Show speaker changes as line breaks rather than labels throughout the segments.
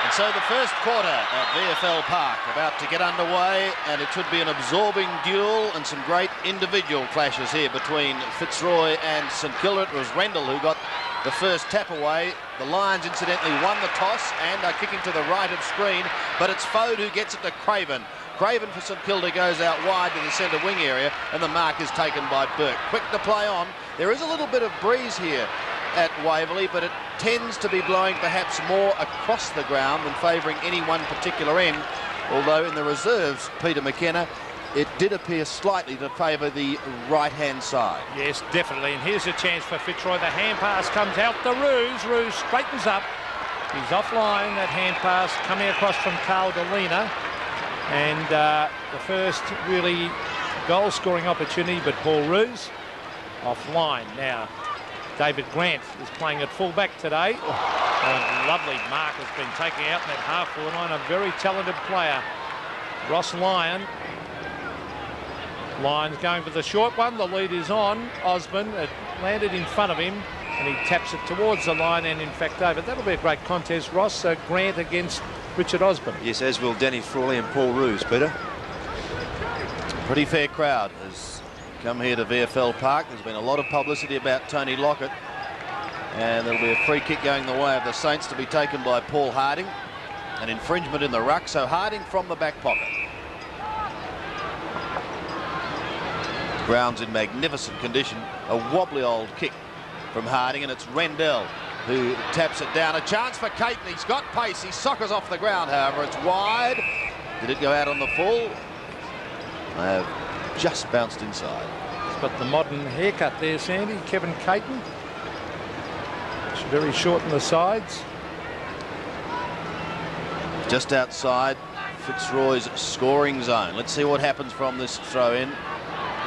And so the first quarter at VFL Park about to get underway, and it should be an absorbing duel and some great individual clashes here between Fitzroy and St Kilda. It was Rendell who got the first tap away. The Lions incidentally won the toss and are kicking to the right of screen, but it's Fode who gets it to Craven. Craven for St Kilda goes out wide to the centre wing area, and the mark is taken by Burke. Quick to play on. There is a little bit of breeze here at Waverley, but it tends to be blowing perhaps more across the ground than favouring any one particular end, although in the reserves, Peter McKenna, it did appear slightly to favour the right-hand side.
Yes, definitely, and here's a chance for Fitzroy. The hand pass comes out to Roos. Roos straightens up. He's offline, that hand pass coming across from Carl Delina, and the first really goal-scoring opportunity, but Paul Roos offline now. David Grant is playing at fullback today. A lovely mark has been taken out in that half-forward line. A very talented player, Ross Lyon. Lyon's going for the short one. The lead is on Osborne. It landed in front of him, and he taps it towards the line and in fact over. That'll be a great contest, Ross. Grant against Richard Osborne.
Yes, as will Danny Frawley and Paul Roos, Peter.
Pretty fair crowd has come here to VFL Park. There's been a lot of publicity about Tony Lockett, and there'll be a free kick going the way of the Saints to be taken by Paul Harding. An infringement in the ruck, so Harding from the back pocket. Ground's in magnificent condition. A wobbly old kick from Harding, and it's Rendell who taps it down. A chance for Caton. He's got pace. He soccers off the ground, however. It's wide. Did it go out on the full? They have just bounced inside.
He's got the modern haircut there, Sandy. Kevin Caton. It's very short on the sides.
Just outside Fitzroy's scoring zone. Let's see what happens from this throw in.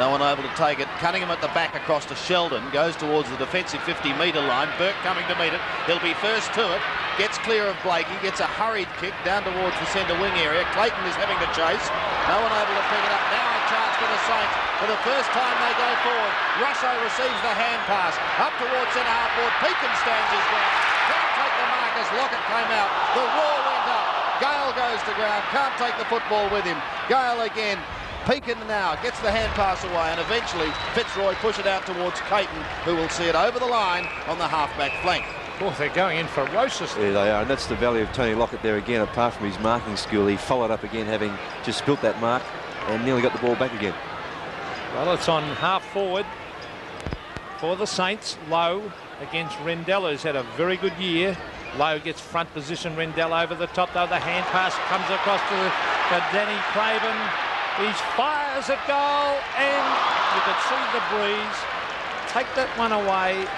No one able to take it. Cunningham at the back across to Sheldon. Goes towards the defensive 50-metre line. Burke coming to meet it. He'll be first to it. Gets clear of Blakey. Gets a hurried kick down towards the centre wing area. Clayton is having to chase. No one able to pick it up. Now a chance for the Saints. For the first time they go forward. Russo receives the hand pass. Up towards centre half forward. Pekin stands his ground. Can't take the mark as Lockett came out. The roar went up. Gale goes to ground. Can't take the football with him. Gale again. Pekin now gets the hand pass away, and eventually Fitzroy push it out towards Caton, who will see it over the line on the half-back flank.
Oh, they're going in ferociously.
Yeah, they are, and that's the value of Tony Lockett there again. Apart from his marking skill, he followed up again, having just spilt that mark and nearly got the ball back again.
Well, it's on half-forward for the Saints. Lowe against Rendell, who's had a very good year. Lowe gets front position, Rendell over the top, though. The hand pass comes across to Danny Craven. He fires at goal, and you could see the breeze take that one away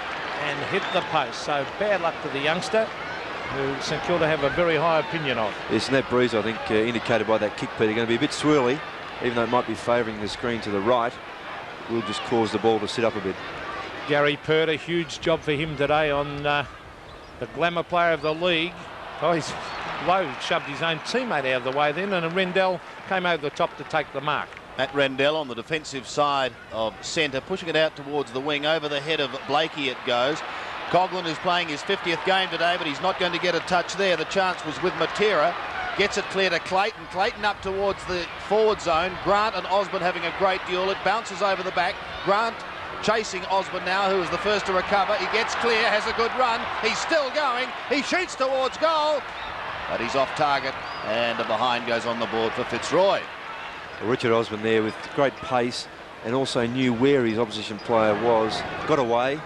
and hit the post. So bad luck to the youngster, who St Kilda have a very high opinion of.
Yes, and that breeze, I think, indicated by that kick, Peter, going to be a bit swirly, even though it might be favouring the screen to the right. Will just cause the ball to sit up a bit.
Gary Pert, a huge job for him today on the glamour player of the league. Oh, he's Lowe shoved his own teammate out of the way then, and Rendell came over the top to take the mark.
Matt Rendell on the defensive side of centre, pushing it out towards the wing. Over the head of Blakey it goes. Coughlin is playing his 50th game today, but he's not going to get a touch there. The chance was with Matera. Gets it clear to Clayton. Clayton up towards the forward zone. Grant and Osborne having a great duel. It bounces over the back. Grant chasing Osborne now, who is the first to recover. He gets clear, has a good run. He's still going. He shoots towards goal, but he's off target, and a behind goes on the board for Fitzroy.
Well, Richard Osborne there with great pace, and also knew where his opposition player was. Got away,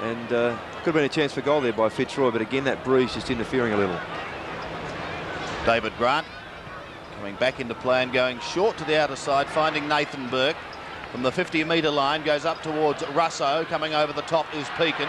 and could have been a chance for goal there by Fitzroy, but again that breeze just interfering a little.
David Grant coming back into play and going short to the outer side, finding Nathan Burke. From the 50-metre line, goes up towards Russo. Coming over the top is Pekin.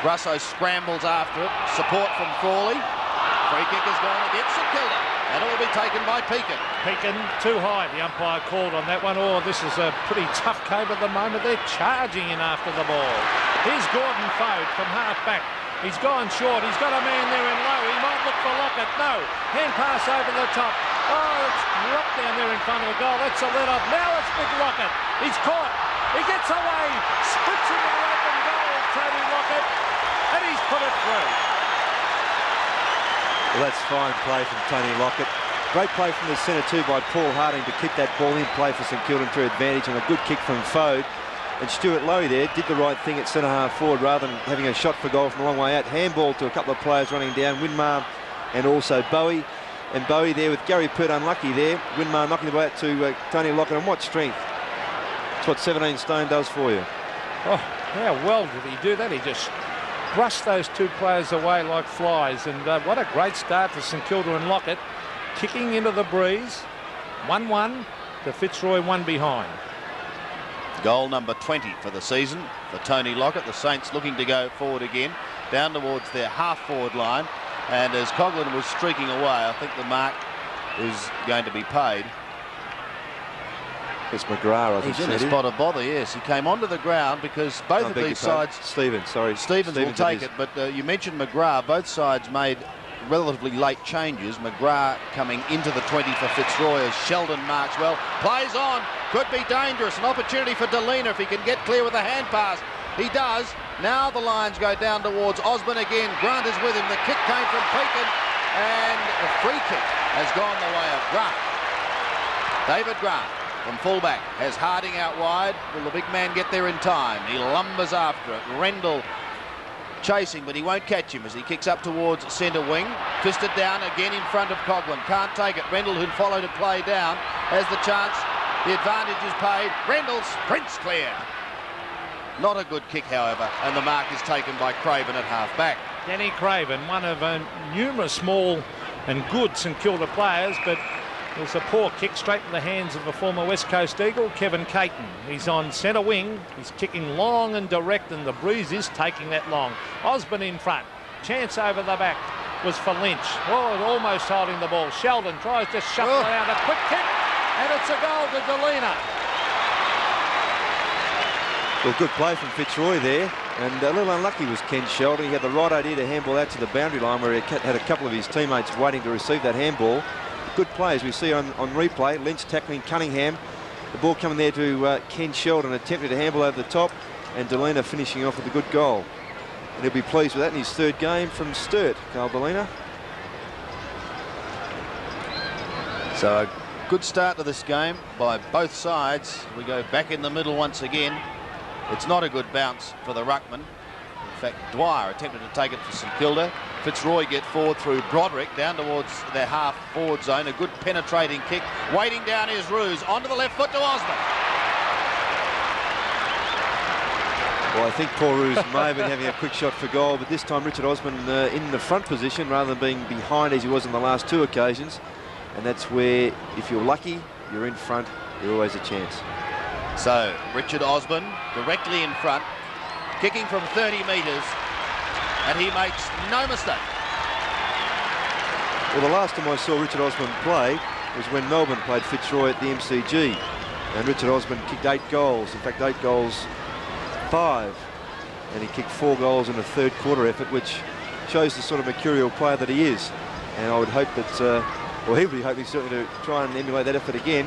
Russo scrambles after it. Support from Crawley. Free kick is gone against St Kilda, and it will be taken by Pekin.
Pekin too high. The umpire called on that one. Oh, this is a pretty tough game at the moment. They're charging in after the ball. Here's Gordon Fode from half-back. He's gone short. He's got a man there in low. He might look for Lockett. No. Hand pass over the top. Oh, it's dropped down there in front of the goal. That's a let-off. Now it's Big Lockett. He's caught. He gets away. Splits into the open goal, Tony Lockett. And he's put it through.
Well, that's fine play from Tony Lockett. Great play from the centre too by Paul Harding to kick that ball in play for St Kilda to advantage, and a good kick from Fode. And Stuart Lowy there did the right thing at centre half forward rather than having a shot for goal from a long way out. Handball to a couple of players running down, Winmar and also Bowie. And Bowie there with Gary Pert unlucky there. Winmar knocking the ball out to Tony Lockett. And what strength. That's what 17 stone does for you.
Oh, how well did he do that? He just brushed those two players away like flies. And what a great start for St Kilda and Lockett. Kicking into the breeze. 1-1 to Fitzroy, 1 behind.
Goal number 20 for the season for Tony Lockett. The Saints looking to go forward again, down towards their half-forward line. And as Coughlin was streaking away, I think the mark is going to be paid.
It's McGrath, I think.
He's in a spot of bother, yes. He came onto the ground because both of these sides...
Stevens
will take it, but you mentioned McGrath. Both sides made relatively late changes. McGrath coming into the 20 for Fitzroy as Sheldon marks well. Plays on. Could be dangerous. An opportunity for Delina if he can get clear with a hand pass. He does. Now the lines go down towards Osborne again. Grant is with him. The kick came from Pekin, and the free kick has gone the way of Grant. David Grant from fullback has Harding out wide. Will the big man get there in time? He lumbers after it. Rendell chasing, but he won't catch him as he kicks up towards centre wing. Fisted down again in front of Coughlin. Can't take it. Rendell, who'd followed a play down, has the chance. The advantage is paid. Rendell sprints clear. Not a good kick, however, and the mark is taken by Craven at half-back.
Danny Craven, one of numerous small and good St Kilda players, but it was a poor kick straight in the hands of the former West Coast Eagle, Kevin Caton. He's on centre wing. He's kicking long and direct, and the breeze is taking that long. Osborne in front. Chance over the back was for Lynch. Oh, almost holding the ball. Sheldon tries to shuffle around. A quick kick, and it's a goal to Delina.
Well, good play from Fitzroy there, and a little unlucky was Ken Sheldon. He had the right idea to handball out to the boundary line where he had a couple of his teammates waiting to receive that handball. Good play, as we see on replay. Lynch tackling Cunningham. The ball coming there to Ken Sheldon, attempting to handball over the top, and Delina finishing off with a good goal. And he'll be pleased with that in his third game from Sturt, Carl Delina.
So a good start to this game by both sides. We go back in the middle once again. It's not a good bounce for the ruckman. In fact, Dwyer attempted to take it for St Kilda. Fitzroy get forward through Broderick down towards their half-forward zone. A good penetrating kick. Waiting down is Roos. Onto the left foot to Osborne.
Well, I think Paul Roos may have been having a quick shot for goal, but this time Richard Osborne in the front position rather than being behind as he was on the last two occasions. And that's where, if you're lucky, you're in front, you're always a chance.
So Richard Osborne directly in front, kicking from 30 metres, and he makes no mistake.
Well, the last time I saw Richard Osborne play was when Melbourne played Fitzroy at the MCG, and Richard Osborne kicked 8 goals. In fact, 8 goals, 5, and he kicked 4 goals in a third quarter effort, which shows the sort of mercurial player that he is. And I would hope that, well, he would be hoping certainly to try and emulate that effort again.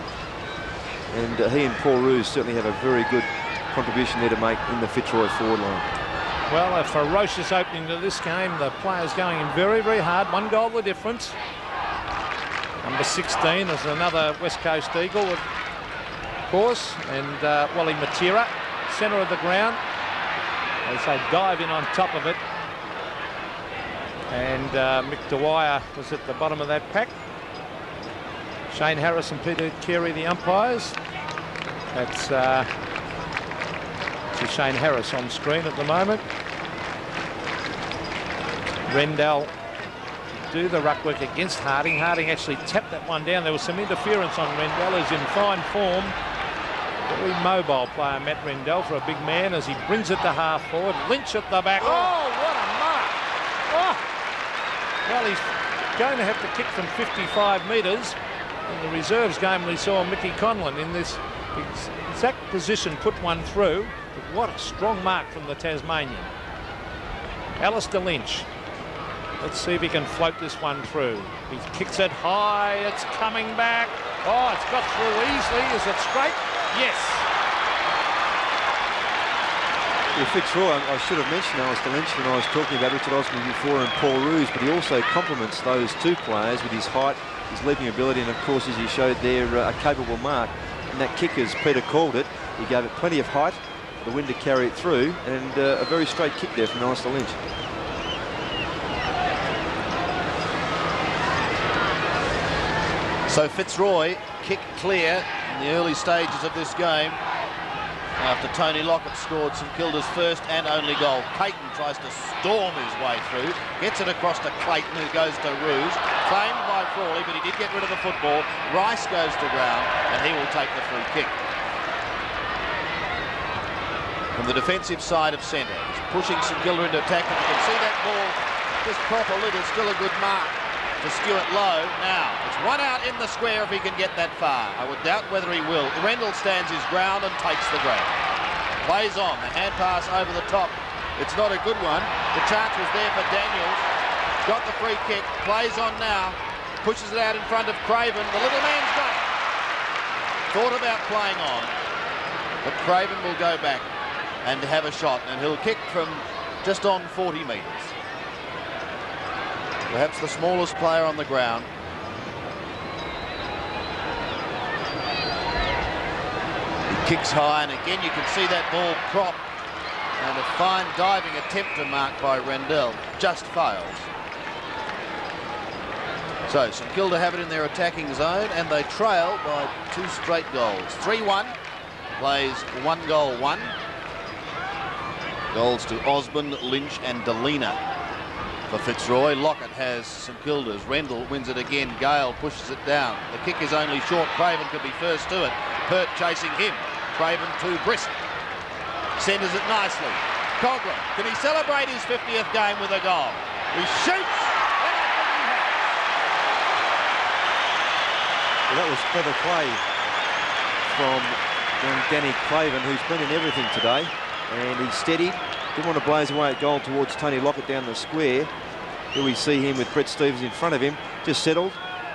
And he and Paul Roos certainly have a very good contribution there to make in the Fitzroy forward line.
Well, a ferocious opening to this game. The players going in very, very hard. 1 goal the difference. Number 16 is another West Coast Eagle, of course. And Wally Matera, centre of the ground, as they dive in on top of it. And Mick Dwyer was at the bottom of that pack. Shane Harris and Peter Carey, the umpires. That's Shane Harris on screen at the moment. Rendell do the ruck work against Harding. Harding actually tapped that one down. There was some interference on Rendell, who's in fine form. Very mobile player, Matt Rendell, for a big man as he brings it to half forward. Lynch at the back. Oh, what a mark! Oh. Well, he's going to have to kick from 55 metres. In the reserves game, we saw Mickey Conlon in this exact position put one through. But what a strong mark from the Tasmanian. Alistair Lynch. Let's see if he can float this one through. He kicks it high. It's coming back. Oh, it's got through easily. Is it straight? Yes.
Yeah, Fitzroy, I should have mentioned Alistair Lynch when I was talking about Richard Osman before and Paul Roos, but he also complements those two players with his height, his leaping ability, and of course, as he showed there, a capable mark. And that kick, as Peter called it, he gave it plenty of height, the wind to carry it through, and a very straight kick there from Alistair Lynch.
So Fitzroy kick clear in the early stages of this game after Tony Lockett scored St Kilda's first and only goal. Clayton tries to storm his way through, gets it across to Clayton, who goes to Roos, claimed by Frawley, but he did get rid of the football. Rice goes to ground and he will take the free kick. From the defensive side of centre, he's pushing St Kilda into attack, and you can see that ball just proper lid is still a good mark to skew it low. Now, it's one out in the square if he can get that far. I would doubt whether he will. Rendell stands his ground and takes the grab. Plays on, the hand pass over the top. It's not a good one. The chance was there for Daniels. Got the free kick, plays on now, pushes it out in front of Craven. The little man's got it. Thought about playing on, but Craven will go back and have a shot, and he'll kick from just on 40 metres. Perhaps the smallest player on the ground. He kicks high, and again you can see that ball prop, and a fine diving attempt to mark by Rendell just fails. So St Kilda have it in their attacking zone, and they trail by 2 straight goals. 3-1, plays 1-1. Goals to Osborne, Lynch and Delina. For Fitzroy, Lockett has St Kilda's. Rendell wins it again. Gale pushes it down. The kick is only short. Craven could be first to it. Pert chasing him. Craven too brisk. Centres it nicely. Coghlan, can he celebrate his 50th game with a goal? He shoots, and I think he has.
Well, that was clever play from Danny Craven, who's been in everything today, and he steadied. Didn't want to blaze away at goal towards Tony Lockett down the square. Here we see him with Brett Stevens in front of him. Just settled,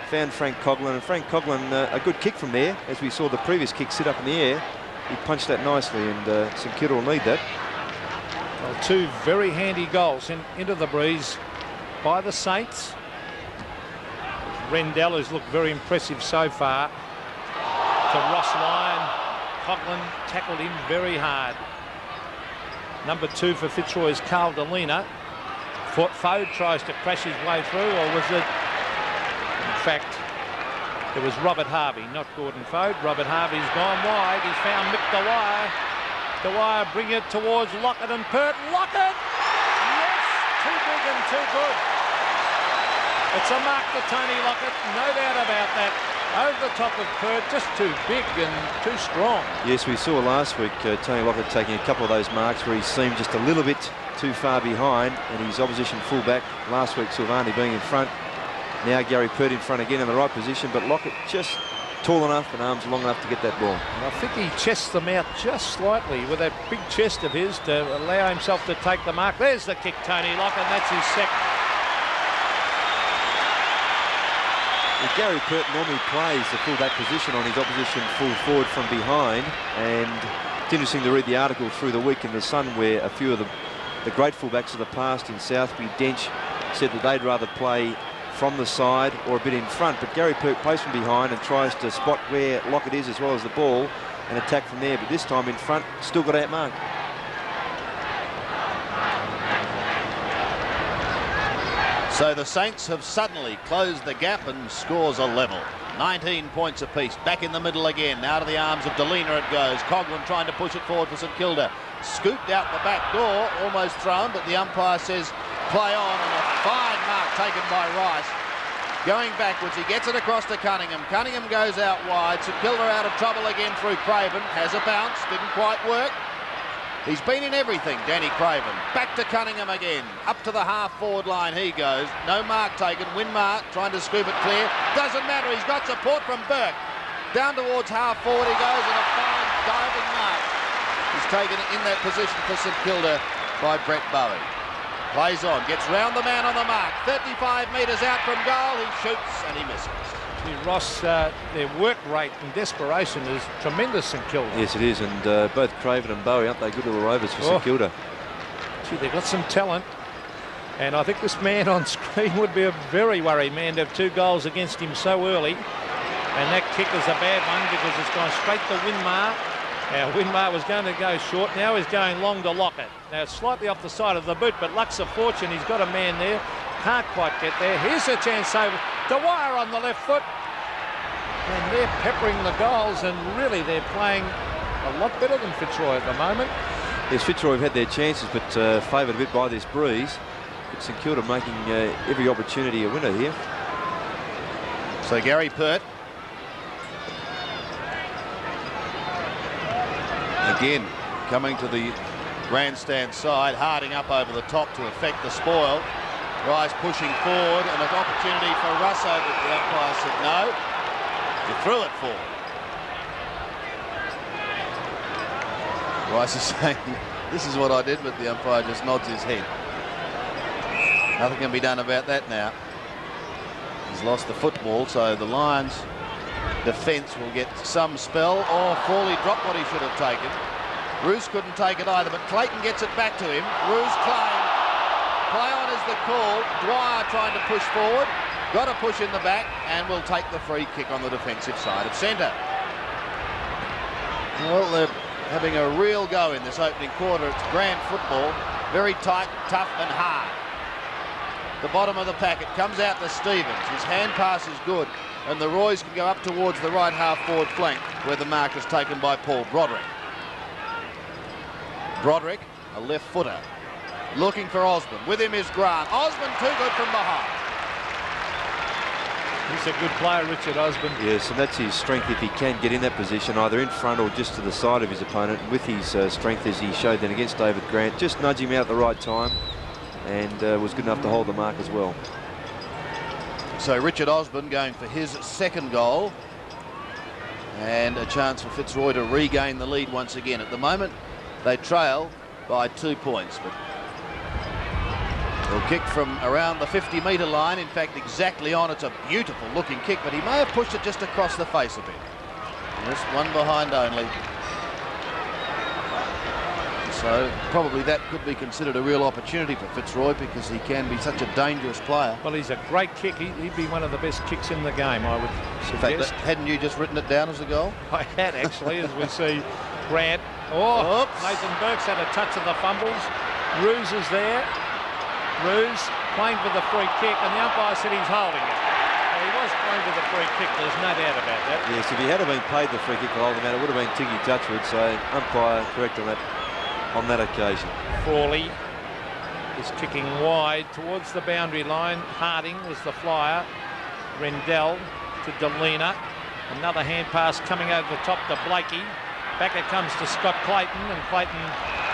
found Frank Coghlan, and Frank Coghlan, a good kick from there. As we saw the previous kick sit up in the air, he punched that nicely, and St Kilda will need that.
Well, 2 very handy goals into the breeze by the Saints. Rendell has looked very impressive so far. To Ross Lyon, Coghlan tackled him very hard. Number 2 for Fitzroy is Carl Delina. Fode tries to crash his way through, or was it? In fact, it was Robert Harvey, not Gordon Fode. Robert Harvey's gone wide. He's found Mick Dwyer. Dwyer bring it towards Lockett and Pert. Lockett! Yes! Too big and too good. It's a mark for Tony Lockett, no doubt about that. Over the top of Pert, just too big and too strong.
Yes, we saw last week Tony Lockett taking a couple of those marks where he seemed just a little bit too far behind, and his opposition fullback last week, Silvani, being in front. Now Gary Pert in front again in the right position, but Lockett just tall enough and arms long enough to get that ball.
And I think he chests them out just slightly with that big chest of his to allow himself to take the mark. There's the kick, Tony Lockett, and that's his second.
Well, Gary Pert normally plays the full-back position on his opposition full forward from behind, and it's interesting to read the article through the week in the Sun where a few of the great full-backs of the past in Southby, Dench, said that they'd rather play from the side or a bit in front, but Gary Pert plays from behind and tries to spot where Lockett is as well as the ball and attack from there, but this time in front, still got outmarked.
So the Saints have suddenly closed the gap and scores a level. 19 points apiece. Back in the middle again. Out of the arms of Delina it goes. Coghlan trying to push it forward for St Kilda. Scooped out the back door, almost thrown, but the umpire says play on, and a fine mark taken by Rice. Going backwards, he gets it across to Cunningham. Cunningham goes out wide. St Kilda out of trouble again through Craven. Has a bounce, didn't quite work. He's been in everything, Danny Craven. Back to Cunningham again. Up to the half-forward line he goes. No mark taken. Winmar trying to scoop it clear. Doesn't matter. He's got support from Burke. Down towards half-forward he goes, and a fine diving mark. He's taken in that position for St Kilda by Brett Bowie. Plays on. Gets round the man on the mark. 35 metres out from goal. He shoots and he misses.
Gee, Ross, their work rate and desperation is tremendous, St Kilda.
Yes, it is, and both Craven and Bowie, aren't they good little rovers for St Kilda?
Gee, they've got some talent. And I think this man on screen would be a very worried man to have 2 goals against him so early. And that kick is a bad one because it's gone straight to Winmar. Now, Winmar was going to go short. Now he's going long to Lockett. Now, it's slightly off the side of the boot, but luck's a fortune. He's got a man there. Can't quite get there. Here's a chance over. Dwyer on the left foot. And they're peppering the goals, and really they're playing a lot better than Fitzroy at the moment.
Yes, Fitzroy have had their chances, but favoured a bit by this breeze. But St Kilda making every opportunity a winner here.
So Gary Pert. Again, coming to the grandstand side, Harding up over the top to effect the spoil. Rice pushing forward, and an opportunity for Russo, but the umpire said no. You threw it forward. Rice is saying, this is what I did, but the umpire just nods his head. Nothing can be done about that now. He's lost the football, so the Lions defence will get some spell. Or Frawley dropped what he should have taken. Roos couldn't take it either, but Clayton gets it back to him. Roos claim. Play on is the call. Dwyer trying to push forward. Got to push in the back, and will take the free kick on the defensive side of centre. Well, they're having a real go in this opening quarter. It's grand football. Very tight, tough and hard. The bottom of the packet comes out to Stevens. His hand pass is good, and the Roys can go up towards the right half forward flank, where the mark is taken by Paul Broderick. Broderick, a left footer, looking for Osborne. With him is Grant. Osborne too good from behind.
He's a good player, Richard Osborne.
Yes, and that's his strength if he can get in that position, either in front or just to the side of his opponent. With his strength, as he showed then against David Grant, just nudge him out at the right time, and was good enough to hold the mark as well.
So Richard Osborne going for his second goal, and a chance for Fitzroy to regain the lead once again. At the moment, they trail by 2 points, but they'll kick from around the 50-metre line. In fact, exactly on. It's a beautiful looking kick, but he may have pushed it just across the face a bit. And just one behind only. So probably that could be considered a real opportunity for Fitzroy, because he can be such a dangerous player.
Well, he's a great kick. He'd be one of the best kicks in the game, I would suggest.
In fact, hadn't you just written it down as a goal?
I had, actually, as we see Grant. Oh, oops. Nathan Burke's had a touch of the fumbles. Roos is there. Roos playing for the free kick, and the umpire said he's holding it. Well, he was playing for the free kick, there's no doubt about that.
Yes, if he had been paid the free kick for holding him out, it would have been Tiggy Touchwood, so umpire correct on that occasion.
Frawley is kicking wide towards the boundary line. Harding was the flyer. Rendell to Delina. Another hand pass coming over the top to Blakey. Back it comes to Scott Clayton, and Clayton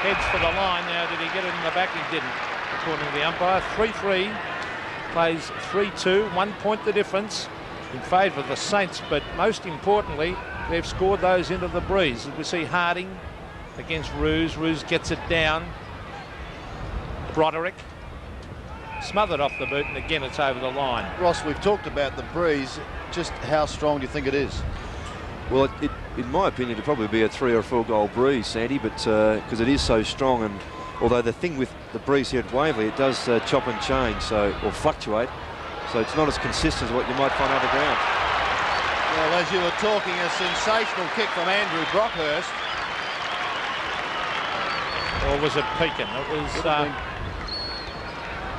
heads for the line. Now, did he get it in the back? He didn't, according to the umpire. 3-3, plays 3-2, 1 point the difference in favour of the Saints, but most importantly, they've scored those into the breeze. As we see Harding against Roos. Roos gets it down. Broderick smothered off the boot, and again it's over the line.
Ross, we've talked about the breeze. Just how strong do you think it is?
Well, in my opinion, it'd probably be a 3 or 4 goal breeze, Sandy, but because it is so strong, and although the thing with the breeze here at Waverley, it does chop and change, or fluctuate, so it's not as consistent as what you might find underground.
Well, as you were talking, a sensational kick from Andrew Brockhurst.
Or was it Pekin?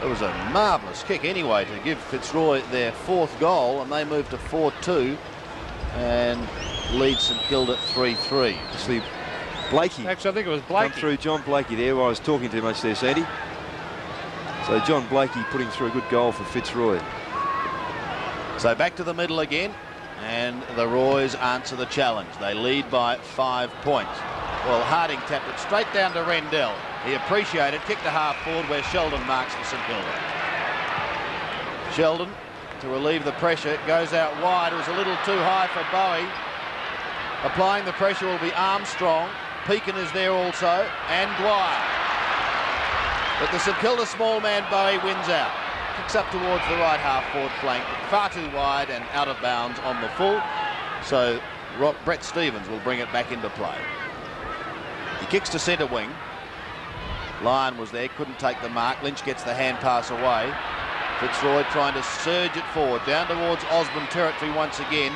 It was a marvellous kick anyway to give Fitzroy their 4th goal, and they moved to 4-2 and lead St Kilda 3-3.
Actually, Blakey.
Actually, I think it was Blakey.
Come through John Blakey there, where I was talking too much there, Sandy. So John Blakey putting through a good goal for Fitzroy.
So back to the middle again, and the Roys answer the challenge. They lead by 5 points. Well, Harding tapped it straight down to Rendell. He appreciated, kicked to half forward where Sheldon marks for St Kilda. Sheldon, to relieve the pressure, goes out wide. It was a little too high for Bowie. Applying the pressure will be Armstrong. Pekin is there also, and Dwyer. But the St Kilda small man Bowie wins out. kicks up towards the right half-forward flank, far too wide and out of bounds on the full. So Brett Stevens will bring it back into play. He kicks to centre wing. Lyon was there, couldn't take the mark. Lynch gets the hand pass away. Fitzroy trying to surge it forward, down towards Osborne territory once again.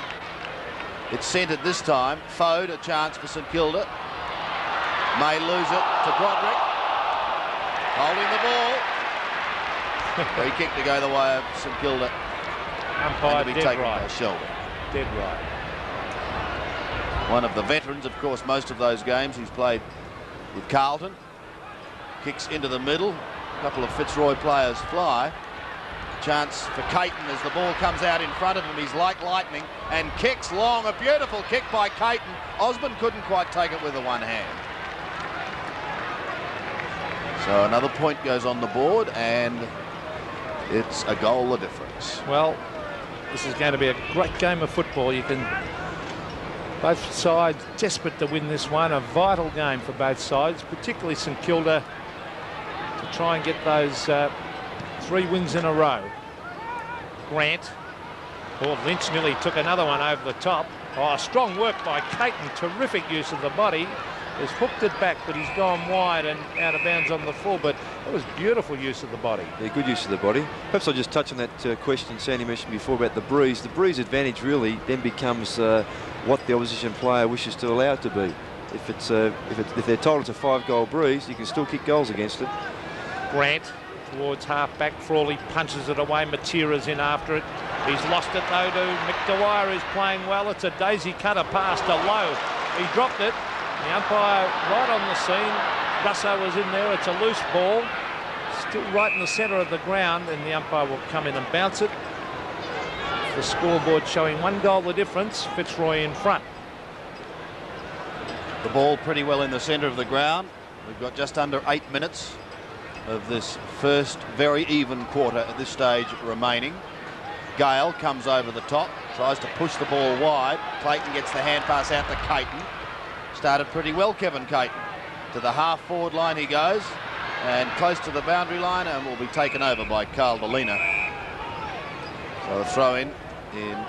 It's centred this time. Fode, a chance for St Kilda. May lose it to Broderick. Holding the ball. Free kick to go the way of St Kilda.
Umpire
and to be
dead
taken
right.
by Sheldon.
Dead right.
One of the veterans, of course, most of those games. He's played with Carlton. Kicks into the middle. A couple of Fitzroy players fly. Chance for Caton as the ball comes out in front of him. He's like lightning and kicks long. A beautiful kick by Caton. Osborne couldn't quite take it with the one hand. So another point goes on the board, and it's a goal the difference.
Well, this is going to be a great game of football. You can, both sides desperate to win this one. A vital game for both sides, particularly St Kilda, to try and get those 3 wins in a row. Grant. Oh, Lynch nearly took another one over the top. Oh, strong work by Caton. Terrific use of the body. Has hooked it back, but he's gone wide and out of bounds on the full. But it was beautiful use of the body.
Yeah, good use of the body. Perhaps I'll just touch on that question Sandy mentioned before about the breeze. The breeze advantage really then becomes what the opposition player wishes to allow it to be. If they're told it's a 5-goal breeze, you can still kick goals against it.
Grant towards half-back. Frawley punches it away. Matera's in after it. He's lost it though to McDwyer, who's playing well. It's a daisy cutter pass to Lowe. He dropped it. The umpire right on the scene. Russo was in there. It's a loose ball. Still right in the centre of the ground, and the umpire will come in and bounce it. The scoreboard showing 1 goal the difference. Fitzroy in front.
The ball pretty well in the centre of the ground. We've got just under 8 minutes of this first very even quarter at this stage remaining. Gale comes over the top, tries to push the ball wide. Clayton gets the hand pass out to Caton. Started pretty well, Kevin Caton. To the half-forward line he goes, and close to the boundary line, and will be taken over by Carl Delina. So a throw-in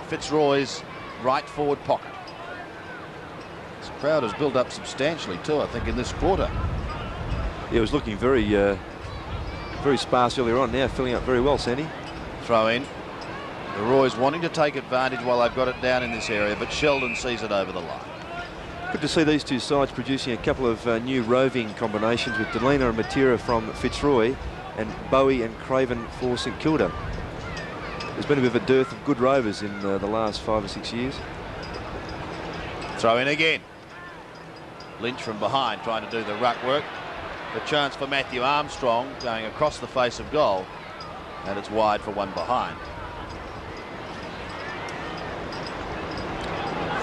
Fitzroy's right-forward pocket. This crowd has built up substantially too, I think, in this quarter.
Yeah, it was looking very sparse earlier on. Now filling up very well, Sandy.
Throw-in. The Roy's wanting to take advantage while they've got it down in this area, but Sheldon sees it over the line.
Good to see these two sides producing a couple of new roving combinations with Delina and Matera from Fitzroy and Bowie and Craven for St Kilda. There's been a bit of a dearth of good rovers in the last 5 or 6 years.
Throw in again. Lynch from behind trying to do the ruck work. The chance for Matthew Armstrong going across the face of goal, and it's wide for one behind.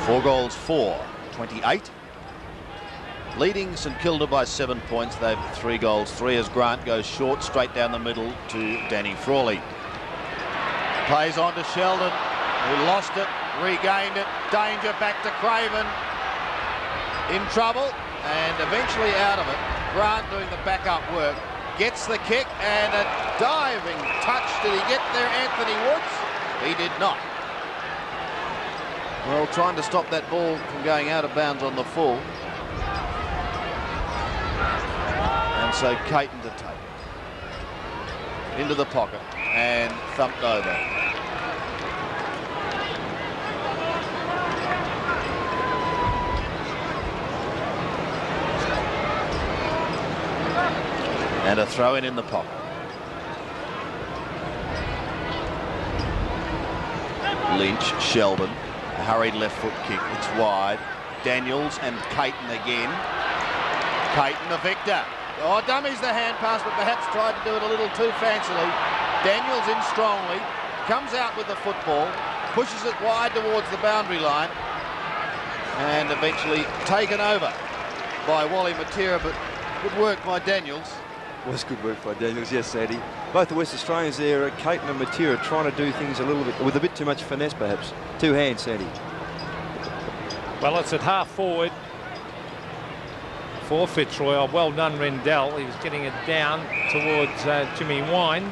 4 goals for 28. Leading St Kilda by 7 points. They've 3 goals, 3 as Grant goes short, straight down the middle to Danny Frawley. Plays on to Sheldon, who lost it, regained it. Danger back to Craven. In trouble, and eventually out of it. Grant doing the backup work. Gets the kick, and a diving touch. Did he get there, Anthony Woods? He did not. Well, trying to stop that ball from going out of bounds on the full. And so Caton to take it. Into the pocket and thumped over. And a throw in the pocket. Lynch, Sheldon. A hurried left foot kick. It's wide. Daniels and Caton again. Caton the victor. Oh, dummies the hand pass, but perhaps tried to do it a little too fancily. Daniels in strongly. Comes out with the football. Pushes it wide towards the boundary line. And eventually taken over by Wally Matera, but good work by Daniels.
Was good work by Daniels, yes, Sandy. Both the West Australians there, Caton and Matera, trying to do things a little bit with a bit too much finesse, perhaps. 2 hands, Sandy.
Well, it's at half forward for Fitzroy. Well done, Rendell. He was getting it down towards Jimmy Wind.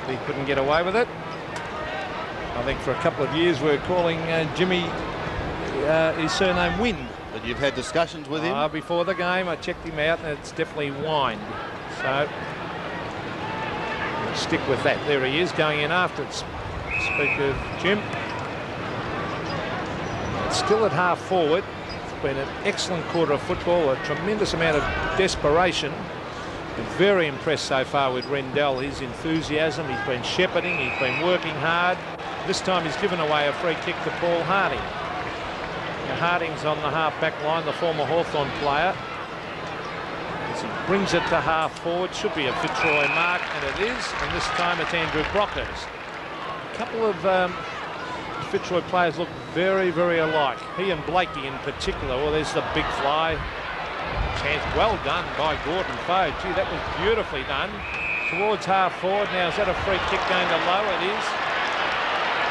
He couldn't get away with it. I think for a couple of years we're calling Jimmy his surname Wind.
But you've had discussions with him?
Before the game, I checked him out, and it's definitely Wind. So let's stick with that. There he is, going in after it. Speak of Jim. It's still at half forward. It's been an excellent quarter of football, a tremendous amount of desperation. Been very impressed so far with Rendell, his enthusiasm. He's been shepherding, he's been working hard. This time he's given away a free kick to Paul Harding. Now Harding's on the half-back line, the former Hawthorn player. As he brings it to half forward, should be a Fitzroy mark, and it is. And this time it's Andrew Brockhurst. A couple of Fitzroy players look very, very alike. He and Blakey in particular. Well, there's the big fly. Chance well done by Gordon Foe. Gee, that was beautifully done. Towards half forward. Now, is that a free kick going to low? It is.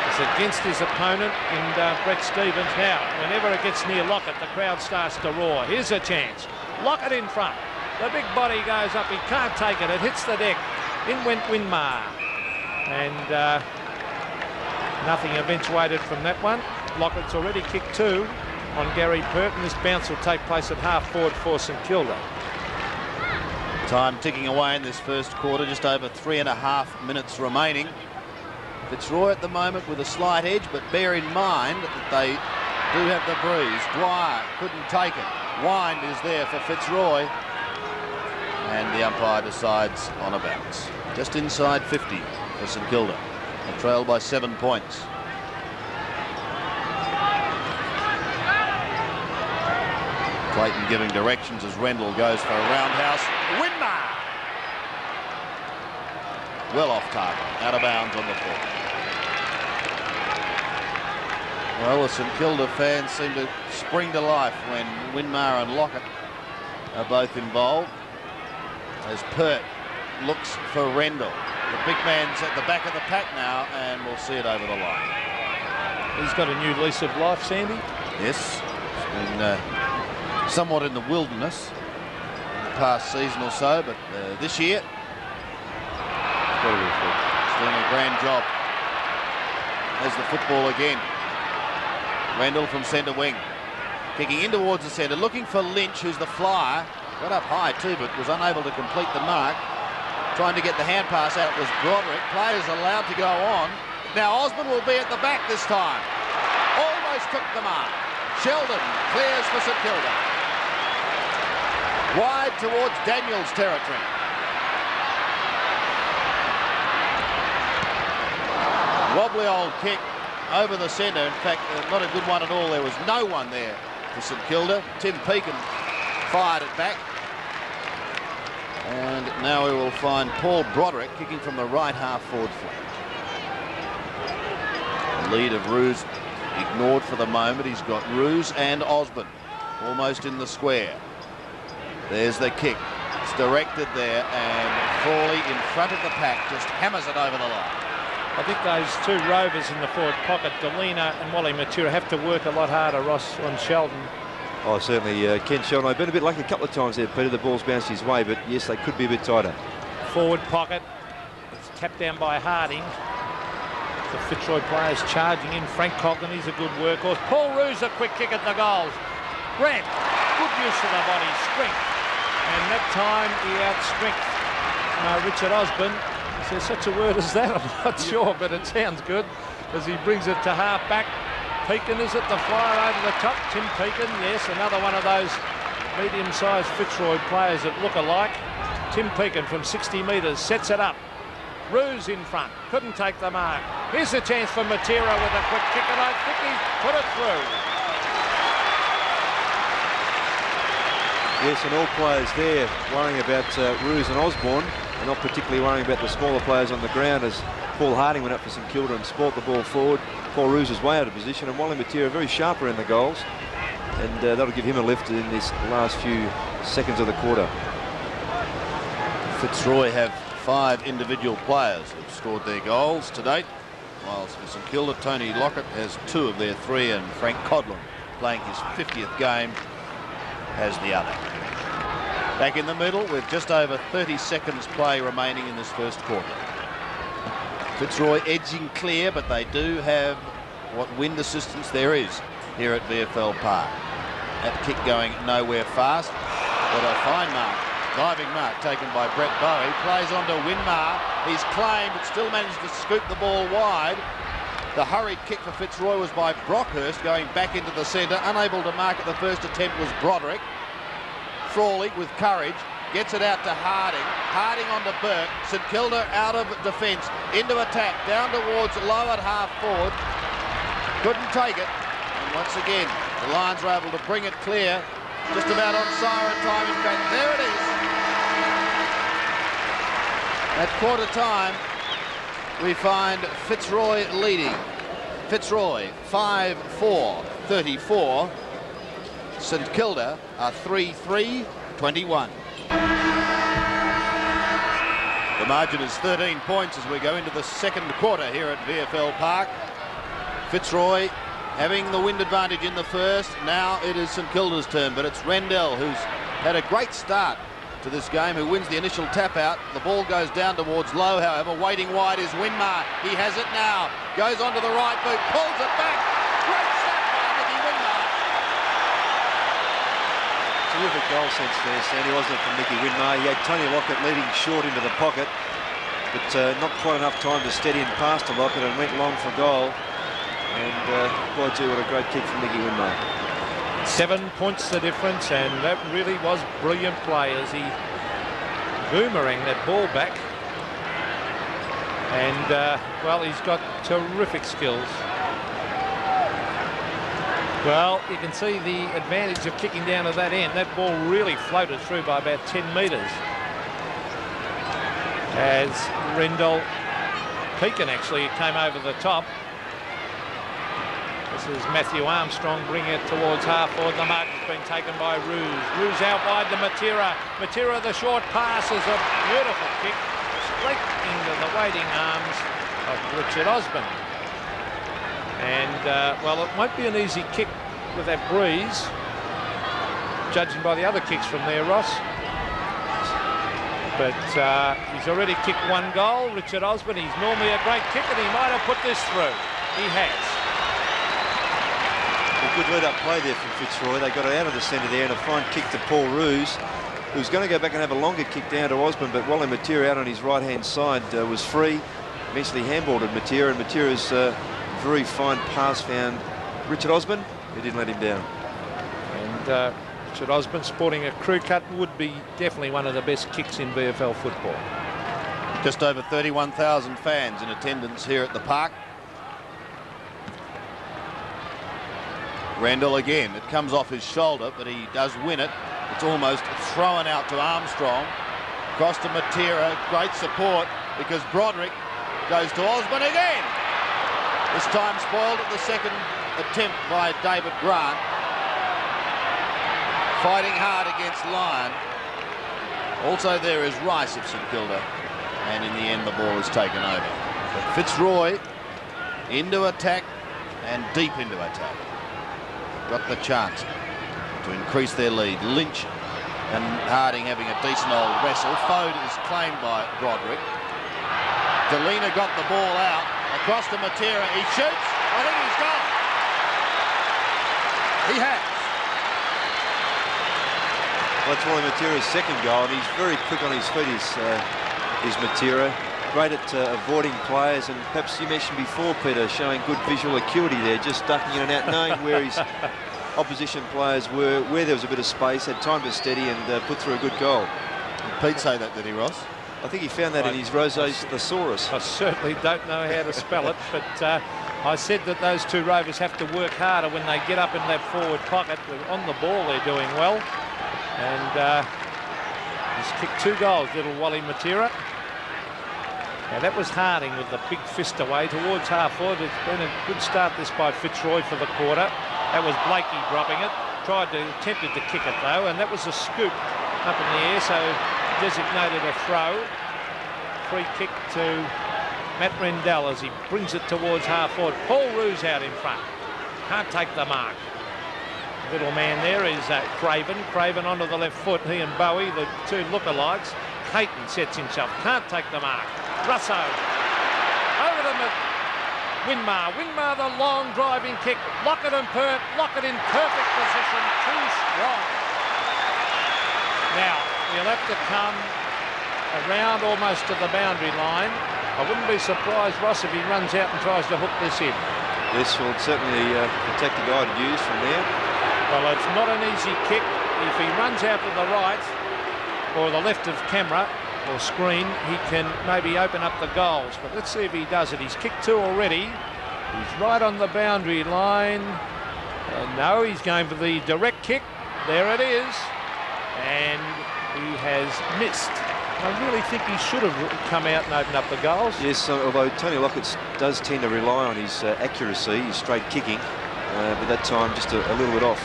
It's against his opponent in Brett Stevens. Now, whenever it gets near Lockett, the crowd starts to roar. Here's a chance. Lockett in front. The big body goes up. He can't take it. It hits the deck. In went Winmar. And nothing eventuated from that one. Lockett's already kicked two on Gary Pert, and this bounce will take place at half forward for St Kilda.
Time ticking away in this first quarter, just over 3.5 minutes remaining. Fitzroy at the moment with a slight edge, but bear in mind that they do have the breeze. Dwyer couldn't take it. Wind is there for Fitzroy, and the umpire decides on a bounce. Just inside 50 for St Kilda. They trail by 7 points. Clayton giving directions as Rendell goes for a roundhouse. Winmar! Well off target, out of bounds on the floor. Well, the St Kilda fans seem to spring to life when Winmar and Lockett are both involved. As Pert looks for Rendell. The big man's at the back of the pack now, and we'll see it over the line.
He's got a new lease of life, Sandy.
Yes, it's been somewhat in the wilderness in the past season or so, but this year he's doing a grand job. There's the football again. Rendell from centre wing, kicking in towards the centre, looking for Lynch, who's the flyer. Got up high too, but was unable to complete the mark. Trying to get the hand pass out was Broderick. Players allowed to go on. Now Osborne will be at the back this time. Almost took the mark. Sheldon clears for St Kilda. Wide towards Daniels' territory. Wobbly old kick over the centre. In fact, not a good one at all. There was no one there for St Kilda. Tim Pekin fired it back. And now we will find Paul Broderick kicking from the right half forward flank. The lead of Roos ignored for the moment. He's got Roos and Osborne almost in the square. There's the kick. It's directed there, and Frawley in front of the pack just hammers it over the line.
I think those two rovers in the forward pocket, Delina and Wally Matura, have to work a lot harder, Ross, on Sheldon.
Oh, certainly, Ken Sheldon. I've been a bit lucky a couple of times there, Peter. The ball's bounced his way, but yes, they could be a bit tighter.
Forward pocket. It's tapped down by Harding. The Fitzroy players charging in. Frank Coggan, he's a good workhorse. Paul Roos, a quick kick at the goals. Grant, good use of the body, strength. And that time he outstrengthed Richard Osborne. Is there such a word as that? I'm not sure, but it sounds good as he brings it to half back. Pekin is at the flyer over the top. Tim Pekin, yes, another one of those medium-sized Fitzroy players that look alike. Tim Pekin from 60 metres sets it up. Roos in front, couldn't take the mark. Here's a chance for Matera with a quick kick, and I think he's put it through.
Yes, and all players there worrying about Roos and Osborne, and not particularly worrying about the smaller players on the ground, as Paul Harding went up for St Kilda and sport the ball forward. Paul Roos is way out of position, and Wally Matera very sharp around the goals, and that'll give him a lift in this last few seconds of the quarter.
Fitzroy have 5 individual players who've scored their goals to date, whilst for St Kilda, Tony Lockett has 2 of their 3, and Frank Codlin, playing his 50th game, has the other. Back in the middle with just over 30 seconds play remaining in this first quarter. Fitzroy edging clear, but they do have what wind assistance there is here at VFL Park. That kick going nowhere fast, but a fine mark, diving mark taken by Brett Bowie. Plays on to Winmar. He's claimed, but still managed to scoop the ball wide. The hurried kick for Fitzroy was by Brockhurst, going back into the centre. Unable to mark at the first attempt was Broderick. Frawley with courage gets it out to Harding. Harding on to Burke. St Kilda out of defence, into attack, down towards low at half forward. Couldn't take it. And once again, the Lions were able to bring it clear. Just about on siren time. In fact, there it is. At quarter time, we find Fitzroy leading. Fitzroy 5-4, 34. St Kilda are 3-3, 21. The margin is 13 points as we go into the second quarter here at VFL Park. Fitzroy having the wind advantage in the first. Now it is St Kilda's turn, but it's Rendell who's had a great start to this game, who wins the initial tap out. The ball goes down towards low, however. Waiting wide is Winmar. He has it now. Goes onto the right boot, pulls it back. Great shot by Nicky Winmar.
Terrific goal sense there, Sandy, wasn't it, from Nicky Winmar? He had Tony Lockett leading short into the pocket, but not quite enough time to steady and pass to Lockett, and went long for goal. And boy, gee, what a great kick from Nicky Winmar.
7 points the difference, and that really was brilliant play as he boomerang that ball back. And well, he's got terrific skills. Well, you can see the advantage of kicking down to that end. That ball really floated through by about 10 metres. As Rendell Pekin actually came over the top. This is Matthew Armstrong bringing it towards half forward. The mark has been taken by Ruse. Ruse out wide to Matera. Matera, the short pass is a beautiful kick straight into the waiting arms of Richard Osborne. And, well, it won't be an easy kick with that breeze, judging by the other kicks from there, Ross. But he's already kicked one goal, Richard Osborne. He's normally a great kicker, and he might have put this through. He has.
A good lead-up play there from Fitzroy. They got it out of the centre there, and a fine kick to Paul Ruse, who's going to go back and have a longer kick down to Osborne, but Wally Matera out on his right-hand side was free. Eventually handballed at Matera, and Matera's very fine pass found Richard Osborne, who didn't let him down.
And Richard Osborne sporting a crew cut would be definitely one of the best kicks in VFL football.
Just over 31,000 fans in attendance here at the park. Rendell again, it comes off his shoulder, but he does win it. It's almost thrown out to Armstrong. Across to Matera, great support because Broderick goes to Osborne again. This time spoiled at the second attempt by David Grant. Fighting hard against Lyon. Also there is Rice of St Kilda, and in the end the ball is taken over. But Fitzroy into attack and deep into attack. Got the chance to increase their lead. Lynch and Harding having a decent old wrestle. Fode is claimed by Broderick. Delina got the ball out. Across to Matera. He shoots. I think he's gone. He has.
Well, that's Wally Matera's second goal, and he's very quick on his feet, is Matera. Great at avoiding players, and perhaps you mentioned before, Peter, showing good visual acuity there, just ducking in and out, knowing where his opposition players were, where there was a bit of space, had time to steady and put through a good goal.
Did Pete say that, did he, Ross?
I think he found that in his Rose's thesaurus.
I certainly don't know how to spell it, but I said that those two Rovers have to work harder when they get up in that forward pocket. On the ball, they're doing well. And he's kicked 2 goals, little Wally Matera. Now that was Harding with the big fist away towards half forward. It's been a good start this by Fitzroy for the quarter. That was Blakey dropping it. Attempted to kick it though, and that was a scoop up in the air, so designated a throw. Free kick to Matt Rendell as he brings it towards half forward. Paul Ruse out in front. Can't take the mark. Little man there is Craven. Craven onto the left foot. He and Bowie, the two lookalikes. Hayton sets himself. Can't take the mark. Russo over Winmar. Winmar, the long driving kick. Lockett and Pert. Lockett in perfect position. Too strong. Now, he'll have to come around almost to the boundary line. I wouldn't be surprised, Ross, if he runs out and tries to hook this in.
This will certainly protect the guy to use from there.
Well, it's not an easy kick. If he runs out to the right or the left of camera or screen, he can maybe open up the goals. But let's see if he does it. He's kicked 2 already. He's right on the boundary line. No, he's going for the direct kick. There it is. And he has missed. I really think he should have come out and opened up the goals. Yes,
although Tony Lockett does tend to rely on his accuracy, his straight kicking, but that time just a little bit off.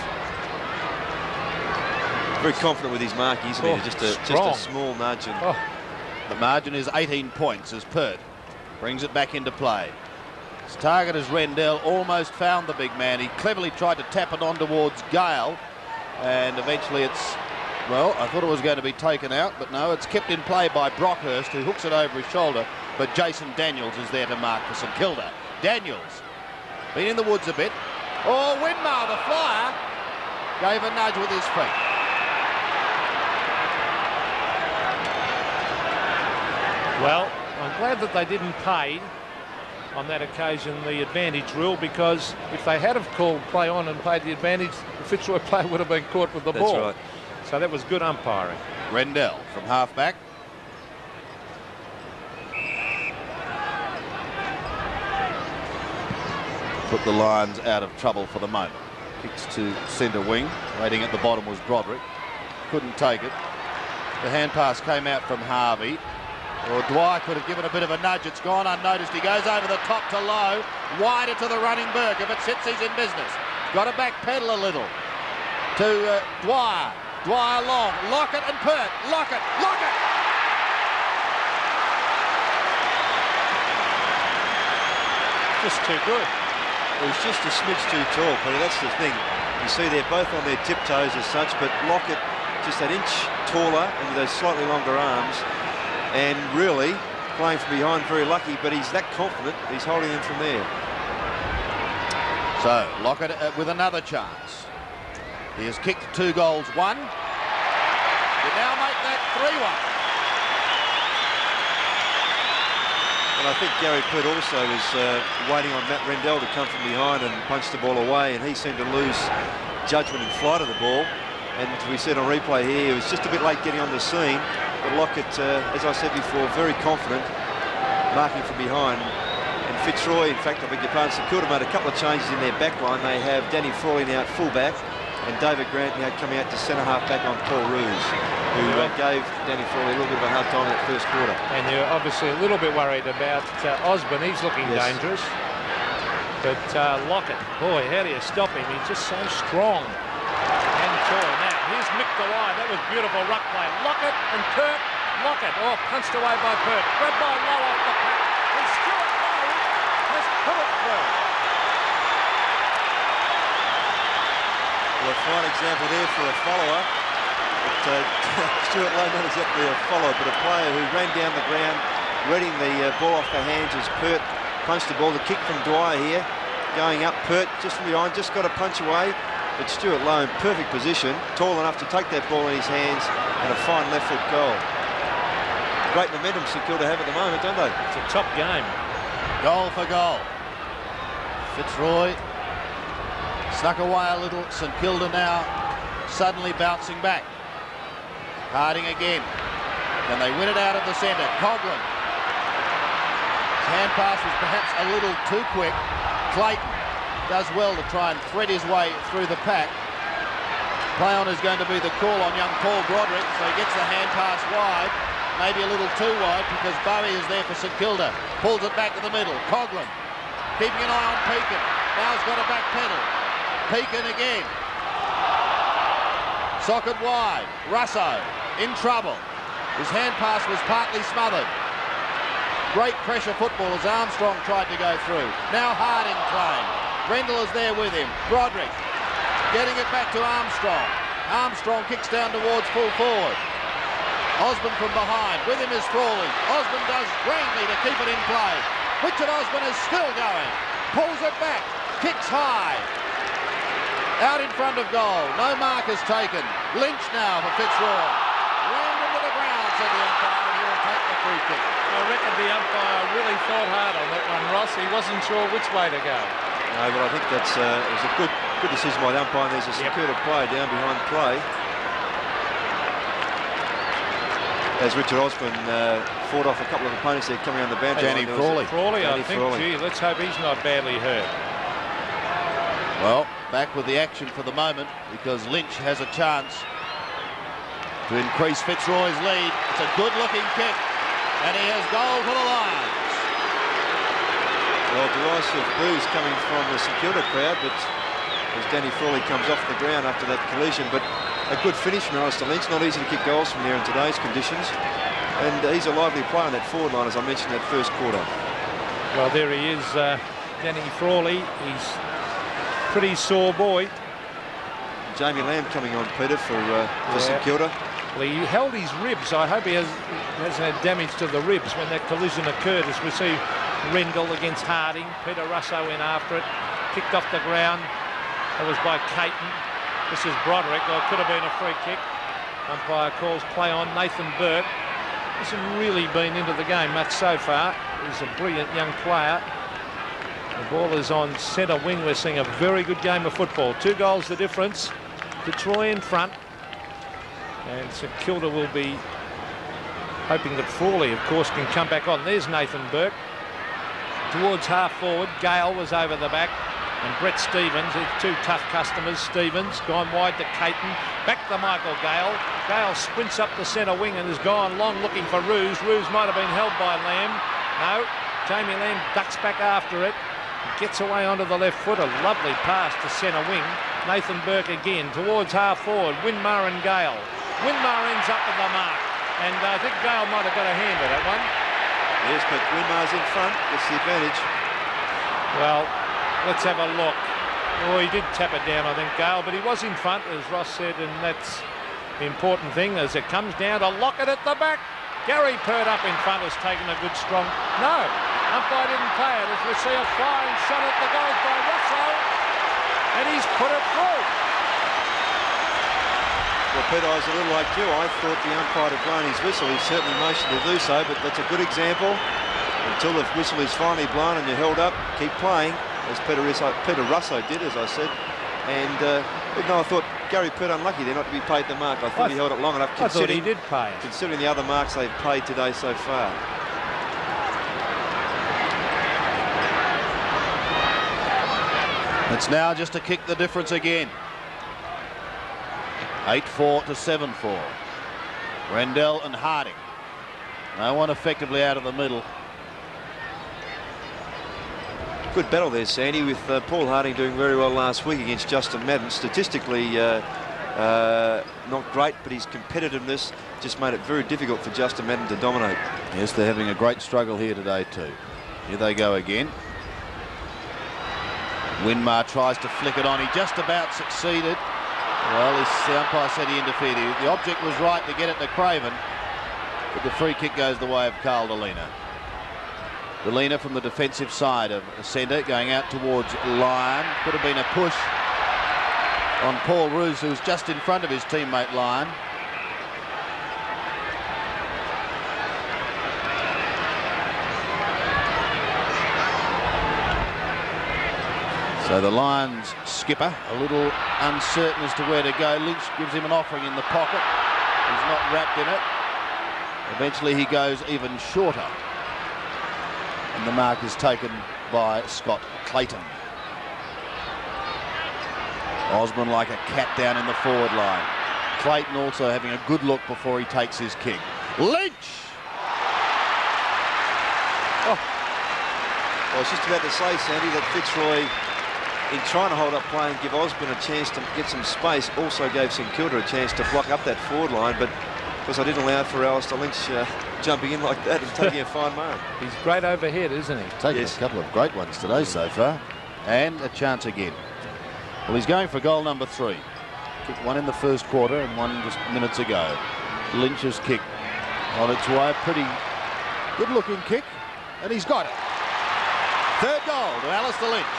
Very confident with his marking, isn't he? Just a small margin.
The margin is 18 points as Pert brings it back into play. His target is Rendell, almost found the big man. He cleverly tried to tap it on towards Gale, and eventually it's, well, I thought it was going to be taken out, but no, it's kept in play by Brockhurst, who hooks it over his shoulder, but Jason Daniels is there to mark for St Kilda. Daniels, been in the woods a bit. Oh, Winmar, the flyer, gave a nudge with his feet.
Well, I'm glad that they didn't pay on that occasion the advantage rule, because if they had have called play on and paid the advantage, the Fitzroy player would have been caught with the ball.
That's right.
So that was good umpiring.
Rendell from half-back. Put the Lions out of trouble for the moment. Kicks to centre wing. Waiting at the bottom was Broderick. Couldn't take it. The hand pass came out from Harvey. Or Dwyer could have given a bit of a nudge. It's gone unnoticed. He goes over the top to Lowe. Wider to the running Burke. If it sits, he's in business. Got to backpedal a little. To Dwyer. Dwyer long. Lockett and Pert. Lockett. Lockett!
Just too good.
It was just a smidge too tall, Peter. That's the thing. You see they're both on their tiptoes as such, but Lockett just an inch taller and with those slightly longer arms. And really, playing from behind, very lucky, but he's that confident, he's holding them from there.
So, Lockett with another chance. He has kicked 2 goals, 1. You now make that 3-1.
And I think Gary Pert also was waiting on Matt Rendell to come from behind and punch the ball away, and he seemed to lose judgment in flight of the ball. And we said on replay here, he was just a bit late getting on the scene. But Lockett, as I said before, very confident, marking from behind. And Fitzroy, in fact, I beg your pardon, St Kilda made a couple of changes in their back line. They have Danny Frawley now at full-back, and David Grant now coming out to centre half-back on Paul Roos, who gave Danny Frawley a little bit of a hard time in that first quarter.
And you're obviously a little bit worried about Osborne. He's looking dangerous. But Lockett, boy, how do you stop him? He's just so strong and tall. Now, here's Mick Dwyer. That was beautiful ruck play. Lockett and Pert. Lockett, punched away by Pert. Grabbed by Lowe off the pack. And Stuart Lowe has put it through.
Well, a fine example there for a follower. But Stuart Lowe, not exactly a follower, but a player who ran down the ground, reading the ball off the hands as Pert punched the ball. The kick from Dwyer here, going up. Pert just from behind, just got to punch away. But Stuart Lowe in perfect position, tall enough to take that ball in his hands, and a fine left foot goal. Great momentum St Kilda have at the moment, don't they?
It's a top game.
Goal for goal. Fitzroy snuck away a little. St Kilda now suddenly bouncing back. Harding again. And they win it out of the centre. Coghlan. His hand pass was perhaps a little too quick. Clayton does well to try and thread his way through the pack. Play on is going to be the call on young Paul Broderick, so he gets the hand pass wide, maybe a little too wide because Bowie is there for St Kilda. Pulls it back to the middle. Coghlan keeping an eye on Pekin. Now he's got a back pedal. Pekin again. Socket wide. Russo in trouble. His hand pass was partly smothered. Great pressure football as Armstrong tried to go through. Now Harding trying. Rendell is there with him. Broderick getting it back to Armstrong. Armstrong kicks down towards full forward. Osborne from behind. With him is Frawley. Osborne does grandly to keep it in play. Richard Osman is still going. Pulls it back. Kicks high. Out in front of goal. No mark is taken. Lynch now for Fitzroy. Rammed into the ground, said the umpire, and he'll take the free kick.
I reckon the umpire really thought hard on that one, Ross. He wasn't sure which way to go.
No, but I think that's it was a good decision by the umpire. There's a St.Kilda player down behind play. As Richard Osman fought off a couple of opponents there coming on the boundary.
Danny Frawley.
I think, gee, let's hope he's not badly hurt.
Well, back with the action for the moment because Lynch has a chance to increase Fitzroy's lead. It's a good-looking kick, and he has goal for the Lions.
Well, derisive boos coming from the St.Kilda crowd, but as Danny Frawley comes off the ground after that collision, but a good finish from Alistair Lynch. Not easy to kick goals from there in today's conditions. And he's a lively player on that forward line, as I mentioned, that first quarter.
Well, there he is, Danny Frawley. He's a pretty sore boy.
Jamie Lamb coming on, Peter, for St Kilda.
Well, he held his ribs. I hope he hasn't had damage to the ribs when that collision occurred. As we see Rendell against Harding. Peter Russo in after it. Kicked off the ground. That was by Caton. This is Broderick. Well, it could have been a free kick. Umpire calls play on. Nathan Burke hasn't really been into the game much so far. He's a brilliant young player. The ball is on centre wing. We're seeing a very good game of football. 2 goals the difference. Fitzroy in front. And St Kilda will be hoping that Frawley, of course, can come back on. There's Nathan Burke. Towards half forward. Gale was over the back. And Brett Stevens, it's 2 tough customers. Stevens gone wide to Caton. Back to Michael Gale. Gale sprints up the centre wing and has gone long looking for Roos. Roos might have been held by Lamb. No. Jamie Lamb ducks back after it. Gets away onto the left foot. A lovely pass to centre wing. Nathan Burke again towards half forward. Winmar and Gale. Winmar ends up with the mark. And I think Gale might have got a hand at that one.
Yes, but Winmar's in front. Gets the advantage.
Well, let's have a look. Oh, he did tap it down, I think, Gale, but he was in front, as Ross said, and that's the important thing as it comes down to Lockett at the back. Gary Pert up in front has taken a good strong... No, umpire didn't play it as we see a flying shot at the goal by Russo, and he's put it through.
Well, Peter, I was a little like you. I thought the umpire had blown his whistle. He certainly motioned to do so, but that's a good example. Until the whistle is finally blown and you're held up, keep playing, as Peter Russo did, as I said. And even though I thought Gary Pert unlucky there not to be paid the mark, I thought he held it long enough.
I thought he did pay it.
Considering the other marks they've paid today so far.
It's now just to kick the difference again. 8-4 to 7-4. Rendell and Harding. No one effectively out of the middle.
Good battle there, Sandy, with Paul Harding doing very well last week against Justin Madden. Statistically not great, but his competitiveness just made it very difficult for Justin Madden to dominate.
Yes, they're having a great struggle here today too. Here they go again. Winmar tries to flick it on. He just about succeeded. Well, the umpire said he interfered. The object was right to get it to Craven, but the free kick goes the way of Carl Delena. Delena from the defensive side of the centre going out towards Lyon. Could have been a push on Paul Roos, who was just in front of his teammate Lyon. So the Lions skipper a little uncertain as to where to go. Lynch gives him an offering in the pocket. He's not wrapped in it. Eventually he goes even shorter. And the mark is taken by Scott Clayton. Osman like a cat down in the forward line. Clayton also having a good look before he takes his kick. Lynch!
Oh. I was just about to say, Sandy, that Fitzroy, in trying to hold up play and give Osborne a chance to get some space, also gave St Kilda a chance to block up that forward line, but because I didn't allow for Alistair Lynch jumping in like that and taking a fine mark.
He's great overhead, isn't he?
Taking a couple of great ones today so far. And a chance again. Well, he's going for goal number 3. Kicked one in the first quarter and one just minutes ago. Lynch's kick on its way. A pretty good-looking kick, and he's got it. Third goal to Alistair Lynch.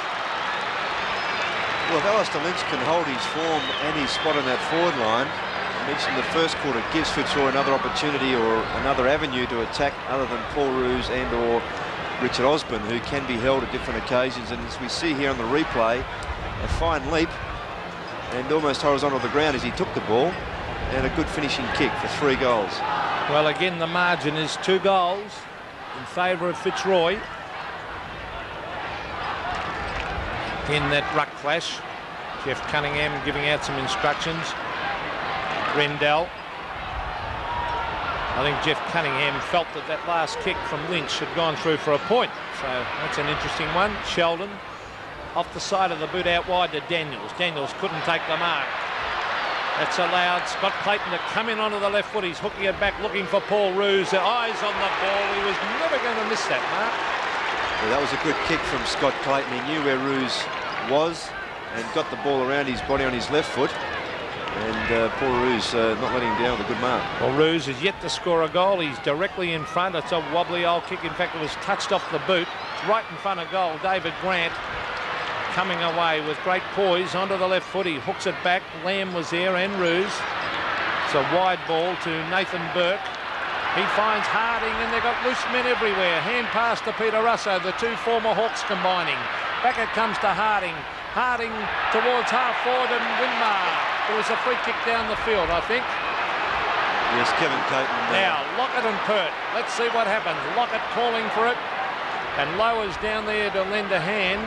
Well, if Alistair Lynch can hold his form and his spot on that forward line, I mentioned the first quarter gives Fitzroy another opportunity or another avenue to attack other than Paul Roos and or Richard Osborne, who can be held at different occasions. And as we see here on the replay, a fine leap and almost horizontal to the ground as he took the ball, and a good finishing kick for 3 goals.
Well, again, the margin is 2 goals in favour of Fitzroy in that ruck clash. Jeff Cunningham giving out some instructions. Rendell. I think Jeff Cunningham felt that that last kick from Lynch had gone through for a point. So that's an interesting one. Sheldon off the side of the boot out wide to Daniels. Daniels couldn't take the mark. That's allowed Scott Clayton to come in onto the left foot. He's hooking it back, looking for Paul Roos. The eyes on the ball. He was never going to miss that mark.
Well, that was a good kick from Scott Clayton. He knew where Roos was and got the ball around his body on his left foot. And Paul Roos not letting him down with a good mark.
Well, Roos is yet to score a goal. He's directly in front. It's a wobbly old kick. In fact, it was touched off the boot. It's right in front of goal. David Grant coming away with great poise onto the left foot. He hooks it back. Lamb was there and Roos. It's a wide ball to Nathan Burke. He finds Harding and they've got loose men everywhere. Hand pass to Peter Russo, the 2 former Hawks combining. Back it comes to Harding. Harding towards half forward and Winmar. It was a free kick down the field, I think.
Yes, Kevin Clayton.
Now, Lockett and Pert. Let's see what happens. Lockett calling for it and lowers down there to lend a hand.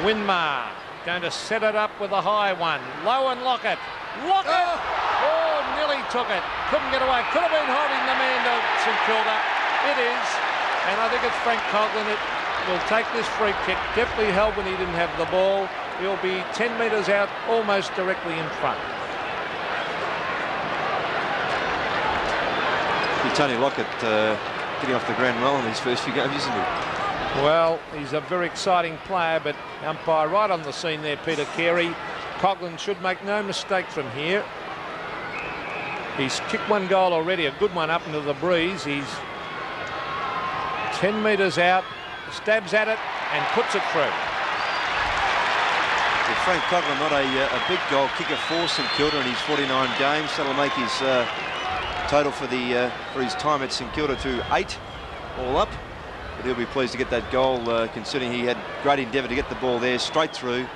Winmar going to set it up with a high one. Low and Lockett. Lockett! Oh, nearly took it. Couldn't get away. Could have been holding the man to St Kilda. It is. And I think it's Frank Coughlin that will take this free kick. Definitely held when he didn't have the ball. He'll be 10 metres out, almost directly in front.
Tony Lockett getting off the ground well in his first few games, isn't he?
Well, he's a very exciting player, but umpire right on the scene there, Peter Carey. Coughlin should make no mistake from here. He's kicked 1 goal already, a good one up into the breeze. He's 10 metres out, stabs at it and puts it through.
Well, Frank Coughlin, not a big goal kicker for St Kilda in his 49 games. That'll make his total for his time at St Kilda to 8 all up. But he'll be pleased to get that goal, considering he had great endeavour to get the ball there straight through.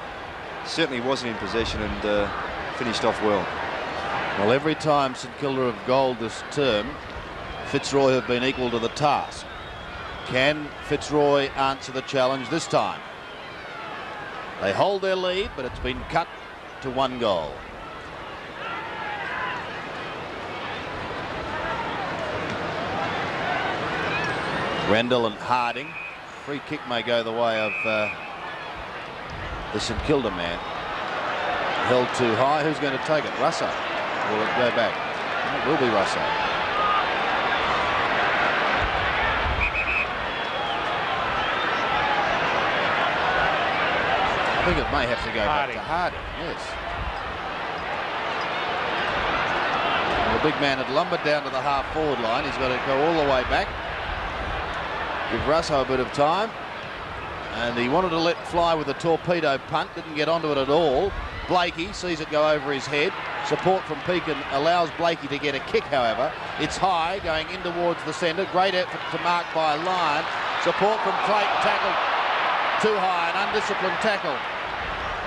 Certainly wasn't in possession and finished off well.
Well, every time St Kilda have goaled this term, Fitzroy have been equal to the task. Can Fitzroy answer the challenge this time? They hold their lead, but it's been cut to 1 goal. Rendell and Harding. Free kick may go the way of the St Kilda man. Held too high. Who's going to take it? Russo. Will it go back? It will be Russo. I think it may have to go back to Harding. Yes. And the big man had lumbered down to the half-forward line. He's got to go all the way back. Give Russo a bit of time. And he wanted to let fly with a torpedo punt. Didn't get onto it at all. Blakey sees it go over his head. Support from Pekin allows Blakey to get a kick, however. It's high, going in towards the centre. Great effort to mark by Lyon. Support from Clayton, tackled too high. An undisciplined tackle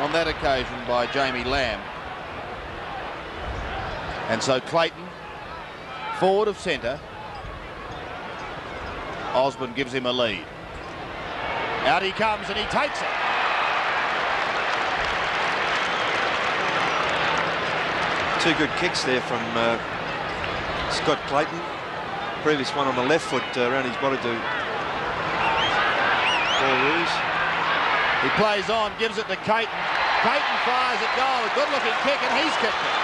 on that occasion by Jamie Lamb. And so Clayton, forward of centre. Osborne gives him a lead. Out he comes and he takes it.
Two good kicks there from Scott Clayton. Previous one on the left foot around his body to Paul Roos.
He plays on, gives it to Clayton. Clayton fires at goal. A good-looking kick, and he's kicked it.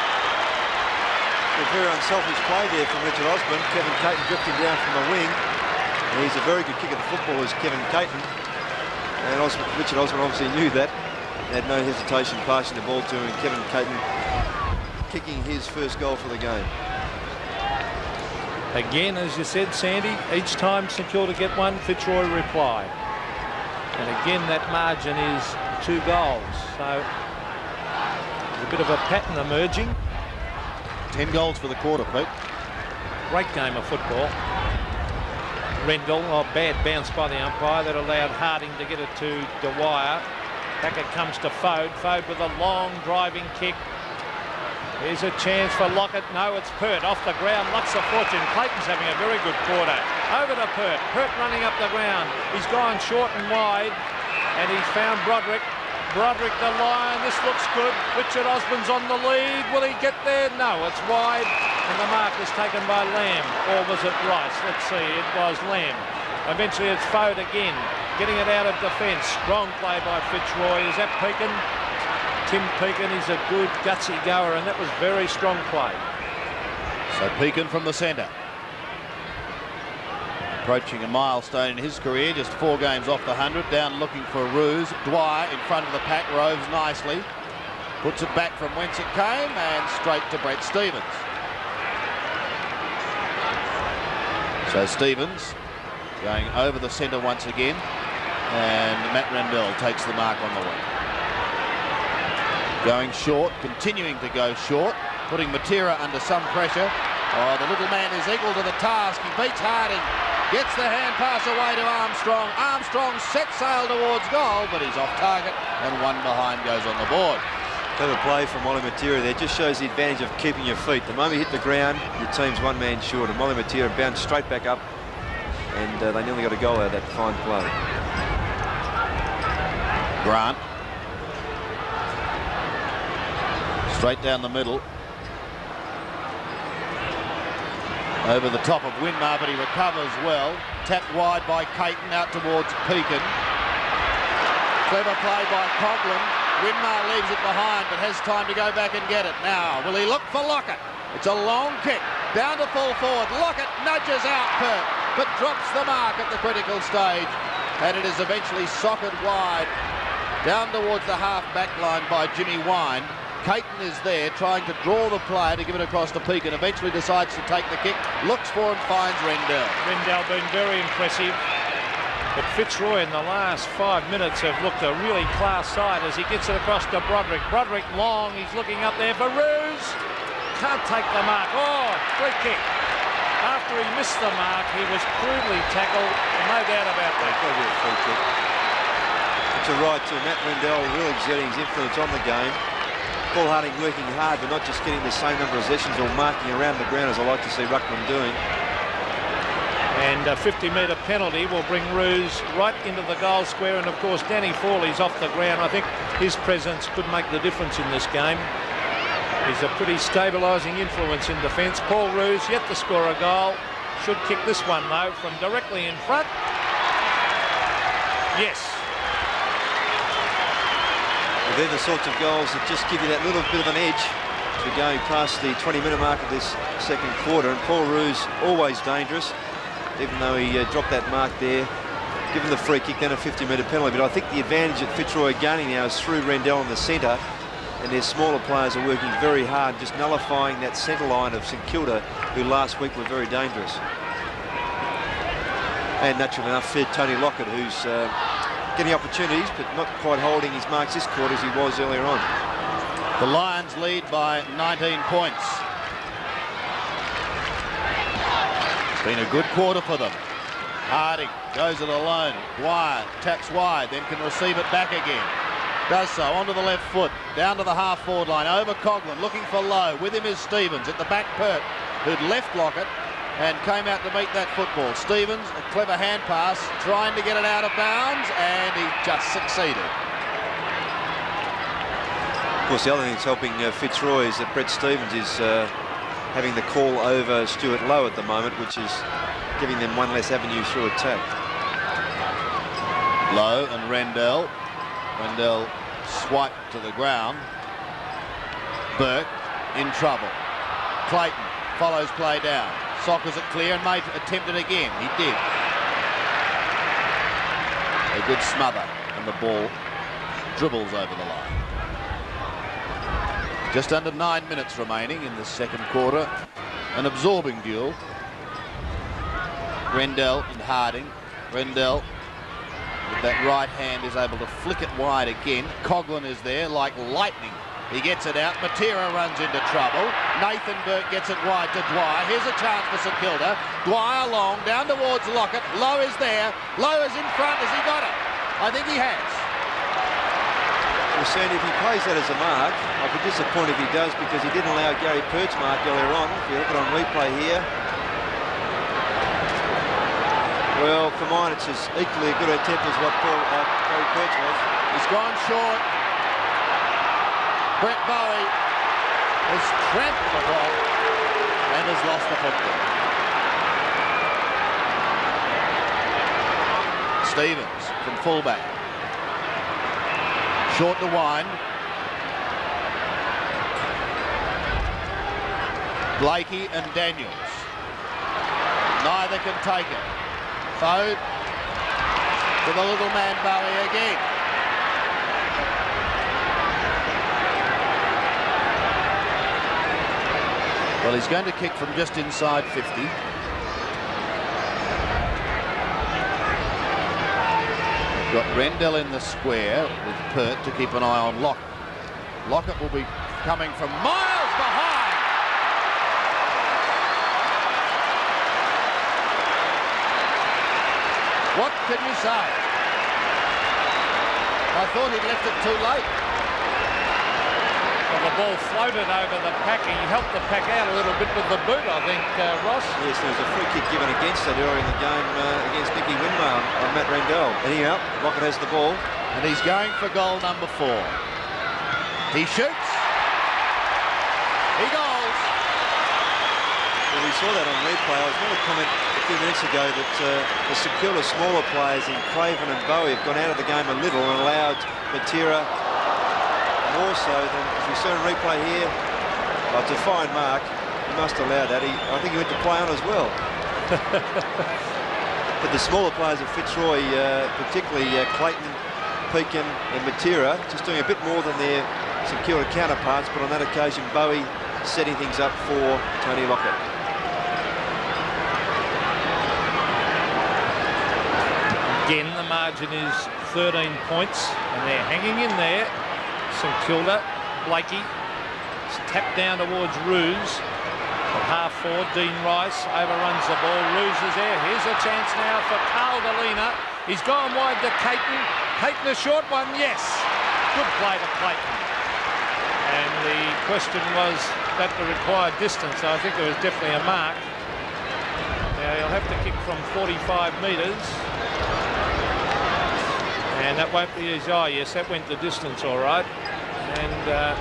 A very unselfish play there from Richard Osborne. Kevin Clayton drifting down from the wing. And he's a very good kick at the football, is Kevin Clayton. And Richard Osborne obviously knew that. Had no hesitation passing the ball to him. And Kevin Clayton kicking his first goal for the game.
Again, as you said, Sandy, each time St Kilda get one, Fitzroy reply. And again, that margin is 2 goals. So there's a bit of a pattern emerging.
10 goals for the quarter, Pete.
Great game of football. Rendell, bad bounce by the umpire that allowed Harding to get it to Dwyer. Back it comes to Fode. Fode with a long driving kick. Here's a chance for Lockett. No, it's Pert off the ground. Lux of fortune. Clayton's having a very good quarter. Over to Pert. Pert running up the ground. He's gone short and wide, and he's found Broderick. Broderick the line. This looks good. Richard Osborne's on the lead. Will he get there? No, it's wide, and the mark is taken by Lamb. Or was it Rice? Let's see. It was Lamb. Eventually it's Fode again, getting it out of defence. Strong play by Fitzroy. Is that Pekin? Tim Pekin is a good gutsy goer, and that was very strong play.
So Pekin from the centre. Approaching a milestone in his career, just 4 games off the 100, down looking for Ruse. Dwyer in front of the pack, roves nicely. Puts it back from whence it came and straight to Brett Stevens. So Stevens going over the centre once again, and Matt Rendell takes the mark on the wing. Going short, continuing to go short, putting Matera under some pressure. Oh, the little man is equal to the task. He beats Harding, gets the hand pass away to Armstrong. Armstrong sets sail towards goal, but he's off target, and one behind goes on the board.
Clever play from Molly Matera there. Just shows the advantage of keeping your feet. The moment you hit the ground, your team's 1 man short, and Molly Matera bounced straight back up, and they nearly got a goal out of that fine play.
Grant. Straight down the middle. Over the top of Winmar, but he recovers well. Tapped wide by Caton out towards Pekin. Clever play by Coghlan. Winmar leaves it behind, but has time to go back and get it. Now, will he look for Lockett? It's a long kick. Down to full forward. Lockett nudges out Pert, but drops the mark at the critical stage. And it is eventually socket wide. Down towards the half-back line by Jimmy Wine. Caton is there trying to draw the player to give it across to Pekin. Eventually decides to take the kick, looks for and finds Rendell.
Rendell been very impressive, but Fitzroy in the last 5 minutes have looked a really class side as he gets it across to Broderick. Broderick long, he's looking up there for Ruse. Can't take the mark. Oh, free kick. After he missed the mark, he was crudely tackled, no doubt about that.
Free kick. It's a right to Matt Rendell really exerting his influence on the game. Paul Harding working hard, but not just getting the same number of possessions or marking around the ground as I like to see Ruckman doing.
And a 50-metre penalty will bring Ruse right into the goal square, and of course Danny Fawley's off the ground. I think his presence could make the difference in this game. He's a pretty stabilising influence in defence. Paul Ruse yet to score a goal. Should kick this one though from directly in front. Yes.
They're the sorts of goals that just give you that little bit of an edge as we're going past the 20-minute mark of this second quarter. And Paul Ruse always dangerous, even though he dropped that mark there, given the free kick, then a 50-metre penalty. But I think the advantage that Fitzroy are gaining now is through Rendell in the centre, and their smaller players are working very hard, just nullifying that centre line of St Kilda, who last week were very dangerous. And naturally enough, Tony Lockett, who's getting opportunities, but not quite holding his marks this quarter as he was earlier on.
The Lions lead by 19 points. It's been a good quarter for them. Harding goes it alone. Dwyer taps wide, then can receive it back again. Does so onto the left foot, down to the half-forward line, over Coghlan, looking for Lowe. With him is Stevens at the back. Pert, who'd left Lockett and came out to meet that football. Stevens, a clever hand pass, trying to get it out of bounds, and he just succeeded.
Of course, the other thing that's helping Fitzroy is that Brett Stevens is having the call over Stuart Lowe at the moment, which is giving them one less avenue through attack.
Lowe and Rendell. Rendell swiped to the ground. Burke in trouble. Clayton follows play down. Sockers it clear and may attempt it again. He did. A good smother, and the ball dribbles over the line. Just under 9 minutes remaining in the second quarter. An absorbing duel. Rendell and Harding. Rendell With that right hand is able to flick it wide again. Coghlan is there like lightning. He gets it out. Matera runs into trouble. Nathan Burke gets it wide to Dwyer. Here's a chance for St Kilda. Dwyer long, down towards Lockett. Lowe is there. Lowe is in front. Has he got it? I think he has.
Well, Sandy, if he plays that as a mark, I'll be disappointed if he does, because he didn't allow Gary Pert's mark earlier on. If you look at it on replay here. Well, for mine, it's as equally a good attempt as what Gary Pert's was.
He's gone short. Brett Bowie has trampled the ball and has lost the football. Stevens from fullback. Short to wind. Blakey and Daniels. Neither can take it. Foe to the little man Bowie again. Well, he's going to kick from just inside 50. We've got Rendell in the square with Pert to keep an eye on Lockett. Lockett will be coming from miles behind. What can you say? I thought he'd left it too late.
Well, the ball floated over the pack. He helped the pack out a little bit with the boot, I think, Ross.
Yes, there was a free kick given against it earlier in the game against Nicky Winmar on Matt Rendell. Anyhow, Lockett has the ball.
And he's going for goal number 4. He shoots. He goals.
Well, we saw that on replay. I was going to comment a few minutes ago that the St Kilda smaller players in Craven and Bowie have gone out of the game a little and allowed Matera more so than, as we saw in replay here, it's a fine mark. He must allow that. I think he went to play on as well. But the smaller players of Fitzroy, particularly Clayton, Pekin and Matera, just doing a bit more than their St Kilda counterparts, but on that occasion Bowie setting things up for Tony Lockett.
Again, the margin is 13 points, and they're hanging in there. St Kilda. Blakey tapped down towards Roos. At half forward, Dean Rice overruns the ball, loses there. Here's a chance now for Caldolina. He's gone wide to Caton. Caton, a short one, yes. Good play to Clayton. And the question was that the required distance. I think there was definitely a mark. Now he'll have to kick from 45 metres. And that won't be his eye. Yes, that went the distance all right. And I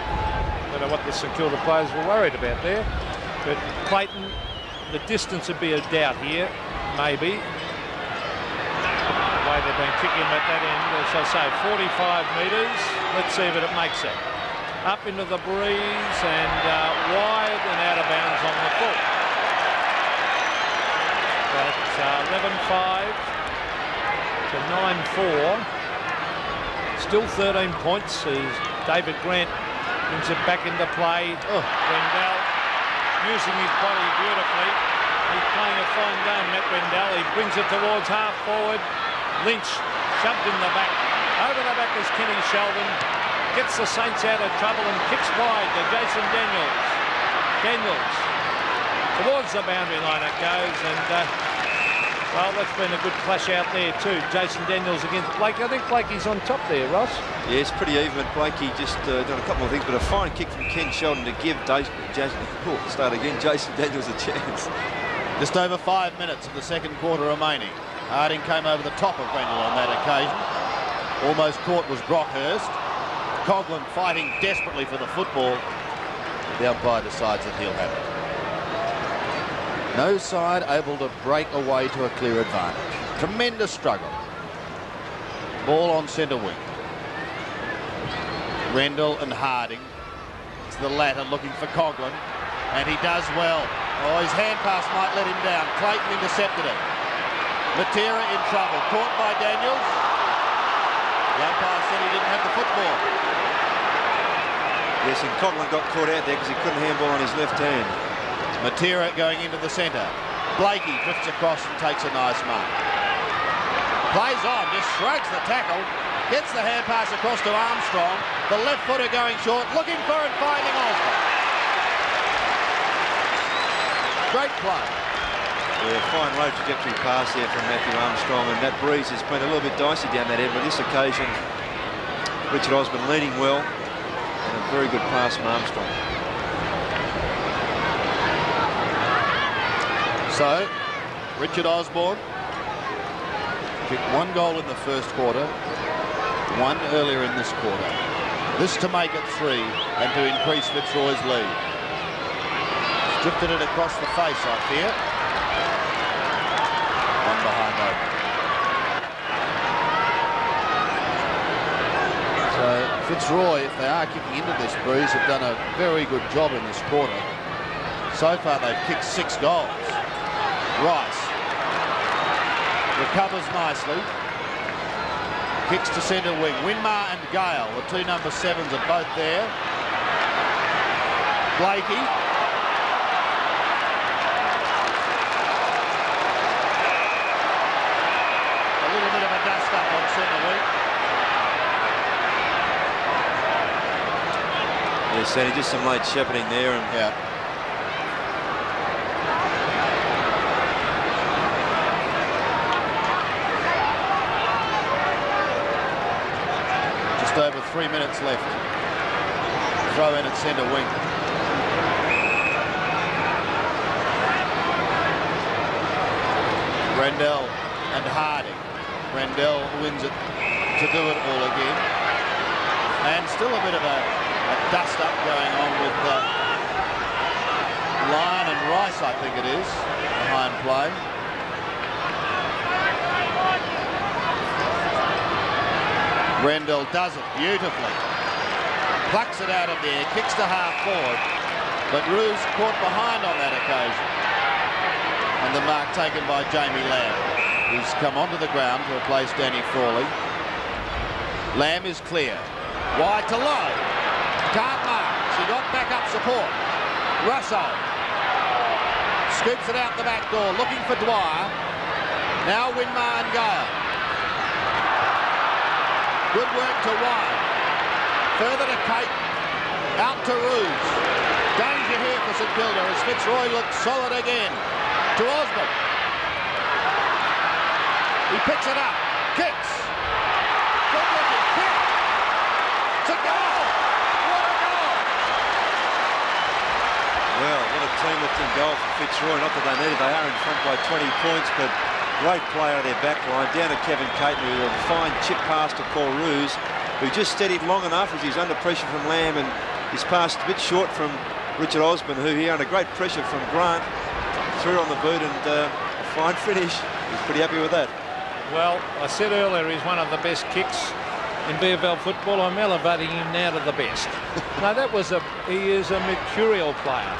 don't know what the St Kilda players were worried about there. But Clayton, the distance would be a doubt here, maybe. The way they've been kicking at that end, as I say, 45 metres. Let's see if it makes it. Up into the breeze and wide and out of bounds on the full. That's 11-5 to 9-4. Still 13 points as David Grant brings it back into play. Rendell using his body beautifully. He's playing a fine game, Matt Rendell. He brings it towards half forward. Lynch shoved in the back. Over the back is Kenny Sheldon. Gets the Saints out of trouble and kicks wide to Jason Daniels. Daniels towards the boundary line it goes, and well, that's been a good clash out there too. Jason Daniels against Blakey. I think Blakey's on top there, Ross.
Yeah, it's pretty even. Blakey just done a couple of things, but a fine kick from Ken Sheldon to give Jason Daniels a chance.
Just over 5 minutes of the second quarter remaining. Harding came over the top of Rendell on that occasion. Almost caught was Brockhurst. Coghlan fighting desperately for the football. The umpire decides that he'll have it. No side able to break away to a clear advantage. Tremendous struggle. Ball on centre wing. Rendell and Harding. It's the latter looking for Coghlan, and he does well. Oh, his hand pass might let him down. Clayton intercepted it. Matera in trouble. Caught by Daniels. The umpire said he didn't have the football.
Yes, and Coghlan got caught out there because he couldn't handball on his left hand.
Matera going into the centre. Blakey drifts across and takes a nice mark. Plays on, just shrugs the tackle, gets the hand pass across to Armstrong. The left footer going short, looking for and finding Osborne. Great play.
Yeah, fine low trajectory pass there from Matthew Armstrong, and that breeze has been a little bit dicey down that end, but this occasion Richard Osborne leading well, and a very good pass from Armstrong.
So, Richard Osborne kicked 1 goal in the first quarter, 1 earlier in this quarter. This to make it 3 and to increase Fitzroy's lead. He's drifted it across the face, I fear. One behind over. So Fitzroy, if they are kicking into this breeze, have done a very good job in this quarter. So far they've kicked 6 goals. Rice recovers nicely. Kicks to centre wing. Winmar and Gale, the 2 number 7s are both there. Blakey. A little bit of a dust up on centre wing.
Yeah, Sandy, just some late shepherding there, and
Yeah. Just over 3 minutes left. Throw in at centre wing. Rendell and Harding. Rendell wins it to do it all again. And still a bit of a dust-up going on with Lyon and Rice, I think it is, behind play. Rendell does it beautifully. Plucks it out of there, kicks to half forward. But Roos caught behind on that occasion. And the mark taken by Jamie Lamb, who's come onto the ground to replace Danny Frawley. Lamb is clear. Wide to low. Can't mark. She got back up support. Russo scoops it out the back door, looking for Dwyer. Now Winmar and Gale. Good work to Wyatt. Further to Kate. Out to Roos. Danger here for St Kilda as Fitzroy looks solid again. To Osborne. He picks it up. Kicks. Good looking kick. It's a goal. What a goal.
well, what a team-lifting goal for Fitzroy. Not that they need it, they are in front by 20 points, but great play out of their back line. Down to Kevin Caton, who a fine chip pass to Paul Roos, who just steadied long enough as he's under pressure from Lamb, and his pass a bit short from Richard Osborne, who here under great pressure from Grant, threw on the boot, and a fine finish. He's pretty happy with that.
Well, I said earlier he's one of the best kicks in VFL football. I'm elevating him now to the best. No, he is a mercurial player.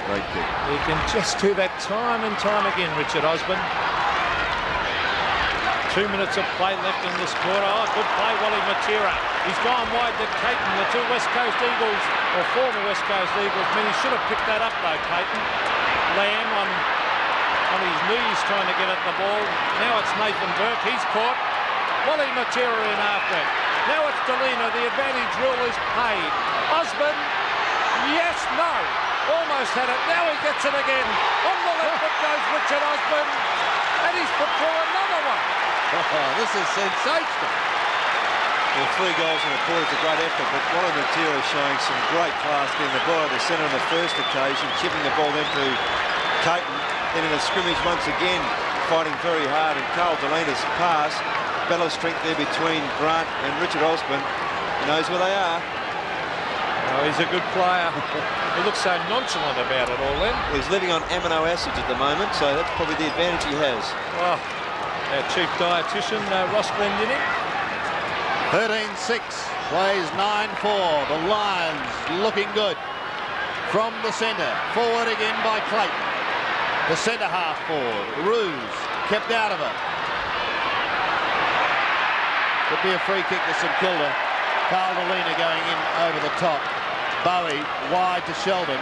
Great kick.
He can just do that time and time again, Richard Osborne. 2 minutes of play left in this quarter. Oh, good play, Wally Matera. He's gone wide to Caton, the 2 West Coast Eagles, or former West Coast Eagles. He should have picked that up though, Caton. Lamb on his knees trying to get at the ball. Now it's Nathan Burke. He's caught. Wally Matera in after it. Now it's Delina. The advantage rule is paid. Osborne, yes, no. Almost had it. Now he gets it again. On the left foot goes Richard Osborne. And he's put through another one.
Oh, this is sensational.
Well, 3 goals in a quarter is a great effort, but Wally Matera showing some great class getting the ball out of the centre on the first occasion, chipping the ball into Caton. Then in a scrimmage once again, fighting very hard, and Carl Delina's pass, battle of strength there between Grant and Richard Osborne. He knows where they are.
Oh, he's a good player. He looks so nonchalant about it all then.
He's living on amino acids at the moment, so that's probably the advantage he has.
Oh, our chief dietitian, Ross Glendinning.
13-6, plays 9-4. The Lions looking good. From the centre, forward again by Clayton. The centre half forward, Roos, kept out of it. Could be a free kick to St Kilda. Carl Delina going in over the top. Bowie wide to Sheldon.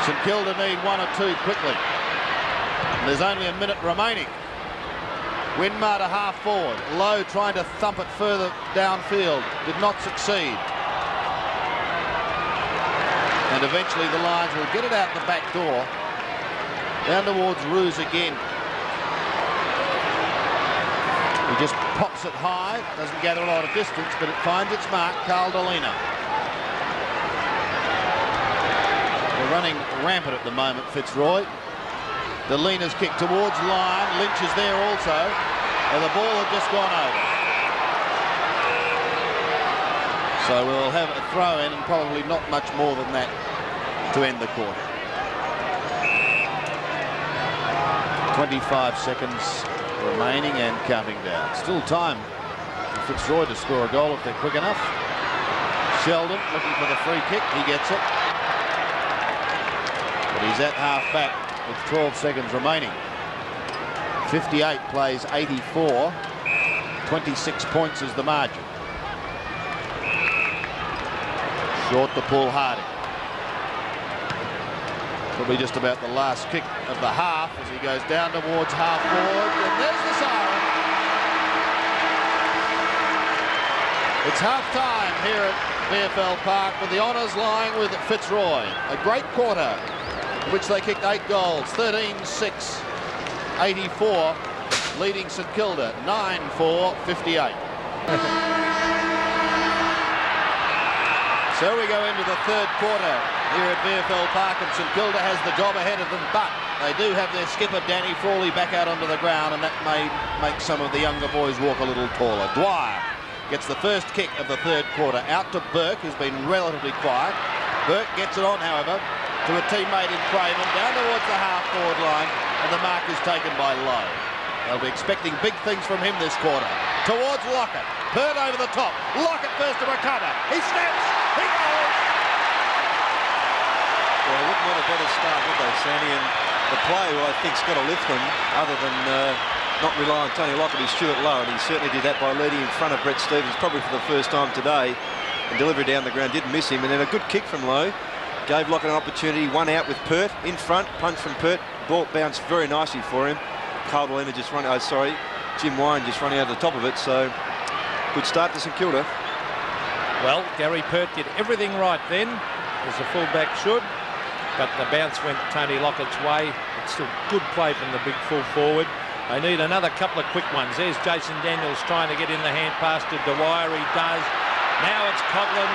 St Kilda need 1 or 2 quickly. And there's only a minute remaining. Winmar to half forward. Lowe trying to thump it further downfield. Did not succeed. And eventually the Lions will get it out the back door. Down towards Roos again. He just pops it high. Doesn't gather a lot of distance, but it finds its mark. Caldolina. They're running rampant at the moment, Fitzroy. Delina's kick towards line. Lynch is there also. And the ball had just gone over. So we'll have a throw in and probably not much more than that to end the quarter. 25 seconds remaining and counting down. Still time for Fitzroy to score a goal if they're quick enough. Sheldon looking for the free kick. He gets it. But he's at half back with 12 seconds remaining. 58 plays 84. 26 points is the margin. Short to Paul Harding. Probably just about the last kick of the half as he goes down towards half forward. And there's the siren. It's half time here at VFL Park with the honours lying with Fitzroy. A great quarter in which they kicked 8 goals. 13-6, 84, leading St Kilda 9-4, 58. So we go into the third quarter here at VFL Park, and St Kilda has the job ahead of them, but they do have their skipper Danny Frawley back out onto the ground, and that may make some of the younger boys walk a little taller. Dwyer gets the first kick of the third quarter out to Burke, who's been relatively quiet. Burke gets it on, however, to a teammate in Craven, down towards the half-forward line, and the mark is taken by Lowe. They'll be expecting big things from him this quarter. Towards Lockett. Pert over the top. Lockett first to recover. He snaps. He goes.
Well, they wouldn't want a better start, would they, Sandy? And the player who I think's got to lift them, other than not rely on Tony Lockett, is Stuart Lowe, and he certainly did that by leading in front of Brett Stevens, probably for the first time today. And delivery down the ground didn't miss him, and then a good kick from Lowe gave Lockett an opportunity. One out with Pert in front. Punch from Pert. Ball bounced very nicely for him. Caldolina just running. Jim Wine just running out of the top of it. So good start to St Kilda.
Well, Gary Pert did everything right then, as a fullback should, but the bounce went Tony Lockett's way. It's still good play from the big full forward. They need another couple of quick ones. There's Jason Daniels trying to get in the hand pass to Dwyer. He does. Now it's Coughlin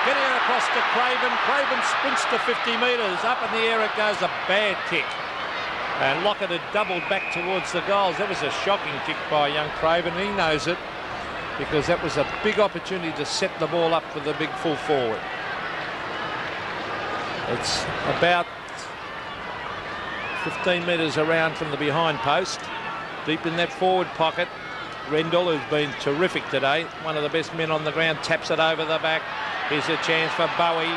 getting it across to Craven. Craven sprints to 50 metres. Up in the air it goes. A bad kick. And Lockett had doubled back towards the goals. That was a shocking kick by young Craven. He knows it, because that was a big opportunity to set the ball up for the big full forward. It's about 15 metres around from the behind post. Deep in that forward pocket. Rendell, who's been terrific today, one of the best men on the ground, taps it over the back. Here's a chance for Bowie.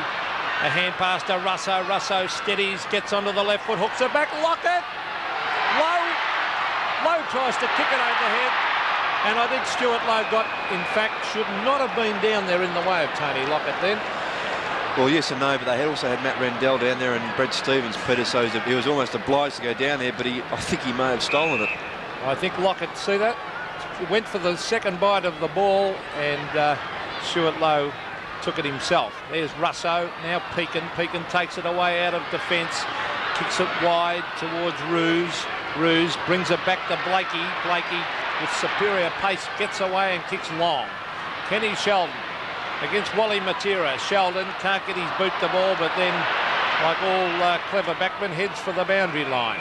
A hand pass to Russo. Russo steadies, gets onto the left foot, hooks it back. Lockett! Lowe tries to kick it overhead. And I think Stuart Lowe in fact, should not have been down there in the way of Tony Lockett then.
Well, yes and no, but they had also had Matt Rendell down there and Brett Stevens, Peter, so he was almost obliged to go down there, but I think he may have stolen it.
I think Lockett, see that? He went for the second bite of the ball, and Stuart Lowe took it himself. There's Russo, now Pekin. Pekin takes it away out of defence, kicks it wide towards Roos. Roos brings it back to Blakey. Blakey, with superior pace, gets away and kicks long. Kenny Sheldon against Wally Matera. Sheldon can't get his boot the ball, but then, like all clever backmen, heads for the boundary line.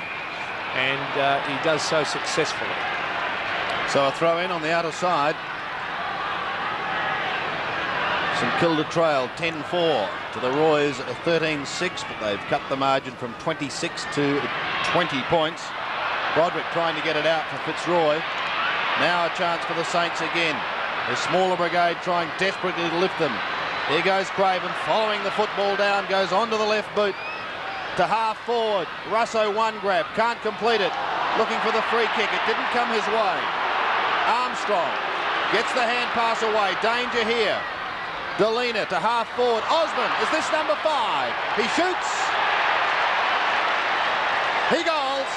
And he does so successfully.
So a throw in on the outer side. St Kilda trail 10-4 to the Roys 13-6, but they've cut the margin from 26 to 20 points. Broderick trying to get it out for Fitzroy. Now a chance for the Saints again. The smaller brigade trying desperately to lift them. Here goes Craven, following the football down, goes onto the left boot to half forward. Russo one grab, can't complete it. Looking for the free kick, it didn't come his way. Armstrong gets the hand pass away, danger here. Delina to half forward. Osmond, is this number 5? He shoots. He goals.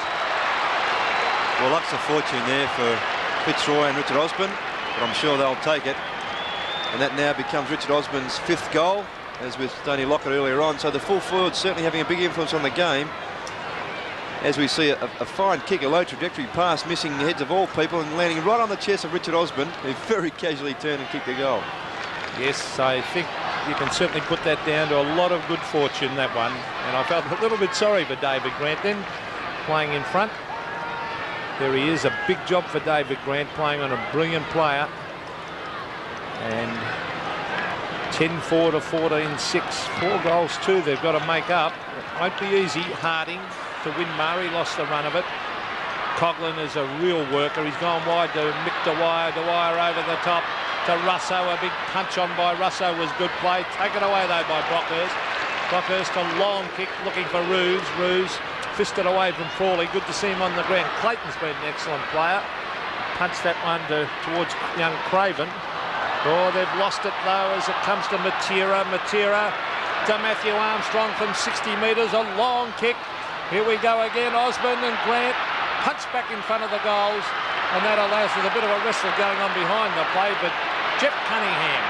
Well, lots of fortune there for Fitzroy and Richard Osborne, but I'm sure they'll take it. And that now becomes Richard Osborne's 5th goal, as with Tony Lockett earlier on. So the full forward certainly having a big influence on the game. As we see a fine kick, a low trajectory pass, missing the heads of all people and landing right on the chest of Richard Osborne, who very casually turned and kicked the goal.
Yes, I think you can certainly put that down to a lot of good fortune, that one. And I felt a little bit sorry for David Grant then, playing in front. There he is, a big job for David Grant, playing on a brilliant player. And 10-4 to 14-6, 4 goals too they've got to make up. It won't be easy. Harding to Winmar, he lost the run of it. Coughlin is a real worker. He's gone wide to Mick Dwyer. Dwyer over the top to Russo. A big punch on by Russo was good play. Taken away though by Brockhurst. Brockhurst a long kick looking for Roos. Roos fisted away from Frawley. Good to see him on the ground. Clayton's been an excellent player. Punched that one towards young Craven. Oh, they've lost it though as it comes to Matera. Matera to Matthew Armstrong from 60 metres. A long kick. Here we go again. Osborne and Grant punch back in front of the goals, and that allows us a bit of a wrestle going on behind the play. But Jeff Cunningham,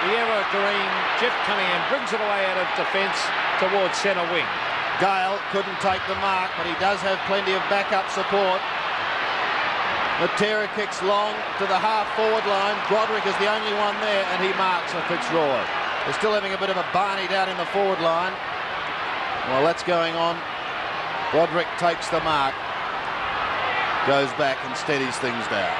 the evergreen Jeff Cunningham, brings it away out of defence towards centre wing.
Gale couldn't take the mark, but he does have plenty of backup support. Matera kicks long to the half-forward line. Broderick is the only one there, and he marks for Fitzroy. They're still having a bit of a Barney down in the forward line. While that's going on, Broderick takes the mark, goes back and steadies things down.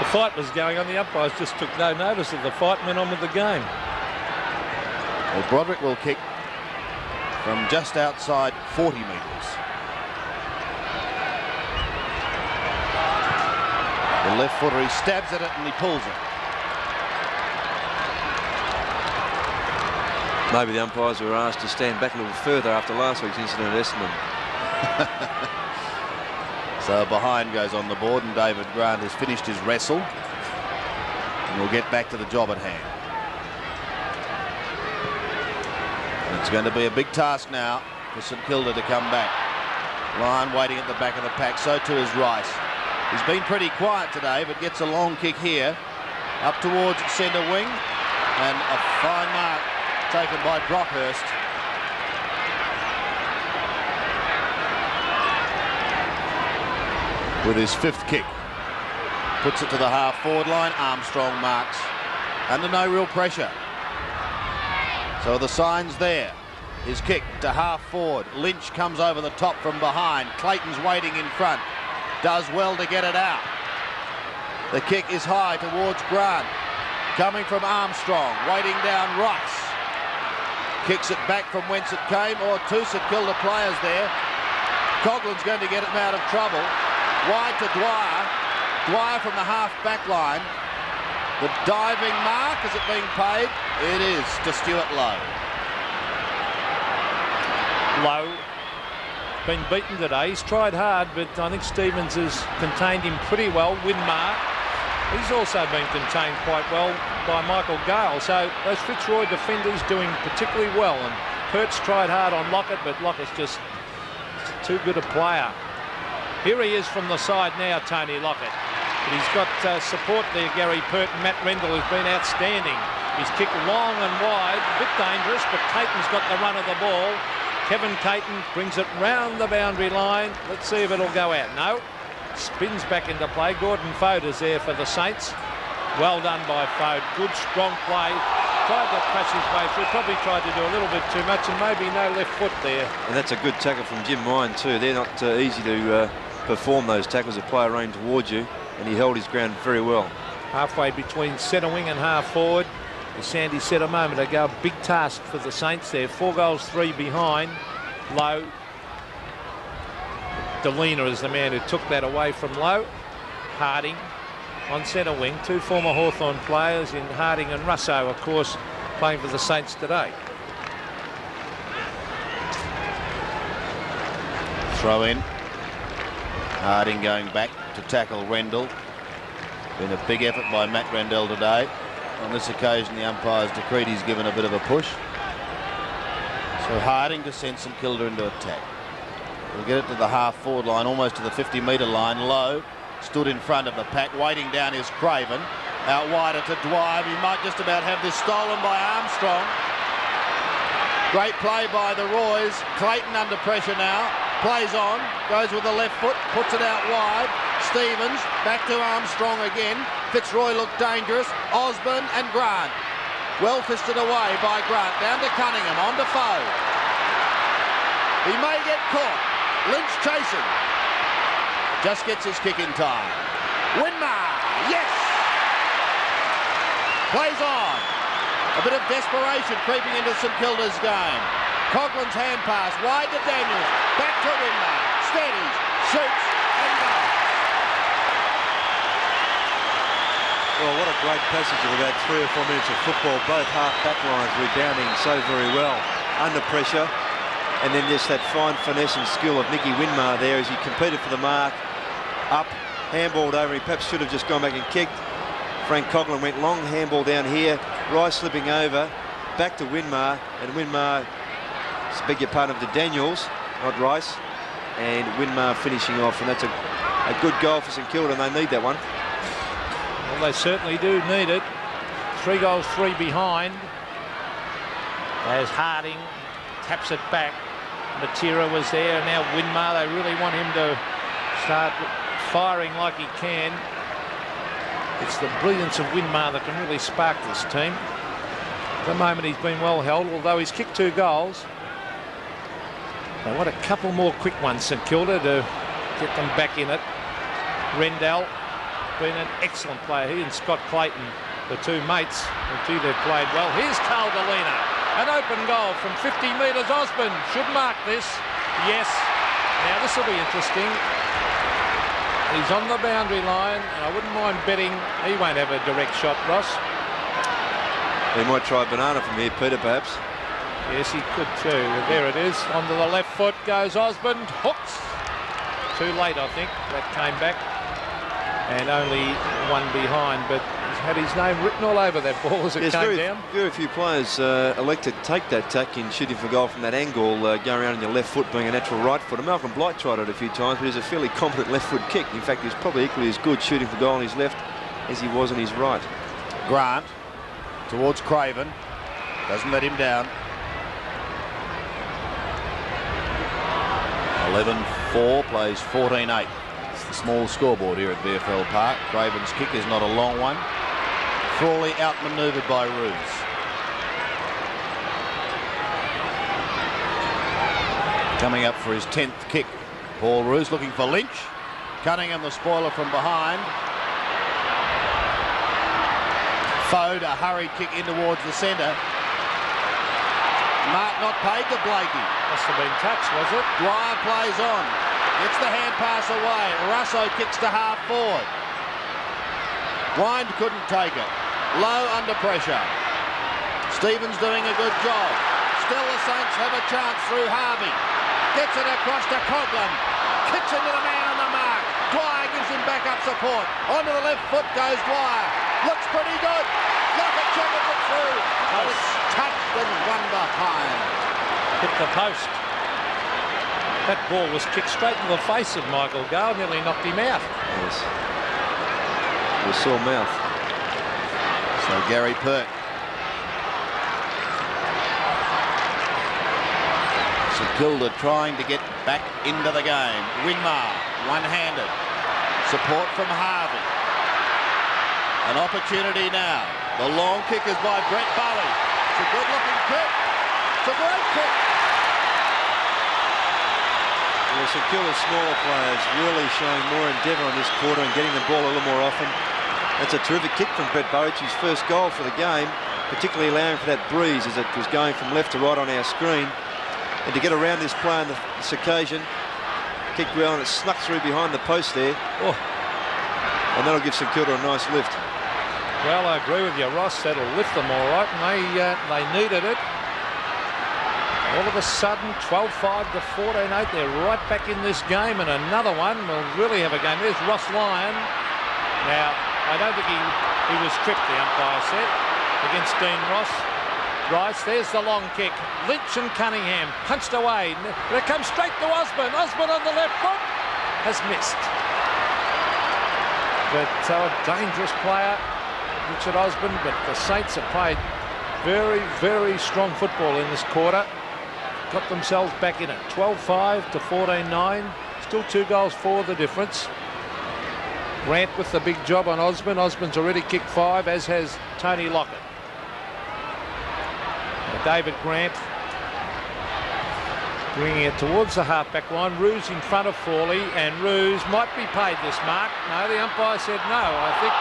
The fight was going on. The umpires just took no notice of the fight and went on with the game.
Well, Broderick will kick from just outside 40 metres. The left footer, he stabs at it and he pulls it.
Maybe the umpires were asked to stand back a little further after last week's incident at Essendon.
So behind goes on the board, and David Grant has finished his wrestle. And we'll get back to the job at hand. And it's going to be a big task now for St Kilda to come back. Lyon waiting at the back of the pack, so too is Rice. He's been pretty quiet today, but gets a long kick here up towards centre wing, and a fine mark taken by Brockhurst. With his 5th kick. Puts it to the half-forward line. Armstrong marks. Under no real pressure. So the sign's there. His kick to half-forward. Lynch comes over the top from behind. Clayton's waiting in front. Does well to get it out. The kick is high towards Grant. Coming from Armstrong. Waiting down Rice. Kicks it back from whence it came, or 2 St Kilda players there. Coughlin's going to get him out of trouble. Wide to Dwyer. Dwyer from the half-back line. The diving mark, is it being paid? It is to Stuart Lowe.
Lowe been beaten today. He's tried hard, but I think Stevens has contained him pretty well. Winmar, he's also been contained quite well by Michael Gale. So those Fitzroy defenders doing particularly well. And Pertz tried hard on Lockett, but Lockett's just too good a player. Here he is from the side now, Tony Lockett. But he's got support there, Gary Pert, and Matt Rendell, who's been outstanding. He's kicked long and wide, a bit dangerous, but Caton's got the run of the ball. Kevin Caton brings it round the boundary line. Let's see if it'll go out. No. Spins back into play. Gordon Foad is there for the Saints. Well done by Foad. Good, strong play. Tried to crash his way through. Probably tried to do a little bit too much, and maybe no left foot there. And
that's a good tackle from Jim Mine too. They're not easy to perform those tackles. A player aimed towards you, and he held his ground very well.
Halfway between centre wing and half forward. As Sandy said a moment ago, a big task for the Saints there. 4 goals, 3 behind. Lowe. Delena is the man who took that away from Lowe. Harding on centre wing. 2 former Hawthorn players in Harding and Russo, of course, playing for the Saints today.
Throw in. Harding going back to tackle Rendell. Been a big effort by Matt Rendell today. On this occasion, the umpires decreed he's given a bit of a push. So Harding to send St Kilda into attack. We'll get it to the half-forward line, almost to the 50-metre line. Low stood in front of the pack. Waiting down is Craven. Out wider to Dwyer. He might just about have this stolen by Armstrong. Great play by the Roys. Clayton under pressure now. Plays on. Goes with the left foot. Puts it out wide. Stevens. Back to Armstrong again. Fitzroy looked dangerous. Osborne and Grant. Well fisted away by Grant. Down to Cunningham. On to Foe. He may get caught. Lynch chasing. Just gets his kick in time. Winmar. Yes! Plays on. A bit of desperation creeping into St Kilda's game. Coughlin's hand pass wide to Daniels. Back to Winmar. Steadies. Shoots and goes.
Well, what a great passage of about 3 or 4 minutes of football. Both half-back lines rebounding so very well. Under pressure. And then just that fine finesse and skill of Nicky Winmar there as he competed for the mark. Up, handballed over. He perhaps should have just gone back and kicked. Frank Coughlin went long, handball down here. Rice slipping over. Back to Winmar. And Winmar, beg your pardon, to Daniels, not Rice. And Winmar finishing off. And that's a good goal for St Kilda, and they need that one.
Well, they certainly do need it. 3 goals, 3 behind. As Harding taps it back. Matera was there. Now Winmar, they really want him to start firing like he can. It's the brilliance of Winmar that can really spark this team. At the moment he's been well held, although he's kicked 2 goals. They want a couple more quick ones, St Kilda, to get them back in it. Rendell, been an excellent player. He and Scott Clayton, the 2 mates, they've played well. Here's Caldolina. An open goal from 50 metres. Osborne should mark this. Yes. Now this will be interesting. He's on the boundary line, and I wouldn't mind betting he won't have a direct shot, Ross.
He might try banana from here, Peter, perhaps.
Yes, he could too. There it is. Onto the left foot goes Osborne. Hooks. Too late, I think. That came back. And only 1 behind, but he's had his name written all over that ball as it came down.
Very few players elect to take that tack in shooting for goal from that angle, going around on your left foot being a natural right foot. And Malcolm Blight tried it a few times, but he's a fairly competent left foot kick. In fact, he's probably equally as good shooting for goal on his left as he was on his right.
Grant towards Craven. Doesn't let him down. 11-4, plays 14-8. It's the small scoreboard here at VFL Park. Craven's kick is not a long one. Frawley outmanoeuvred by Roos. Coming up for his 10th kick. Paul Roos looking for Lynch. Cunningham the spoiler from behind. Fode, a hurried kick in towards the centre. Mark not paid to Blakey.
Must have been touched, was it?
Dwyer plays on. Gets the hand pass away. Russo kicks to half forward. Wind couldn't take it. Low under pressure. Stevens doing a good job. Still the Saints have a chance through Harvey. Gets it across to Coughlin. Kicks into the man on the mark. Dwyer gives him backup support. Onto the left foot goes Dwyer. Looks pretty good. Lockett checkers it through. But it's touched and run behind.
Hit the post. That ball was kicked straight in the face of Michael Gale, nearly knocked him out.
Yes. With a sore mouth.
So Gary Perk. St Kilda trying to get back into the game. Winmar, one-handed. Support from Harvey. An opportunity now. The long kick is by Brett Bully. It's a good-looking kick. It's a great kick.
Well, St Kilda's smaller players really showing more endeavour on this quarter and getting the ball a little more often. That's a terrific kick from Brett Burridge, his first goal for the game, particularly allowing for that breeze as it was going from left to right on our screen. And to get around this play on this occasion, kicked well and it snuck through behind the post there. Oh. And that'll give St Kilda a nice lift.
Well, I agree with you, Ross. That'll lift them all right, and they needed it. All of a sudden, 12-5 to 14-8. They're right back in this game, and another one will really have a game. There's Ross Lyon. Now, I don't think he was tripped, the umpire said, against Dean Ross. Rice, there's the long kick. Lynch and Cunningham punched away. But it comes straight to Osborne. Osborne on the left foot has missed. But a dangerous player, Richard Osborne, but the Saints have played very, very strong football in this quarter. Got themselves back in it. 12-5 to 14-9. Still 2 goals for the difference. Grant with the big job on Osborne. Osborne's already kicked 5, as has Tony Lockett. David Grant bringing it towards the half-back line. Roos in front of Fawley, and Roos might be paid this mark. No, the umpire said no, I think.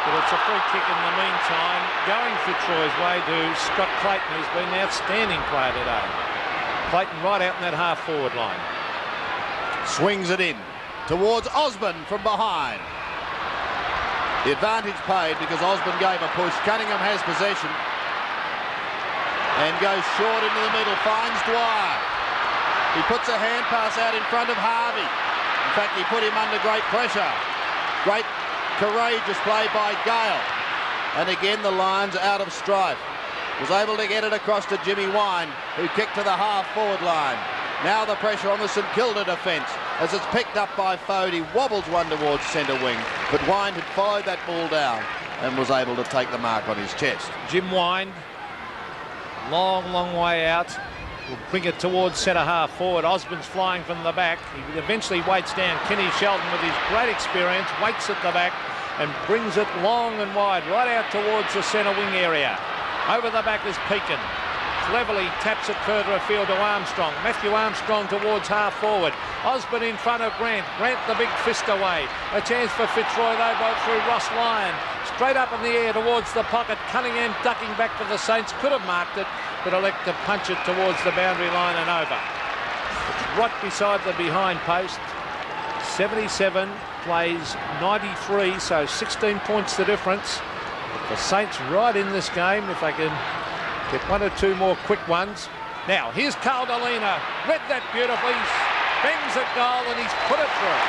But it's a free kick in the meantime, going Fitzroy's way to Scott Clayton, who's been an outstanding player today. Clayton right out in that half-forward line.
Swings it in towards Osborne from behind. The advantage paid because Osborne gave a push. Cunningham has possession and goes short into the middle, finds Dwyer. He puts a hand pass out in front of Harvey. In fact, he put him under great pressure. Great courageous play by Gale. And again, the Lions out of strife. Was able to get it across to Jimmy Wine, who kicked to the half-forward line. Now the pressure on the St Kilda defence as it's picked up by Fody, wobbles one towards centre wing, but Wine had followed that ball down and was able to take the mark on his chest.
Jim Wine, long way out, will bring it towards centre half forward. Osborne's flying from the back. He eventually waits down Kenny Sheldon with his great experience, waits at the back and brings it long and wide right out towards the centre wing area. Over the back is Pekin. Cleverly taps it further afield to Armstrong. Matthew Armstrong towards half forward. Osborne in front of Grant. Grant the big fist away. A chance for Fitzroy though, both through Ross Lyon. Straight up in the air towards the pocket. Cunningham ducking back for the Saints. Could have marked it, but elect to punch it towards the boundary line and over. It's right beside the behind post. 77 plays 93, so 16 points the difference. The Saints right in this game if they can get 1 or 2 more quick ones. Now, here's Caldolina. Read that beautifully. Bangs at goal and he's put it through.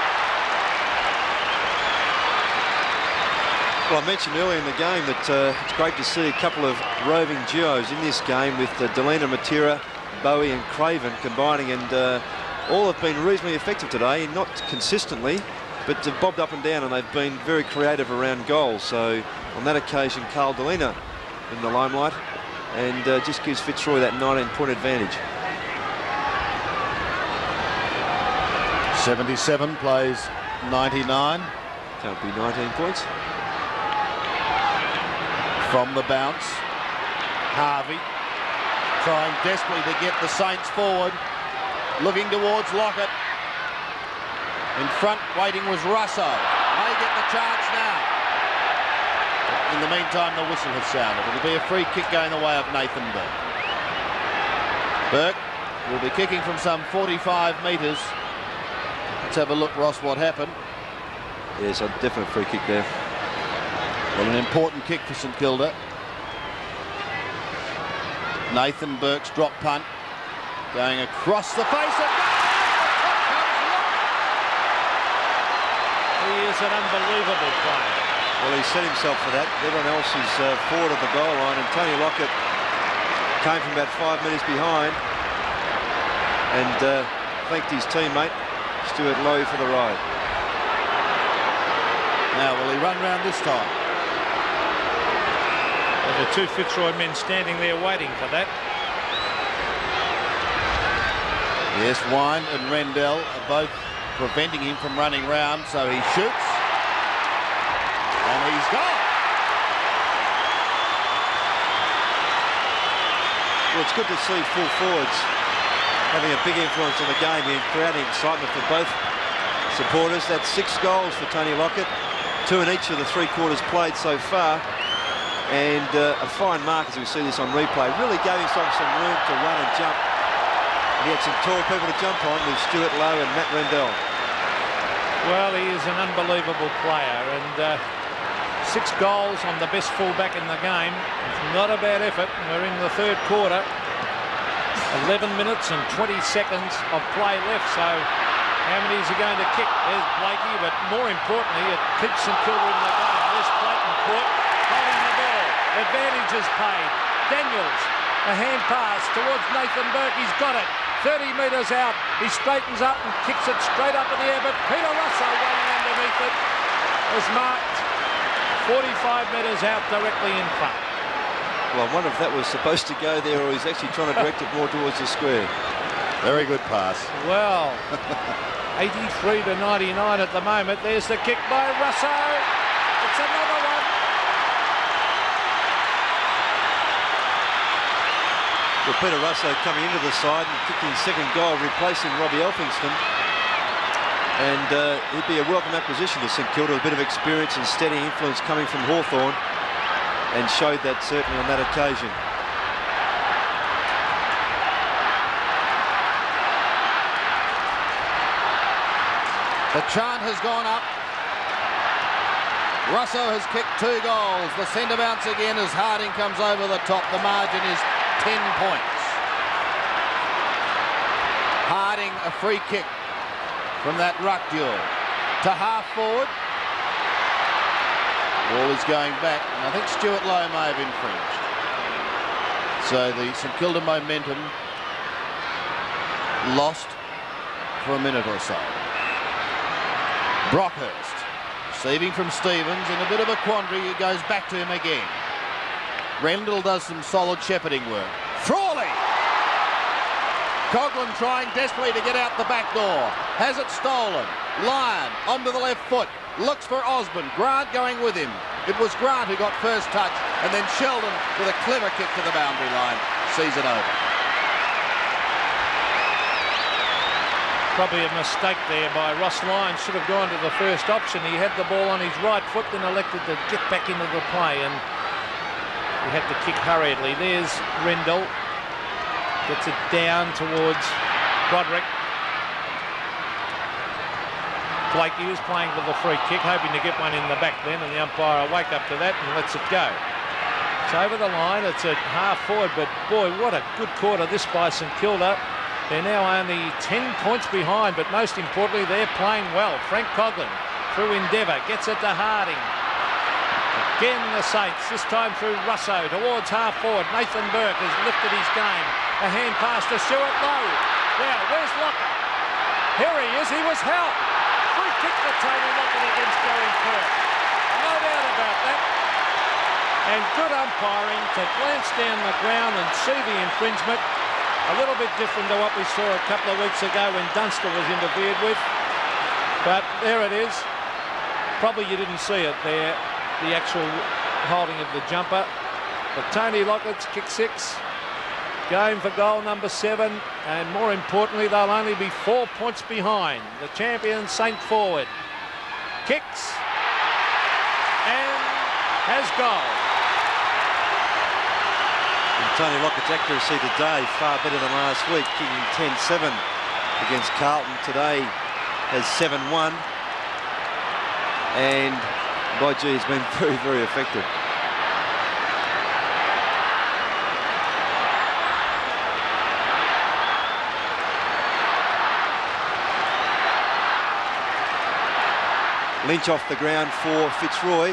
Well, I mentioned earlier in the game that it's great to see a couple of roving duos in this game with Delina Matera, Bowie and Craven combining, and all have been reasonably effective today, not consistently, but they've bobbed up and down and they've been very creative around goals. So on that occasion, Caldolina in the limelight, and just gives Fitzroy that 19-point advantage.
77 plays 99.
Can't be 19 points.
From the bounce, Harvey trying desperately to get the Saints forward, looking towards Lockett. In front, waiting was Russo. May get the chance now. In the meantime, the whistle has sounded. It'll be a free kick going the way of Nathan Burke. Burke will be kicking from some 45 metres. Let's have a look, Ross, what happened.
Yes, a definite free kick there.
Well, an important kick for St Kilda. Nathan Burke's drop punt going across the face of goal.
He is an unbelievable player.
Well, he set himself for that. Everyone else is forward of the goal line, and Tony Lockett came from about 5 metres behind and thanked his teammate Stuart Lowe for the ride.
Now, will he run round this time?
Well, the 2 Fitzroy men standing there waiting for that.
Yes, Wine and Rendell are both preventing him from running round, so he shoots. And he's gone.
Well, it's good to see full forwards having a big influence on the game and creating excitement for both supporters. That's 6 goals for Tony Lockett, 2 in each of the 3 quarters played so far. And a fine mark as we see this on replay. Really gave himself some room to run and jump. And he had some tall people to jump on with Stuart Lowe and Matt Rendell.
Well, he is an unbelievable player, and 6 goals on the best fullback in the game. It's not a bad effort. We're in the 3rd quarter. 11 minutes and 20 seconds of play left, so how many is he going to kick? There's Blakey, but more importantly, it keeps St Kilda in the game. There's Clayton caught, holding the ball. Advantage is paid. Daniels, a hand pass towards Nathan Burke. He's got it. 30 metres out. He straightens up and kicks it straight up in the air, but Peter Russo waiting underneath it. is marked 45 metres out directly in front.
Well, I wonder if that was supposed to go there or he's actually trying to direct it more towards the square.
Very good pass.
Well, 83 to 99 at the moment. There's the kick by Russo. It's another one.
Well, Peter Russo coming into the side and kicking second goal, replacing Robbie Elphingston. And he'd be a welcome acquisition to St Kilda, a bit of experience and steady influence coming from Hawthorn, and showed that certainly on that occasion.
The chant has gone up. Russo has kicked 2 goals. The centre bounce again as Harding comes over the top. The margin is 10 points. Harding a free kick from that ruck duel to half forward. Ball is going back, and I think Stuart Lowe may have infringed. So the St Kilda momentum lost for a minute or so. Brockhurst receiving from Stevens in a bit of a quandary. It goes back to him again. Rendell does some solid shepherding work. Frawley! Coughlin trying desperately to get out the back door. Has it stolen. Lyon onto the left foot. Looks for Osborne. Grant going with him. It was Grant who got first touch, and then Sheldon with a clever kick to the boundary line sees it over.
Probably a mistake there by Ross Lyon. Should have gone to the first option. He had the ball on his right foot, then elected to get back into the play, and he had to kick hurriedly. There's Rendell. Gets it down towards Broderick. Blakey was playing for the free kick, hoping to get one in the back then, and the umpire will wake up to that and lets it go. It's over the line. It's at half forward, but boy, what a good quarter this by St Kilda. They're now only 10 points behind, but most importantly, they're playing well. Frank Coughlin through Endeavour, gets it to Harding. Again, the Saints, this time through Russo towards half forward. Nathan Burke has lifted his game. A hand pass to Stuart Lowe. Now, where's Lockett? Here he is. He was held. Free kick for Tony Lockett against Gary Perth. No doubt about that. And good umpiring to glance down the ground and see the infringement. A little bit different to what we saw a couple of weeks ago when Dunster was interfered with. But there it is. Probably you didn't see it there, the actual holding of the jumper. But Tony Lockett's kick 6. Going for goal number 7, and more importantly, they'll only be 4 points behind. The champion Saint forward kicks and has goal.
And Tony Lockett's accuracy today far better than last week, kicking 10-7 against Carlton. Today has 7-1, and by gee, he's been very, very effective. Lynch off the ground for Fitzroy,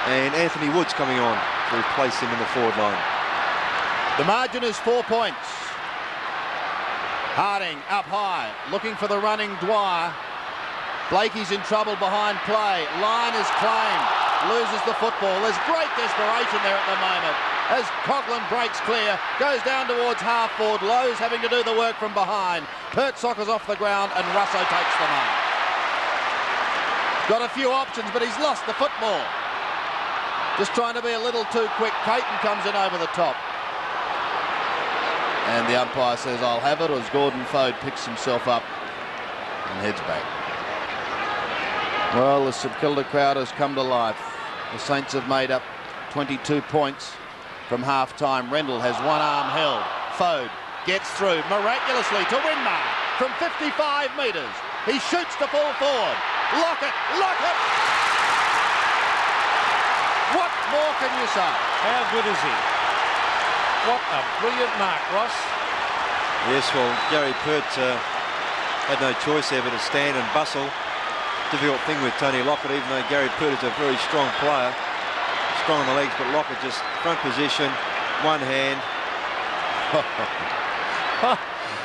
and Anthony Woods coming on to replace him in the forward line.
The margin is 4 points. Harding up high, looking for the running Dwyer. Blakey's in trouble behind play. Lyon is claimed, loses the football. There's great desperation there at the moment as Coughlin breaks clear, goes down towards half forward. Lowe's having to do the work from behind. Pertsock is off the ground and Russo takes the mark. Got a few options, but he's lost the football. Just trying to be a little too quick. Caton comes in over the top. And the umpire says, I'll have it, as Gordon Fode picks himself up and heads back. Well, the St Kilda crowd has come to life. The Saints have made up 22 points from half-time. Rendell has one arm held. Fode gets through miraculously to Winmar from 55 metres. He shoots to full forward. Lockett! What more can you say?
How good is he? What a brilliant mark, Ross.
Yes, well, Gary Pert had no choice there but to stand and bustle. Difficult thing with Tony Lockett, even though Gary Pert is a very strong player. Strong on the legs, but Lockett just front position, one hand.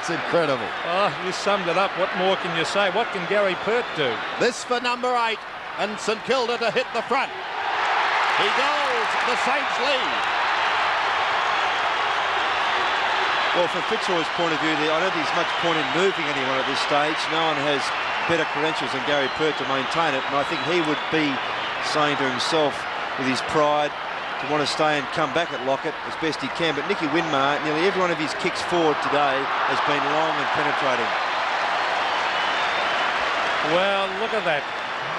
It's incredible.
Oh, you summed it up. What more can you say? What can Gary Pert do?
This for number 8. and St Kilda to hit the front. He goes, the Saints lead.
Well, from Fitzroy's point of view, I don't think there's much point in moving anyone at this stage. No one has better credentials than Gary Pert to maintain it, and I think he would be saying to himself, with his pride, to want to stay and come back at Lockett as best he can. But Nicky Winmar, nearly every one of his kicks forward today has been long and penetrating.
Well, look at that.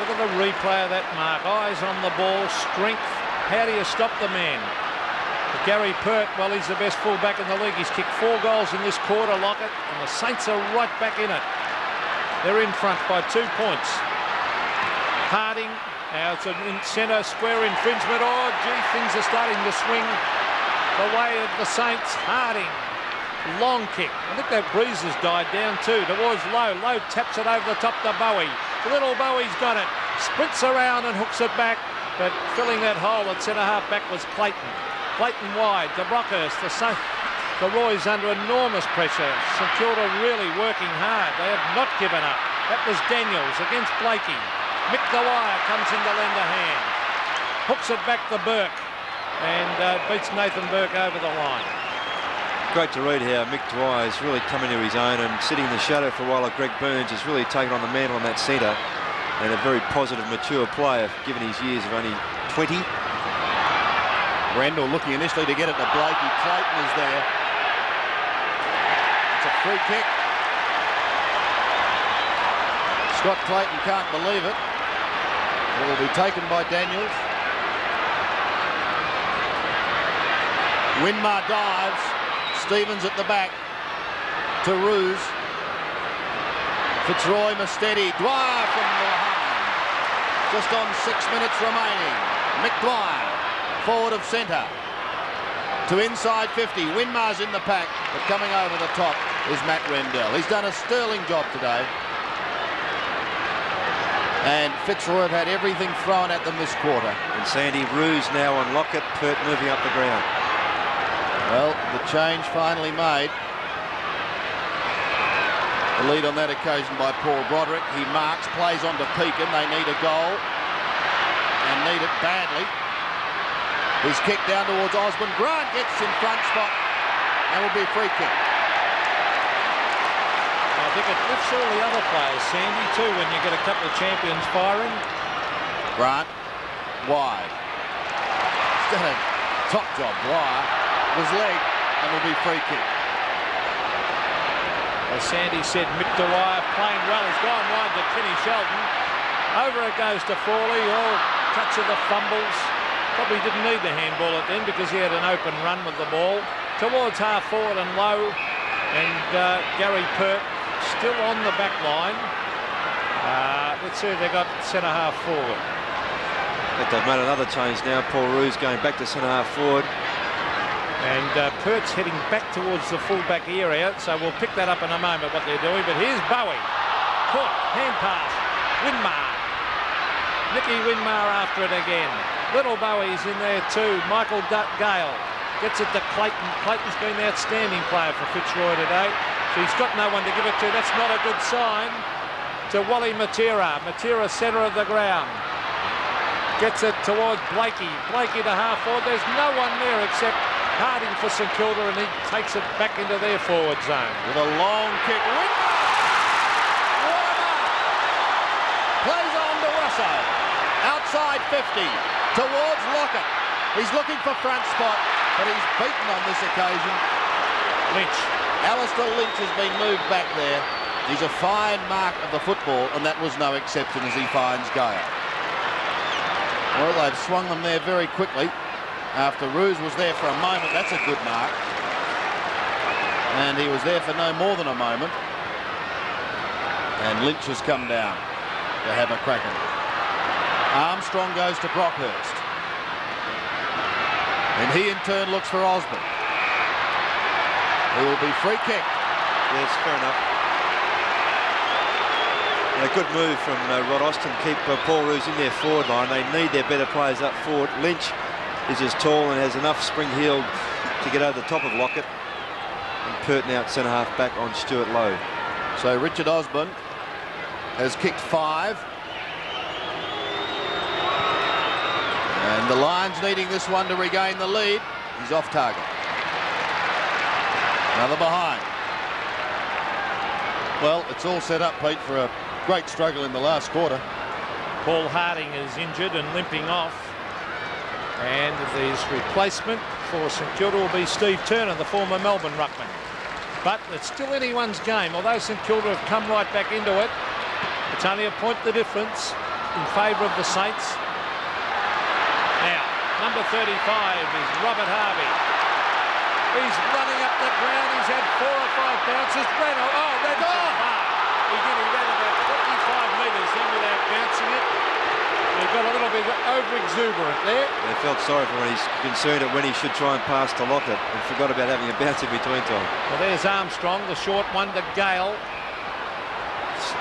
Look at the replay of that mark. Eyes on the ball, strength. How do you stop the man? But Gary Pert, well, he's the best fullback in the league. He's kicked 4 goals in this quarter, Lockett, and the Saints are right back in it. They're in front by 2 points. Harding, now it's a centre square infringement. Oh, gee, things are starting to swing the way of the Saints. Harding, long kick. I think that breeze has died down too. Towards Lowe. Lowe taps it over the top to Bowie. Little Bowie's got it. Sprints around and hooks it back. But filling that hole at centre half back was Clayton. Clayton wide to Brockhurst. The Roy's under enormous pressure. St Kilda really working hard. They have not given up. That was Daniels against Blakey. Mick Dwyer comes in to lend a hand. Hooks it back to Burke. And beats Nathan Burke over the line.
Great to read how Mick Dwyer is really coming to his own and sitting in the shadow for a while. Greg Burns has really taken on the mantle on that centre, and a very positive, mature player given his years of only 20.
Randall looking initially to get it to Blakey. Clayton is there. It's a free kick. Scott Clayton can't believe it. It will be taken by Daniels. Winmar dives. Stevens at the back to Roos. Fitzroy, Mustetti, Dwyer from behind. Just on 6 minutes remaining. Mick Dwyer, forward of centre. To inside 50. Winmar's in the pack, but coming over the top is Matt Rendell. He's done a sterling job today. And Fitzroy have had everything thrown at them this quarter.
And Sandy Roos now on Lockett, Pert moving up the ground.
Well, the change finally made. The lead on that occasion by Paul Broderick. He marks, plays on to Pekin. They need a goal and need it badly. He's kicked down towards Osborne. Grant gets in front spot and will be a free kick.
I think it lifts all the other players, Sandy, too, when you get a couple of champions firing.
Grant, wide. He's done a top job, Dwyer. Was leg and will be free kick.
As Sandy said, Mick Dwyer playing well. He's gone wide to Kenny Sheldon. Over it goes to Frawley. Oh, touch of the fumbles. Probably didn't need the handball at then because he had an open run with the ball. Towards half forward and low. And Gary Pert still on the back line. Let's see if they got centre half forward.
But they've made another change now. Paul Roos going back to centre half forward.
And Pert's heading back towards the fullback area, so we'll pick that up in a moment what they're doing. But here's Bowie. Caught, hand pass. Winmar. Nicky Winmar after it again. Little Bowie's in there too. Michael Gale gets it to Clayton. Clayton's been the outstanding player for Fitzroy today. So he's got no one to give it to. That's not a good sign. To Wally Matera. Matera centre of the ground. Gets it towards Blakey. Blakey to half forward. There's no one there except Harding for St Kilda, and he takes it back into their forward zone.
With a long kick. What a mark! Plays on to Russo. Outside 50. Towards Lockett. He's looking for front spot, but he's beaten on this occasion.
Lynch.
Alistair Lynch has been moved back there. He's a fine mark of the football, and that was no exception as he finds Gale. Well, they've swung them there very quickly. After Roos was there for a moment, that's a good mark. And he was there for no more than a moment. And Lynch has come down to have a crack at it. Armstrong goes to Brockhurst. And he in turn looks for Osborne. He will be free kick.
Yes, fair enough. And a good move from Rod Austin. Keep Paul Roos in their forward line. They need their better players up forward. Lynch is as tall and has enough spring-heeled to get over the top of Lockett. And Pert now at centre-half back on Stuart Lowe.
So Richard Osborne has kicked 5. And the Lions needing this one to regain the lead. He's off target. Another behind. Well, it's all set up, Pete, for a great struggle in the last quarter.
Paul Harding is injured and limping off. And his replacement for St Kilda will be Steve Turner, the former Melbourne ruckman. But it's still anyone's game. Although St Kilda have come right back into it, it's only a point the difference in favour of the Saints. Now, number 35 is Robert Harvey. He's running up the ground. He's had 4 or 5 bounces. Reynolds. Oh, Reynolds. He did. He ran about 45 metres in without bouncing it. He got a little bit over-exuberant there.
They felt sorry for him. He's concerned at when he should try and pass to Lockett and forgot about having a bounce in between time.
Well, there's Armstrong, the short one to Gale.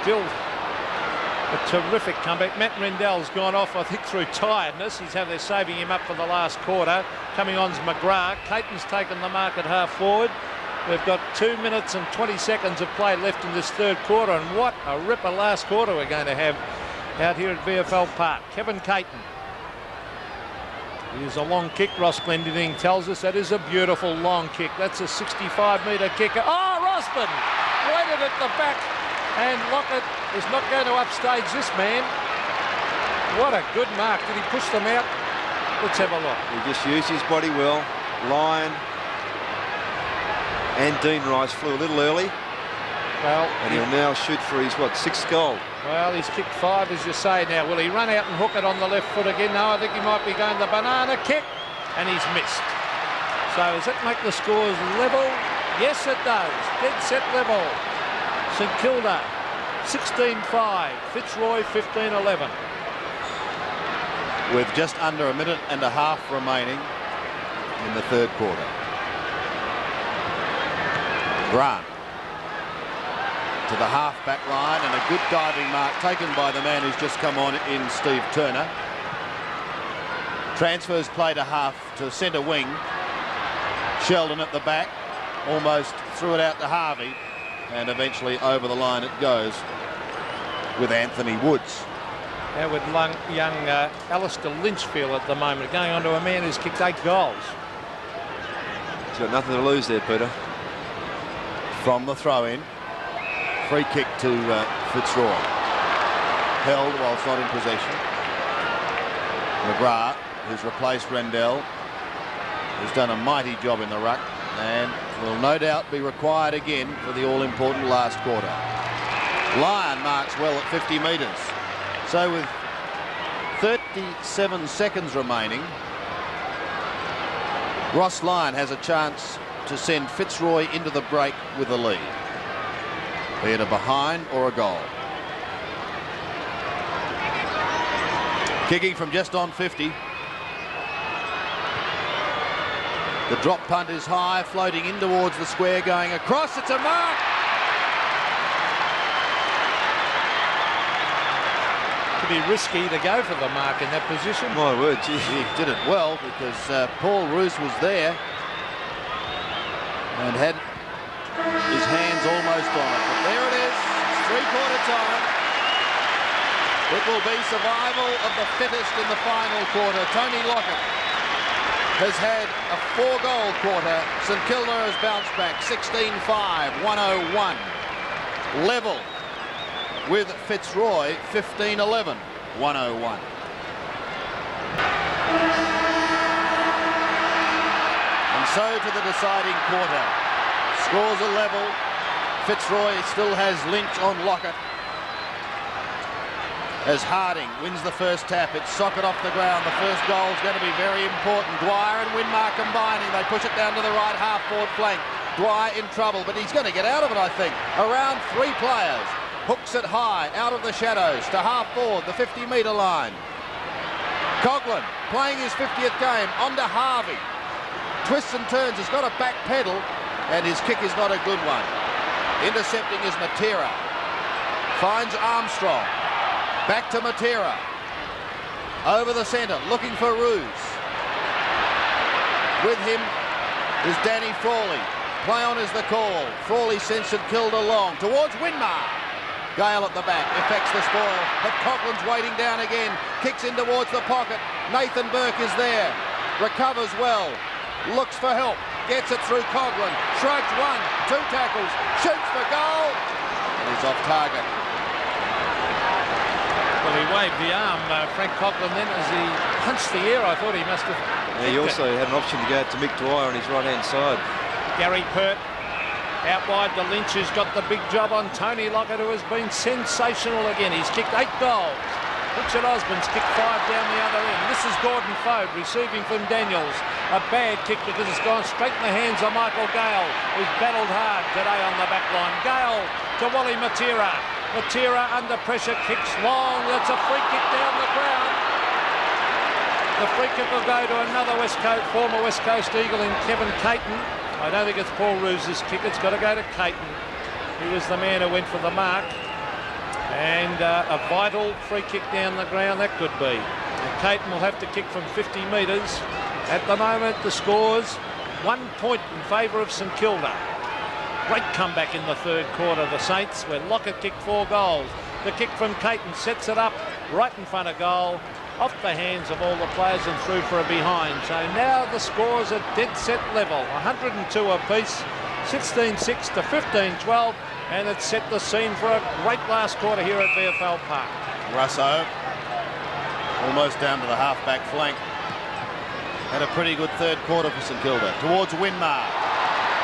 Still a terrific comeback. Matt Rendell's gone off, I think, through tiredness. He's how they're saving him up for the last quarter. Coming on's McGrath. Caton's taken the mark at half forward. We've got 2 minutes and 20 seconds of play left in this third quarter, and what a ripper last quarter we're going to have out here at VFL Park. Kevin Caton. Here's a long kick. Ross Glendinning tells us that is a beautiful long kick. That's a 65-metre kicker. Oh, Rossman waited at the back, and Lockett is not going to upstage this man. What a good mark. Did he push them out? Let's have a look.
He just used his body well. Lyon and Dean Rice flew a little early.
Well,
and he'll now shoot for his, what, 6th goal?
Well, he's kicked 5, as you say. Now, will he run out and hook it on the left foot again? No, I think he might be going the banana kick, and he's missed. So does that make the scores level? Yes, it does. Dead set level. St Kilda 16-5, Fitzroy 15-11.
With just under a minute and a half remaining in the third quarter. Grant to the half-back line, and a good diving mark taken by the man who's just come on in, Steve Turner. Transfers play to centre wing. Sheldon at the back, almost threw it out to Harvey, and eventually over the line it goes with Anthony Woods.
How would young Alistair Lynch feel at the moment, going on to a man who's kicked 8 goals?
He's got nothing to lose there, Peter.
From the throw-in. Free kick to Fitzroy. Held whilst not in possession. McGrath, who's replaced Rendell, has done a mighty job in the ruck and will no doubt be required again for the all-important last quarter. Lyon marks well at 50 metres. So with 37 seconds remaining, Ross Lyon has a chance to send Fitzroy into the break with a lead, be it a behind or a goal. Kicking from just on 50. The drop punt is high, floating in towards the square, going across. It's a mark.
Pretty risky to go for the mark in that position.
My word, gee.
He did it well because Paul Roos was there and had his hands almost on it. But there it is. It's three-quarter time. It will be survival of the fittest in the final quarter. Tony Lockett has had a 4-goal quarter. St Kilda has bounced back 16-5, 101. Level with Fitzroy 15-11, 101. And so to the deciding quarter. Scores are level. Fitzroy still has Lynch on Lockett. As Harding wins the first tap, it's socket off the ground. The first goal is going to be very important. Dwyer and Winmar combining. They push it down to the right half-forward flank. Dwyer in trouble, but he's going to get out of it, I think. Around 3 players. Hooks it high, out of the shadows, to half-forward, the 50-metre line. Coughlin playing his 50th game, onto Harvey. Twists and turns, he's got a back pedal, and his kick is not a good one. Intercepting is Matera. Finds Armstrong. Back to Matera. Over the centre, looking for Roos. With him is Danny Frawley. Play on is the call. Frawley sends St Kilda long towards Winmar. Gale at the back, effects the spoil, but Coughlin's waiting down again. Kicks in towards the pocket. Nathan Burke is there. Recovers well. Looks for help. Gets it through Coughlin. Shrugs one. 2 tackles. Shoots for goal. And he's off target.
Well, he waved the arm, Frank Coughlin, then as he punched the air. I thought he must have...
Yeah, he also had an option to go to Mick Dwyer on his right-hand side.
Gary Pert out wide to Lynch, who's got the big job on Tony Lockett, who has been sensational again. He's kicked 8 goals. Richard Osborne's kicked 5 down the other end. This is Gordon Fode receiving from Daniels. A bad kick because it's gone straight in the hands of Michael Gale, who's battled hard today on the back line. Gale to Wally Matera. Matera under pressure, kicks long. That's a free kick down the ground. The free kick will go to another former West Coast Eagle in Kevin Caton. I don't think it's Paul Roos's kick. It's got to go to Caton. He was the man who went for the mark. And a vital free kick down the ground, that could be. And Caton will have to kick from 50 metres. At the moment, the score's 1 point in favour of St Kilda. Great comeback in the third quarter, the Saints, where Lockett kicked 4 goals. The kick from Caton sets it up right in front of goal, off the hands of all the players and through for a behind. So now the scores are dead set level, 102 apiece, 16-6 to 15-12, and it's set the scene for a great last quarter here at VFL Park.
Russo, almost down to the half-back flank. Had a pretty good third quarter for St Kilda. Towards Winmar,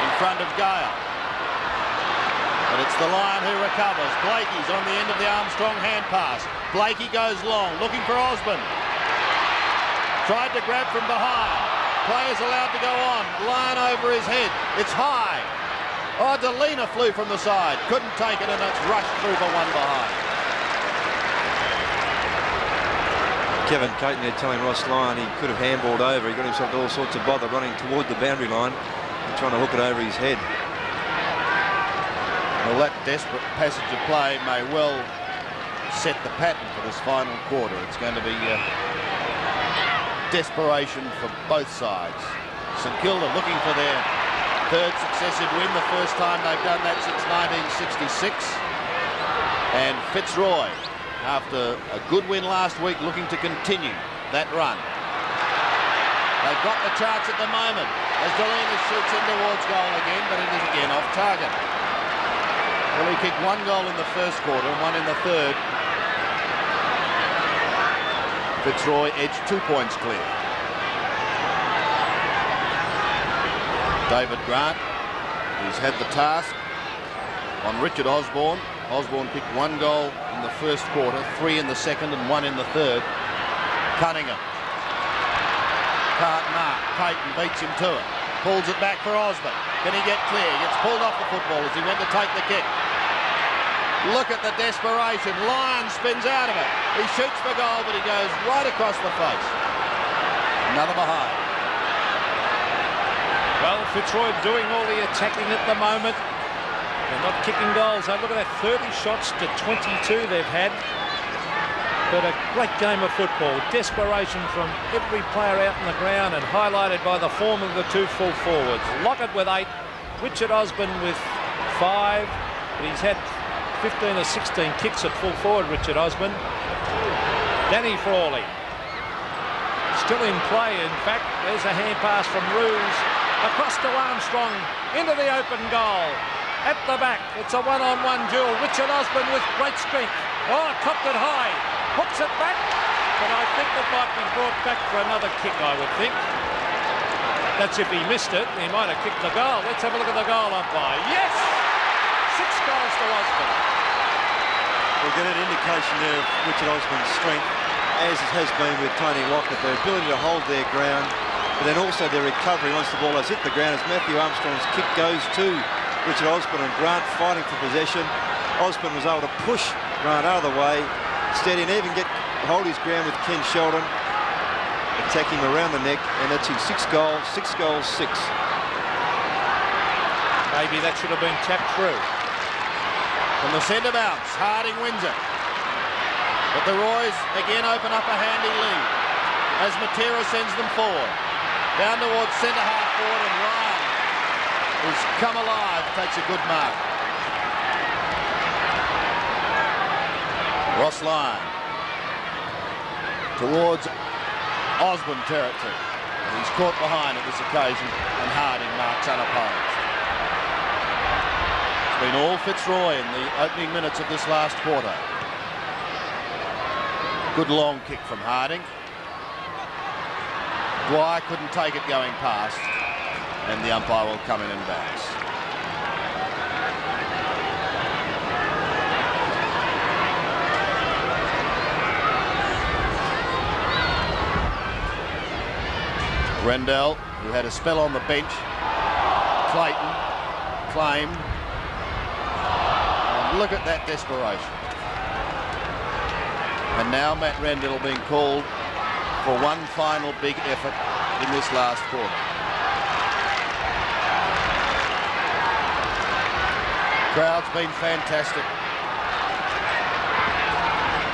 in front of Gale. But it's the Lion who recovers. Blakey's on the end of the Armstrong hand pass. Blakey goes long, looking for Osborne. Tried to grab from behind. Players allowed to go on. Lion over his head. It's high. Oh, Delina flew from the side. Couldn't take it, and it's rushed through for one behind.
Kevin Caton there telling Ross Lyon he could have handballed over. He got himself to all sorts of bother running toward the boundary line and trying to hook it over his head.
Well, that desperate passage of play may well set the pattern for this final quarter. It's going to be desperation for both sides. St Kilda looking for their third successive win, the first time they've done that since 1966. And Fitzroy, after a good win last week, looking to continue that run. They've got the chance at the moment as Delina shoots in towards goal again, but it is again off target. Well, he kicked 1 goal in the first quarter and 1 in the third. Fitzroy edged 2 points clear. David Grant, who's had the task on Richard Osborne. Osborne kicked 1 goal in the first quarter, 3 in the second and 1 in the third. Cunningham. Can't mark. Caton beats him to it. Pulls it back for Osborne. Can he get clear? Gets pulled off the football as he went to take the kick. Look at the desperation. Lyon spins out of it. He shoots for goal, but he goes right across the face. Another behind.
Well, Fitzroy doing all the attacking at the moment. They're not kicking goals. Look at that, 30 shots to 22 they've had. But a great game of football. Desperation from every player out in the ground and highlighted by the form of the 2 full forwards. Lockett with 8, Richard Osborne with 5. But he's had 15 or 16 kicks at full forward, Richard Osborne. Danny Frawley still in play. In fact, there's a hand pass from Roos across to Armstrong into the open goal. At the back, it's a one-on-one duel. Richard Osborne with great strength. Oh, copped it high. Hooks it back. But I think it might be brought back for another kick, I would think. That's if he missed it. He might have kicked the goal. Let's have a look at the goal umpire. Yes! 6 goals to Osborne.
We'll get an indication there of Richard Osborne's strength, as it has been with Tony Lockett, their ability to hold their ground, but then also their recovery once the ball has hit the ground as Matthew Armstrong's kick goes to Richard Osborne and Grant fighting for possession. Osborne was able to push Grant out of the way, steady, and even hold his ground with Ken Sheldon, attack him around the neck, and that's his 6 goals, 6 goals, 6.
Maybe that should have been tapped through.
From the centre bounce, Harding wins it. But the Roys again open up a handy lead as Matera sends them forward. Down towards centre half forward, and Ryan, who's come alive, takes a good mark. Ross Lyon towards Osborne territory. And he's caught behind at this occasion, and Harding marks unopposed. It's been all Fitzroy in the opening minutes of this last quarter. Good long kick from Harding. Dwyer couldn't take it going past, and the umpire will come in and bounce. Rendell, who had a spell on the bench. Clayton claimed. And look at that desperation. And now Matt Rendell being called for one final big effort in this last quarter. Crowd's been fantastic.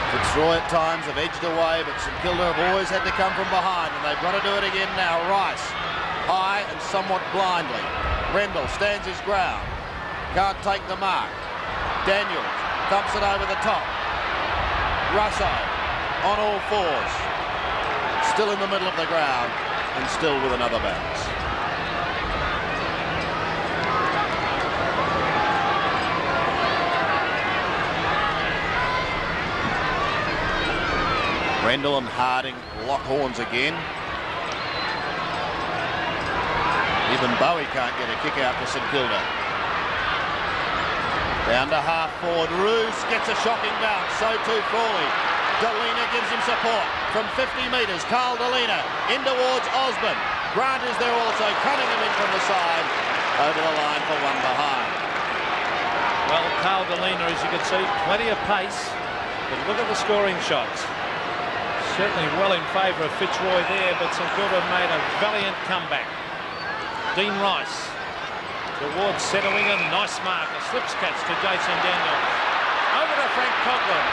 Fitzroy at times have edged away, but St Kilda have always had to come from behind, and they've got to do it again now. Rice, high and somewhat blindly. Rendell stands his ground. Can't take the mark. Daniels thumps it over the top. Russo on all fours. Still in the middle of the ground, and still with another bounce. Rendell and Harding lock horns again. Even Bowie can't get a kick out for St Kilda. Down to half forward. Roos gets a shocking bounce. So too Frawley. Delina gives him support from 50 metres. Carl Delina in towards Osborne. Grant is there also. Cunningham in from the side. Over the line for one behind.
Well, Carl Delina, as you can see, plenty of pace. But look at the scoring shots. Certainly well in favour of Fitzroy there, but St Kilda made a valiant comeback. Dean Rice towards centre winger, nice mark, a slips catch to Jason Daniels. Over to Frank Coughlin.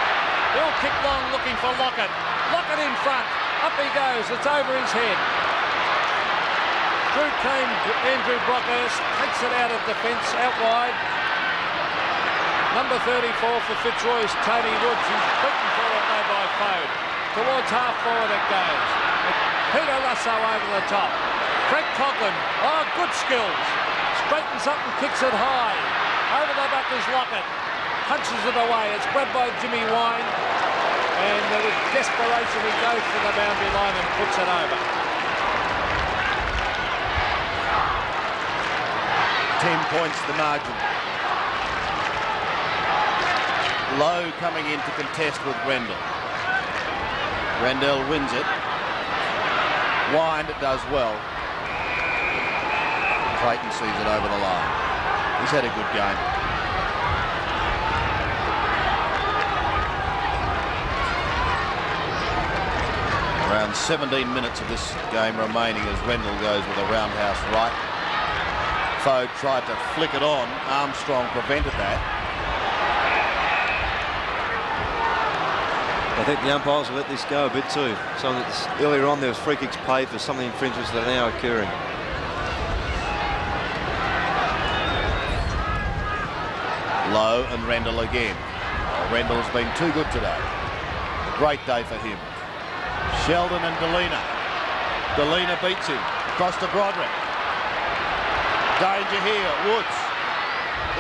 He'll kick long looking for Lockett. Lockett in front, up he goes, it's over his head. Through came Andrew Brockhurst, takes it out of defence, out wide. Number 34 for Fitzroy is Tony Woods. He's beaten for it though by Fode. Towards half forward it goes. Peter Russo over the top. Frank Coughlin, oh, good skills. Straightens up and kicks it high. Over the back is Lockett. Punches it away. It's grabbed by Jimmy Wine. And with desperation he goes for the boundary line and puts it over.
10 points the margin. Lowe coming in to contest with Rendell. Rendell wins it. Wind does well. Clayton sees it over the line. He's had a good game. Around 17 minutes of this game remaining as Rendell goes with a roundhouse right. Fode tried to flick it on. Armstrong prevented that.
I think the umpires will let this go a bit too. Earlier on there was free kicks paid for some of the infringements that are now occurring.
Lowe and Rendell again. Rendell's been too good today. A great day for him. Sheldon and Delina. Delina beats him. Across to Broderick. Danger here. Woods.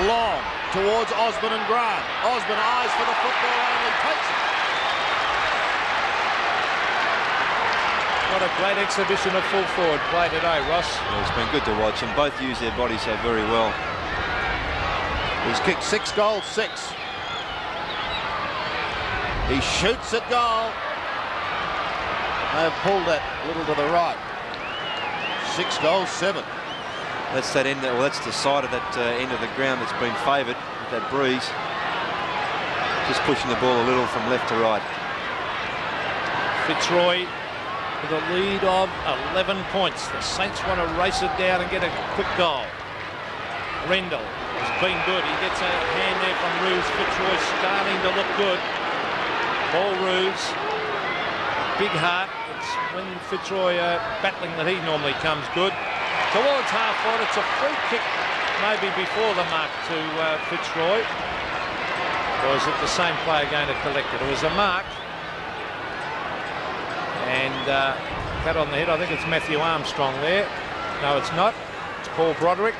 Long towards Osborne and Grant. Osborne eyes for the football only. Takes it.
What a great exhibition of full forward play today, Ross.
Yeah, it's been good to watch them. Both use their bodies so very well.
He's kicked 6 goals, 6. He shoots at goal. They've pulled that a little to the right. 6 goals, 7.
That's that end. Well, that's the side of that end of the ground that's been favoured with that breeze. Just pushing the ball a little from left to right.
Fitzroy with a lead of 11 points. The Saints want to race it down and get a quick goal. Rendell has been good. He gets a hand there from Roos. Fitzroy starting to look good. Ball Roos. Big heart. It's when Fitzroy battling that he normally comes good. Towards half forward. It's a free kick maybe before the mark to Fitzroy. Or is it the same player going to collect it? It was a mark. And pat on the head. I think it's Matthew Armstrong there. No, it's not. It's Paul Broderick.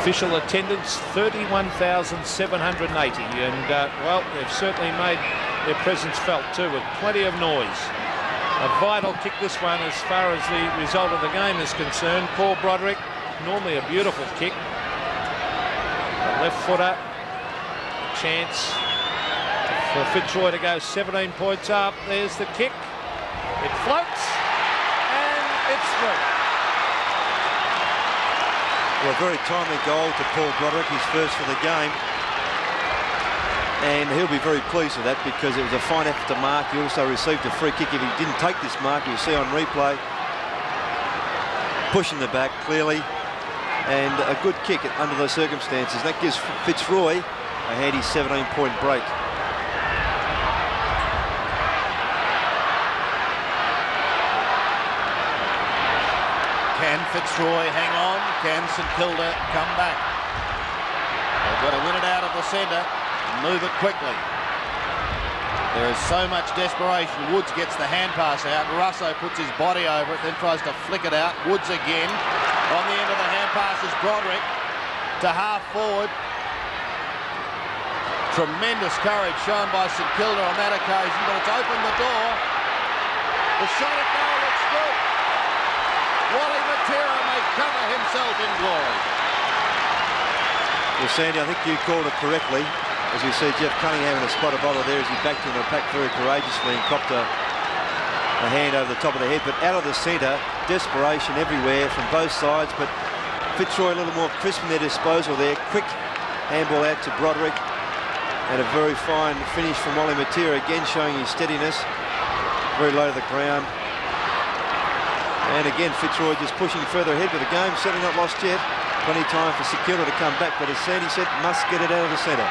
Official attendance 31,780, and well, they've certainly made their presence felt too, with plenty of noise. A vital kick, this one, as far as the result of the game is concerned. Paul Broderick, normally a beautiful kick. A left footer. Chance for Fitzroy to go 17 points up. There's the kick. It floats, and it's through.
Well, a very timely goal to Paul Broderick, his first for the game. And he'll be very pleased with that, because it was a fine effort to mark. He also received a free kick. If he didn't take this mark, you'll see on replay. Pushing the back clearly, and a good kick under the circumstances. That gives Fitzroy a handy 17-point break.
Can Fitzroy hang on? Can St Kilda come back? They've got to win it out of the centre and move it quickly. There is so much desperation. Woods gets the hand pass out. Russo puts his body over it, then tries to flick it out. Woods again. On the end of the hand pass is Broderick to half forward. Tremendous courage shown by St Kilda on that occasion, but it's opened the door. The shot at goal looks good. Wally Matera may cover himself in glory.
Well, Sandy, I think you called it correctly. As we see Jeff Cunningham in a spot of bother there as he backed into the pack very courageously and copped a hand over the top of the head. But out of the centre, desperation everywhere from both sides. But Fitzroy a little more crisp in their disposal there. Quick handball out to Broderick. And a very fine finish from Wally Matera, again showing his steadiness. Very low to the ground. And again, Fitzroy just pushing further ahead with the game. Certainly not lost yet. Plenty of time for St Kilda to come back. But as Sandy said, must get it out of the centre.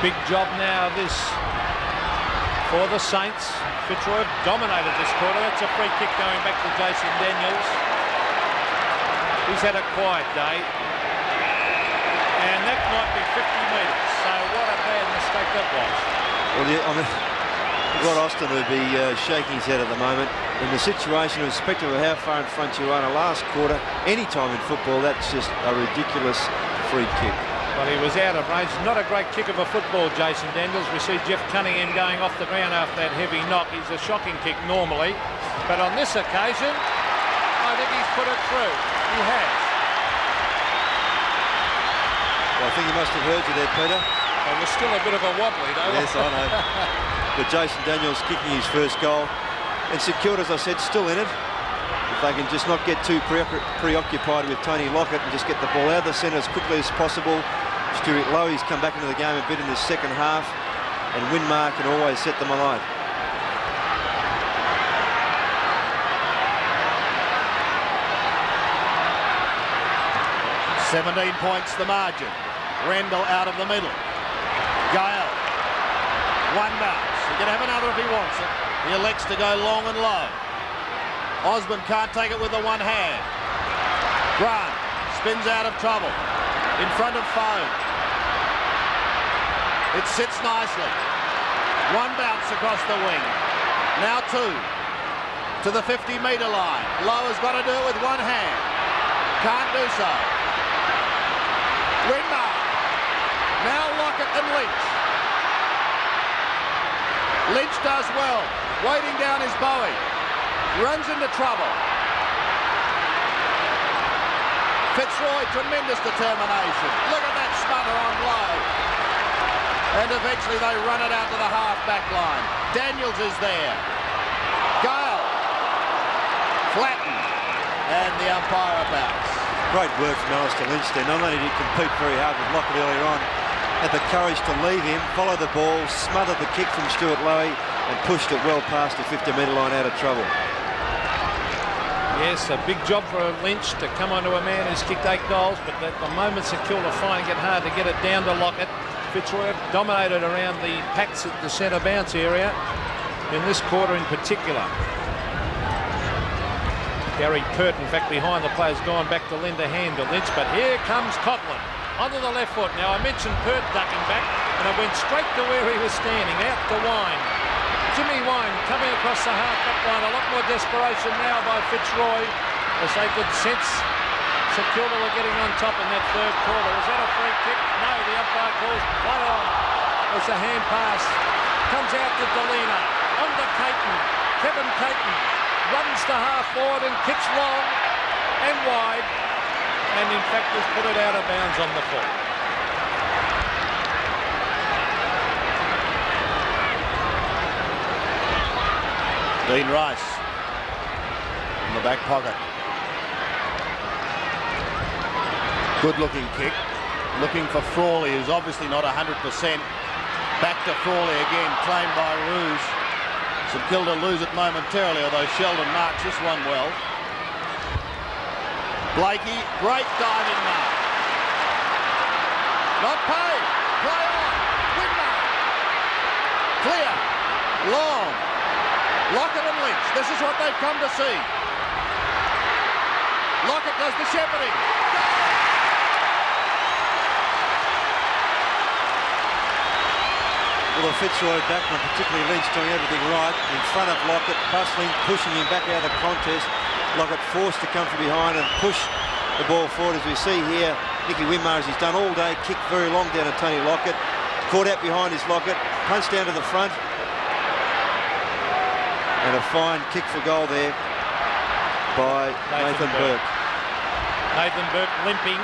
Big job now, this for the Saints. Fitzroy dominated this quarter. That's a free kick going back to Jason Daniels. He's had a quiet day. And that might be 50 metres. So what a bad mistake that was.
Well, yeah, I mean, Rod Austin would be shaking his head at the moment. In the situation, irrespective of how far in front you are in the last quarter, any time in football, that's just a ridiculous free kick.
Well, he was out of range. Not a great kick of a football, Jason Daniels. We see Jeff Cunningham going off the ground after that heavy knock. He's a shocking kick normally. But on this occasion, I think he's put it through. He has.
Well, I think he must have heard you there, Peter.
It was still a bit of a wobbly, though.
Yes, I know. But Jason Daniels kicking his first goal. And St Kilda, as I said, still in it. If they can just not get too preoccupied with Tony Lockett and just get the ball out of the centre as quickly as possible. Stuart Lowy's come back into the game a bit in the second half, and Winmar can always set them alight.
"17 points the margin. Rendell out of the middle. Gale. One bounce. He can have another if he wants it. He elects to go long and low. Osborne can't take it with the one hand. Grant spins out of trouble. In front of Foe. It sits nicely. One bounce across the wing. Now two. To the 50-metre line. Lowe has got to do it with one hand. Can't do so. Winmar. Now Lockett and Lynch. Lynch does well. Waiting down his Bowie. Runs into trouble. Fitzroy, tremendous determination. Look at that smother on Lowe. And eventually they run it out to the half-back line. Daniels is there. Gale. Flattened. And the umpire bouts.
Great work from Alistair Lynch there. Not only did he compete very hard with Lockett earlier on, had the courage to leave him, follow the ball, smothered the kick from Stuart Lowy, and pushed it well past the 50-metre line out of trouble.
Yes, a big job for Lynch to come onto a man who's kicked 8 goals, but at the moment St Kilda finding it hard to get it down to Lockett. Fitzroy dominated around the packs at the centre bounce area in this quarter in particular. Gary Pert, in fact, behind the player's gone back to lend a hand to Lynch, but here comes Cotland onto the left foot. Now, I mentioned Pert ducking back, and it went straight to where he was standing, out to Wine. Jimmy Wine coming across the half-back line. A lot more desperation now by Fitzroy, as they could sense St Kilda were getting on top in that third quarter. Was that a free kick? No, the umpire calls play on. It's a hand pass. Comes out to Delina. On to Caton. Kevin Caton runs to half forward and kicks long and wide. And in fact has put it out of bounds on the foot.
Dean Rice in the back pocket. Good looking kick. Looking for Frawley, who's obviously not 100%. Back to Frawley again, claimed by Rouge. St Kilda lose it momentarily, although Sheldon marks this one well. Blakey, great diving mark. Not paid. Play on. Winmar. Clear. Long. Lockett and Lynch. This is what they've come to see. Lockett does the shepherding.
Well, the Fitzroy backman, particularly Lynch, doing everything right in front of Lockett, bustling, pushing him back out of the contest. Lockett forced to come from behind and push the ball forward, as we see here. Nicky Winmar, as he's done all day, kicked very long down to Tony Lockett, caught out behind his Lockett, punched down to the front. And a fine kick for goal there by Nathan Burke.
Nathan Burke limping.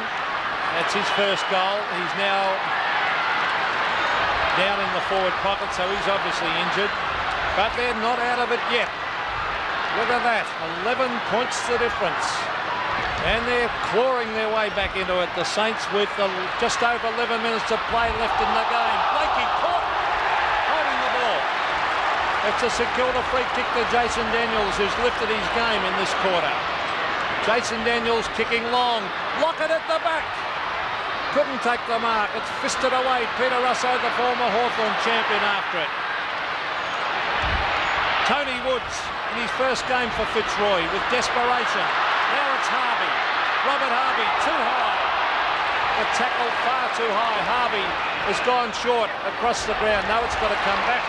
That's his first goal. He's now down in the forward pocket, so he's obviously injured. But they're not out of it yet. Look at that. 11 points the difference. And they're clawing their way back into it. The Saints with just over 11 minutes to play left in the game. Blakey caught, holding the ball. It's a St Kilda free kick to Jason Daniels, who's lifted his game in this quarter. Jason Daniels kicking long. Lockett at the back. Couldn't take the mark. It's fisted away. Peter Russo, the former Hawthorn champion, after it. Tony Woods in his first game for Fitzroy with desperation. Now it's Harvey. Robert Harvey, too high. The tackle far too high. Harvey has gone short across the ground. Now it's got to come back.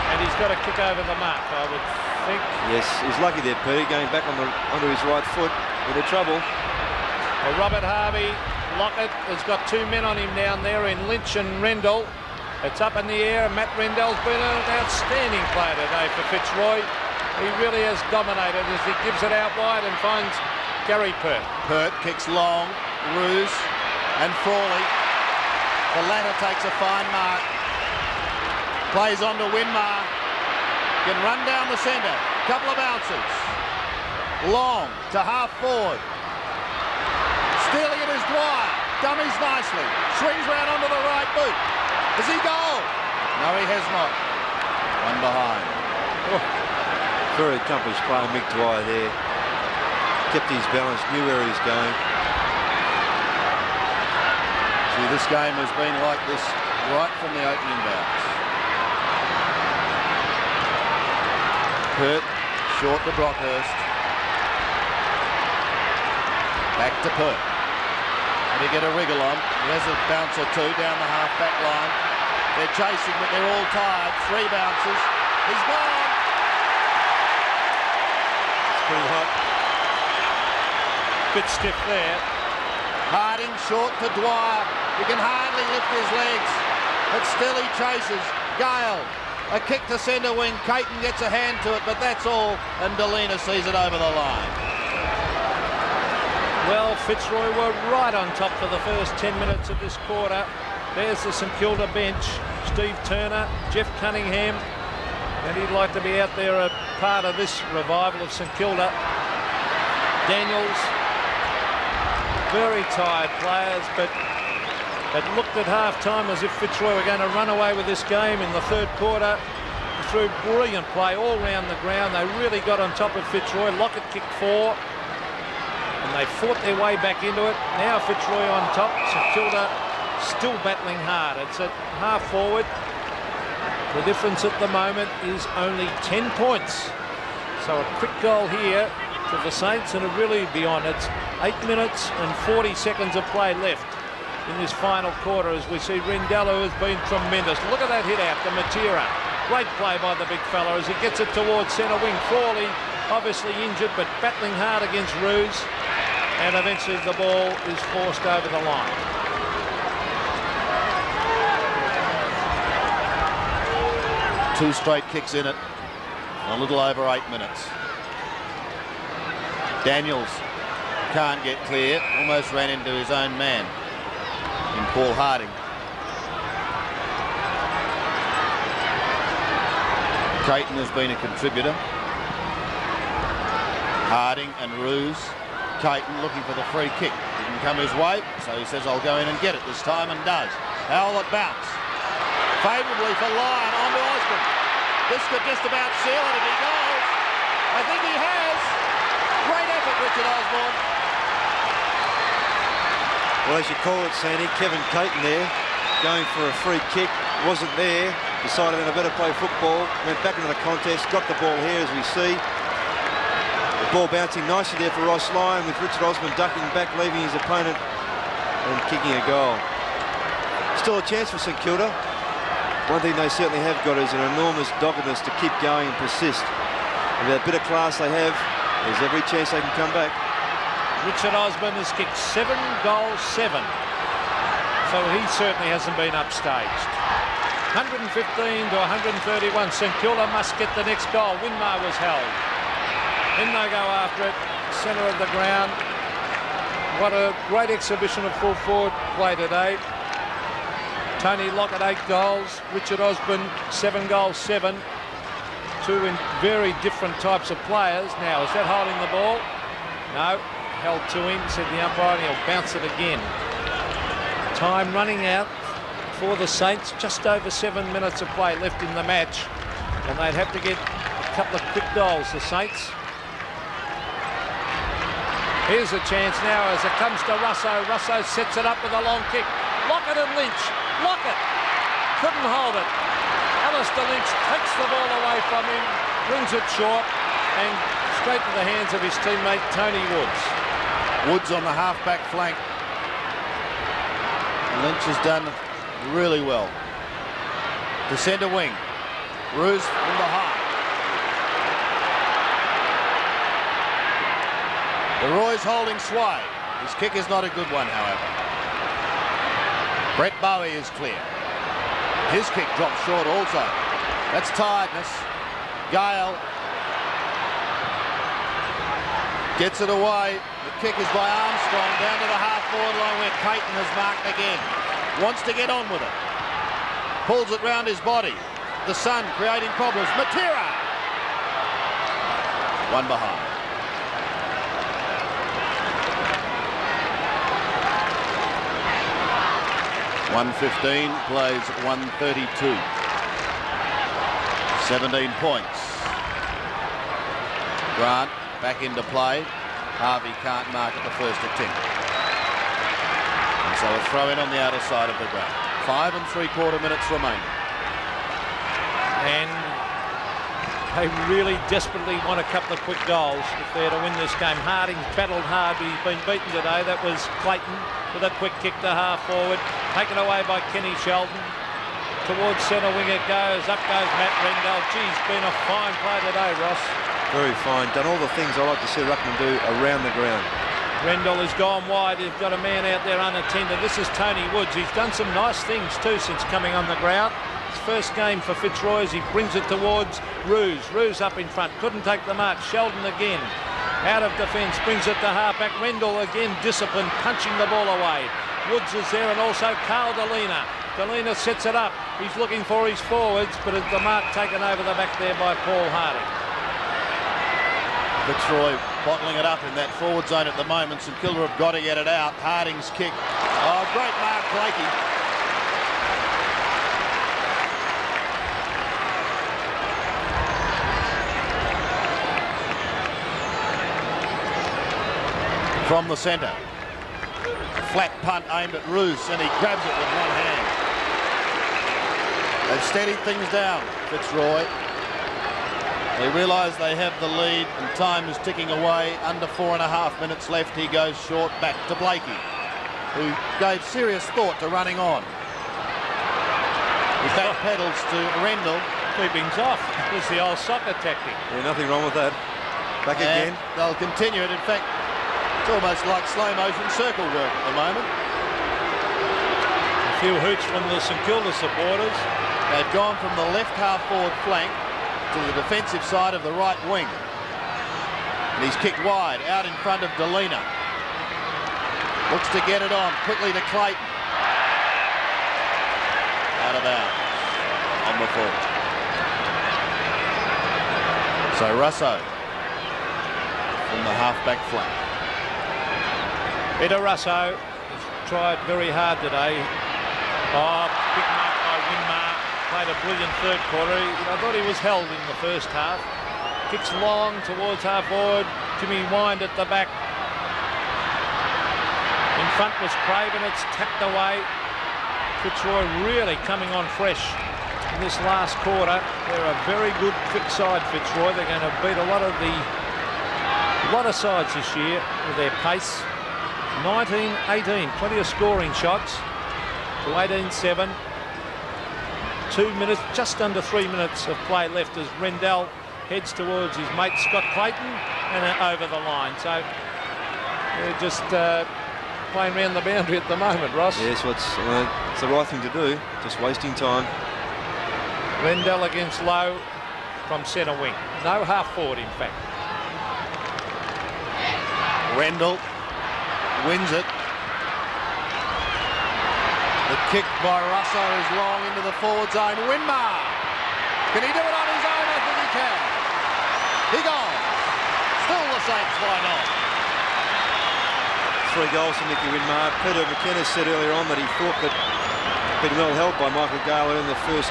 And he's got to kick over the mark, I would think.
Yes, he's lucky there, Peter, going back onto his right foot. Into trouble.
Well, Robert Harvey, Lockett has got two men on him down there in Lynch and Rendell. It's up in the air, and Matt Rendell's been an outstanding player today for Fitzroy. He really has dominated as he gives it out wide and finds Gary Pert.
Pert kicks long. Rouge and Frawley. The latter takes a fine mark. Plays on to Winmar. Can run down the centre. Couple of bounces. Long to half forward. Stealing it is Dwyer. Dummies nicely. Swings round onto the right boot. Has he goal? No, he has not. One behind.
Oh, very accomplished player, Mick Dwyer there. Kept his balance, knew where he's going.
See, this game has been like this right from the opening bounce. Pert, short to Brockhurst. Back to Pert. And he get a wriggle on. He has a bounce or two down the half-back line. They're chasing, but they're all tired. 3 bounces. He's gone.
It's pretty hot.
Bit stiff there.
Harding short to Dwyer. He can hardly lift his legs, but still he chases. Gale. A kick to centre wing. Caton gets a hand to it, but that's all. And Delina sees it over the line.
Well, Fitzroy were right on top for the first 10 minutes of this quarter. There's the St Kilda bench. Steve Turner, Jeff Cunningham, and he'd like to be out there a part of this revival of St Kilda. Daniels, very tired players, but it looked at half-time as if Fitzroy were going to run away with this game in the third quarter. Through brilliant play all round the ground. They really got on top of Fitzroy. Lockett kicked 4. And they fought their way back into it. Now Fitzroy on top. St Kilda still battling hard. It's at half forward. The difference at the moment is only 10 points. So a quick goal here for the Saints, and it really be on. It's 8 minutes and 40 seconds of play left in this final quarter as we see Rendell, who has been tremendous. Look at that hit out to Matera. Great play by the big fella as he gets it towards centre wing. Frawley obviously injured but battling hard against Roos, and eventually the ball is forced over the line.
Two straight kicks in it, a little over 8 minutes. Daniels can't get clear, almost ran into his own man in Paul Harding. Creighton has been a contributor. Harding and Roos. Creighton looking for the free kick. Didn't come his way, so he says, I'll go in and get it this time, and does. Howell at bounce. Favourably for Lyon, on to Osborne. This could just about seal it if he goes. I think he has. Great effort, Richard Osborne.
Well, as you call it, Sandy, Kevin Creighton there, going for a free kick, wasn't there, decided in a better play football, went back into the contest, got the ball here as we see. The ball bouncing nicely there for Ross Lyon, with Richard Osborne ducking back, leaving his opponent and kicking a goal. Still a chance for St Kilda. One thing they certainly have got is an enormous doggedness to keep going and persist. And with that bit of class they have, there's every chance they can come back.
Richard Osborne has kicked 7 goals, 7. So he certainly hasn't been upstaged. 115 to 131. St Kilda must get the next goal. Winmar was held. Then they go after it, centre of the ground. What a great exhibition of full forward play today. Tony Lockett 8 goals. Richard Osborne 7 goals, 7. Two in very different types of players. Now, is that holding the ball? No. Held to him, said the umpire, and he'll bounce it again. Time running out for the Saints. Just over 7 minutes of play left in the match, and they'd have to get a couple of quick goals, the Saints. Here's a chance now as it comes to Russo. Russo sets it up with a long kick. Lockett and Lynch. Lockett couldn't hold it. Alistair Lynch takes the ball away from him, brings it short, and straight to the hands of his teammate Tony Woods.
Woods on the half-back flank. Lynch has done really well. To centre wing. Roos from behind. The Roy's holding sway. His kick is not a good one, however. Brett Bowie is clear. His kick drops short also. That's tiredness. Gale gets it away. The kick is by Armstrong down to the half-forward line where Creighton has marked again. Wants to get on with it. Pulls it round his body. The Sun creating problems. Matera! One behind. .115 plays 132. 17 points. Grant back into play. Harvey can't mark at the first attempt. And so a throw in on the outer side of the ground. 5 3/4 minutes remaining.
And they really desperately want a couple of quick goals if they're to win this game. Harding's battled hard, but he's been beaten today. That was Clayton with a quick kick to half forward. Taken away by Kenny Sheldon. Towards centre wing it goes. Up goes Matt Rendell. Geez, been a fine play today, Ross.
Very fine. Done all the things I like to see Ruckman do around the ground.
Rendell has gone wide. He's got a man out there unattended. This is Tony Woods. He's done some nice things too since coming on the ground. His first game for Fitzroy as he brings it towards Roos. Roos up in front. Couldn't take the mark. Sheldon again. Out of defence. Brings it to halfback. Rendell again disciplined. Punching the ball away. Woods is there and also Carl Delina. Delina sets it up. He's looking for his forwards, but it's the mark taken over the back there by Paul Harding.
Fitzroy bottling it up in that forward zone at the moment. St Kilda have got to get it out. Harding's kick. Oh, great mark, Blakey. From the centre. A flat punt aimed at Roos, and he grabs it with one hand. They've steadied things down, Fitzroy. They realise they have the lead and time is ticking away. Under 4.5 minutes left. He goes short back to Blakey, who gave serious thought to running on. He back pedals to Rendell.
Keeping's off. It was the old soccer tactic.
Yeah, nothing wrong with that. Back again.
They'll continue it. In fact, it's almost like slow motion circle work at the moment.
A few hoots from the St Kilda supporters.
They've gone from the left half forward flank to the defensive side of the right wing. And he's kicked wide out in front of Delina. Looks to get it on quickly to Clayton. Out of bounds on the full. So Russo from the half-back flank.
Peter Russo has tried very hard today. Oh, big mark by Winmar. Played a brilliant third quarter. I thought he was held in the first half. Kicks long towards half forward. Jimmy Wind at the back. In front was Craven. It's tapped away. Fitzroy really coming on fresh in this last quarter. They're a very good quick side, Fitzroy. They're going to beat a lot of sides this year with their pace. 19-18, plenty of scoring shots to 18-7. 2 minutes, just under 3 minutes of play left as Rendell heads towards his mate Scott Clayton and over the line. So they're just playing around the boundary at the moment, Ross.
Yes, well, it's the right thing to do. Just wasting time.
Rendell against Lowe from centre wing. No half forward, in fact.
Rendell wins it. The kick by Russo is long into the forward zone. Winmar. Can he do it on his own? I think he can. He gone. Still the Saints flying on.
3 goals for Nicky Winmar. Peter McKenna said earlier on that he thought that been well held by Michael Gala in the first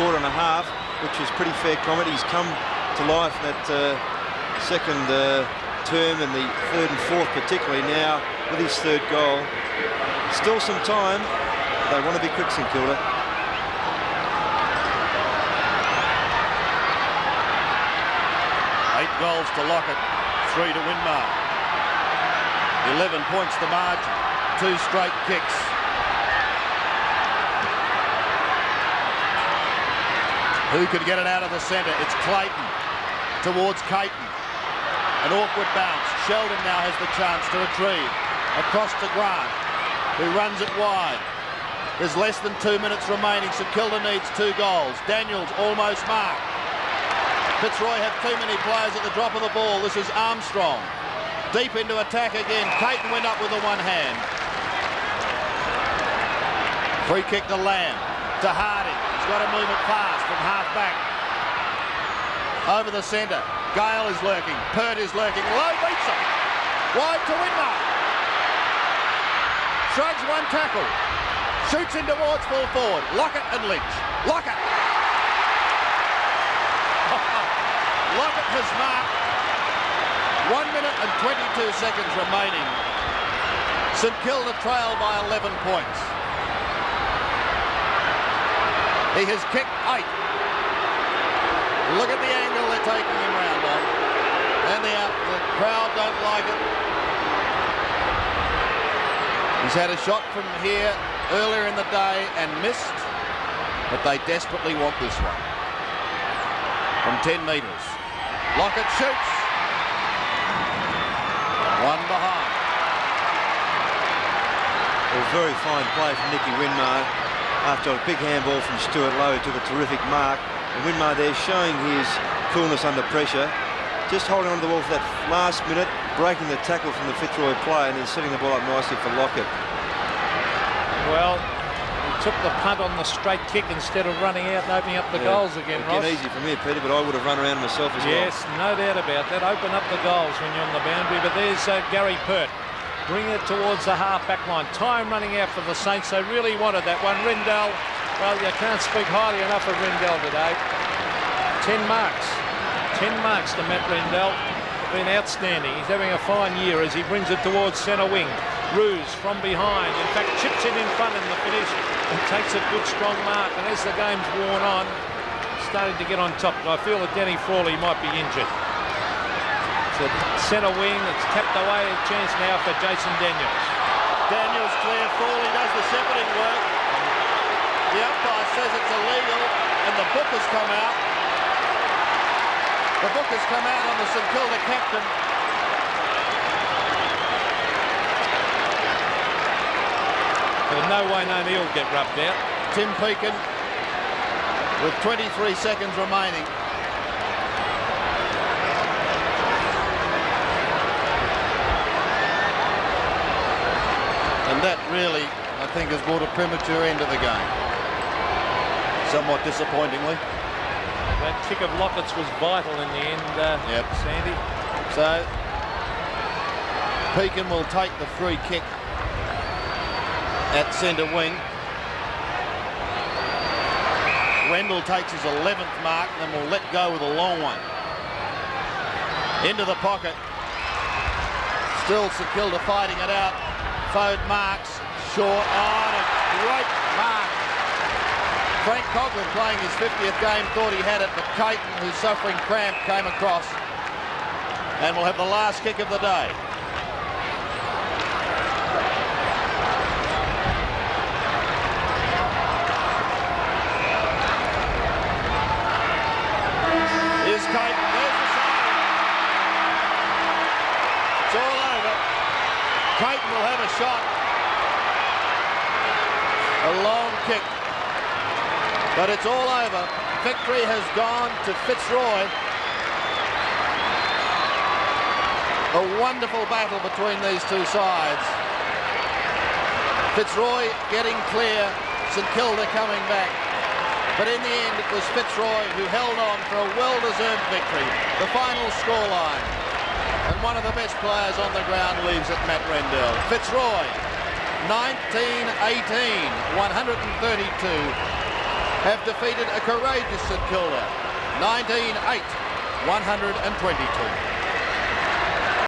quarter and a half, which is pretty fair comment. He's come to life in that second term and the third and fourth particularly now with his third goal. Still some time. They want to be quick, St Kilda.
8 goals to Lockett, 3 to Winmar. 11 points the margin, 2 straight kicks. Who could get it out of the centre? It's Clayton towards Caton. An awkward bounce. Sheldon now has the chance to retrieve. Across to Grant, who runs it wide. There's less than 2 minutes remaining. St Kilda needs 2 goals. Daniels almost marked. Fitzroy have too many players at the drop of the ball. This is Armstrong. Deep into attack again. Caton went up with the one hand. Free kick to Lamb. To Harding. He's got to move it fast from half back. Over the centre. Gale is lurking. Pert is lurking. Lowe beats him. Wide to Winmar. Shrugs one tackle. Shoots in towards full forward. Lockett and Lynch. Lockett. Lockett has marked. 1 minute and 22 seconds remaining. St Kilda trail by 11 points. He has kicked 8. Look at the angle they're taking him round on. And the crowd don't like it. He's had a shot from here earlier in the day and missed, but they desperately want this one. From 10 metres. Lockett shoots. 1 behind.
A very fine play from Nicky Winmar after a big handball from Stuart Lowe, who took a terrific mark. And Winmar there showing his coolness under pressure, just holding on to the ball for that last minute, breaking the tackle from the Fitzroy player and then setting the ball up nicely for Lockett.
Well, he took the punt on the straight kick instead of running out and opening up the goals again, Ross.
Again, easy for me, Peter, but I would have run around myself as well.
Yes, no doubt about that. Open up the goals when you're on the boundary. But there's Gary Pert. Bring it towards the half-back line. Time running out for the Saints. They really wanted that one. Rendell, well, you can't speak highly enough of Rendell today. 10 marks. 10 marks to Matt Rendell. Been outstanding. He's having a fine year as he brings it towards centre wing. Ruse from behind. In fact, chips it in front in the finish and takes a good strong mark. And as the game's worn on, starting to get on top. I feel that Denny Frawley might be injured. It's a centre wing. It's tapped away. A chance now for Jason Daniels.
Daniels clear. Frawley does the shepherding work. The umpire says it's illegal, and the book has come out. The book has come out on the St Kilda captain.
But no way O'Neill will get rubbed out.
Tim Pekin with 23 seconds remaining. And that really, I think, has brought a premature end to the game. Somewhat disappointingly.
That kick of Lockett's was vital in the end, Sandy.
So, Pekin will take the free kick at centre wing. Wendell takes his 11th mark and then will let go with a long one. Into the pocket. Still St Kilda fighting it out. Fode marks. Short on. A great mark. Frank Coughlin, playing his 50th game, thought he had it, but Caton, who's suffering cramp, came across and will have the last kick of the day. Here's Caton. There's the side. It's all over. Caton will have a shot. A long kick. But it's all over. Victory has gone to Fitzroy. A wonderful battle between these two sides. Fitzroy getting clear, St Kilda coming back. But in the end, it was Fitzroy who held on for a well-deserved victory. The final scoreline. And one of the best players on the ground leaves it, Matt Rendell. Fitzroy, 19-18, 132. Have defeated a courageous St Kilda, 19-8, 122.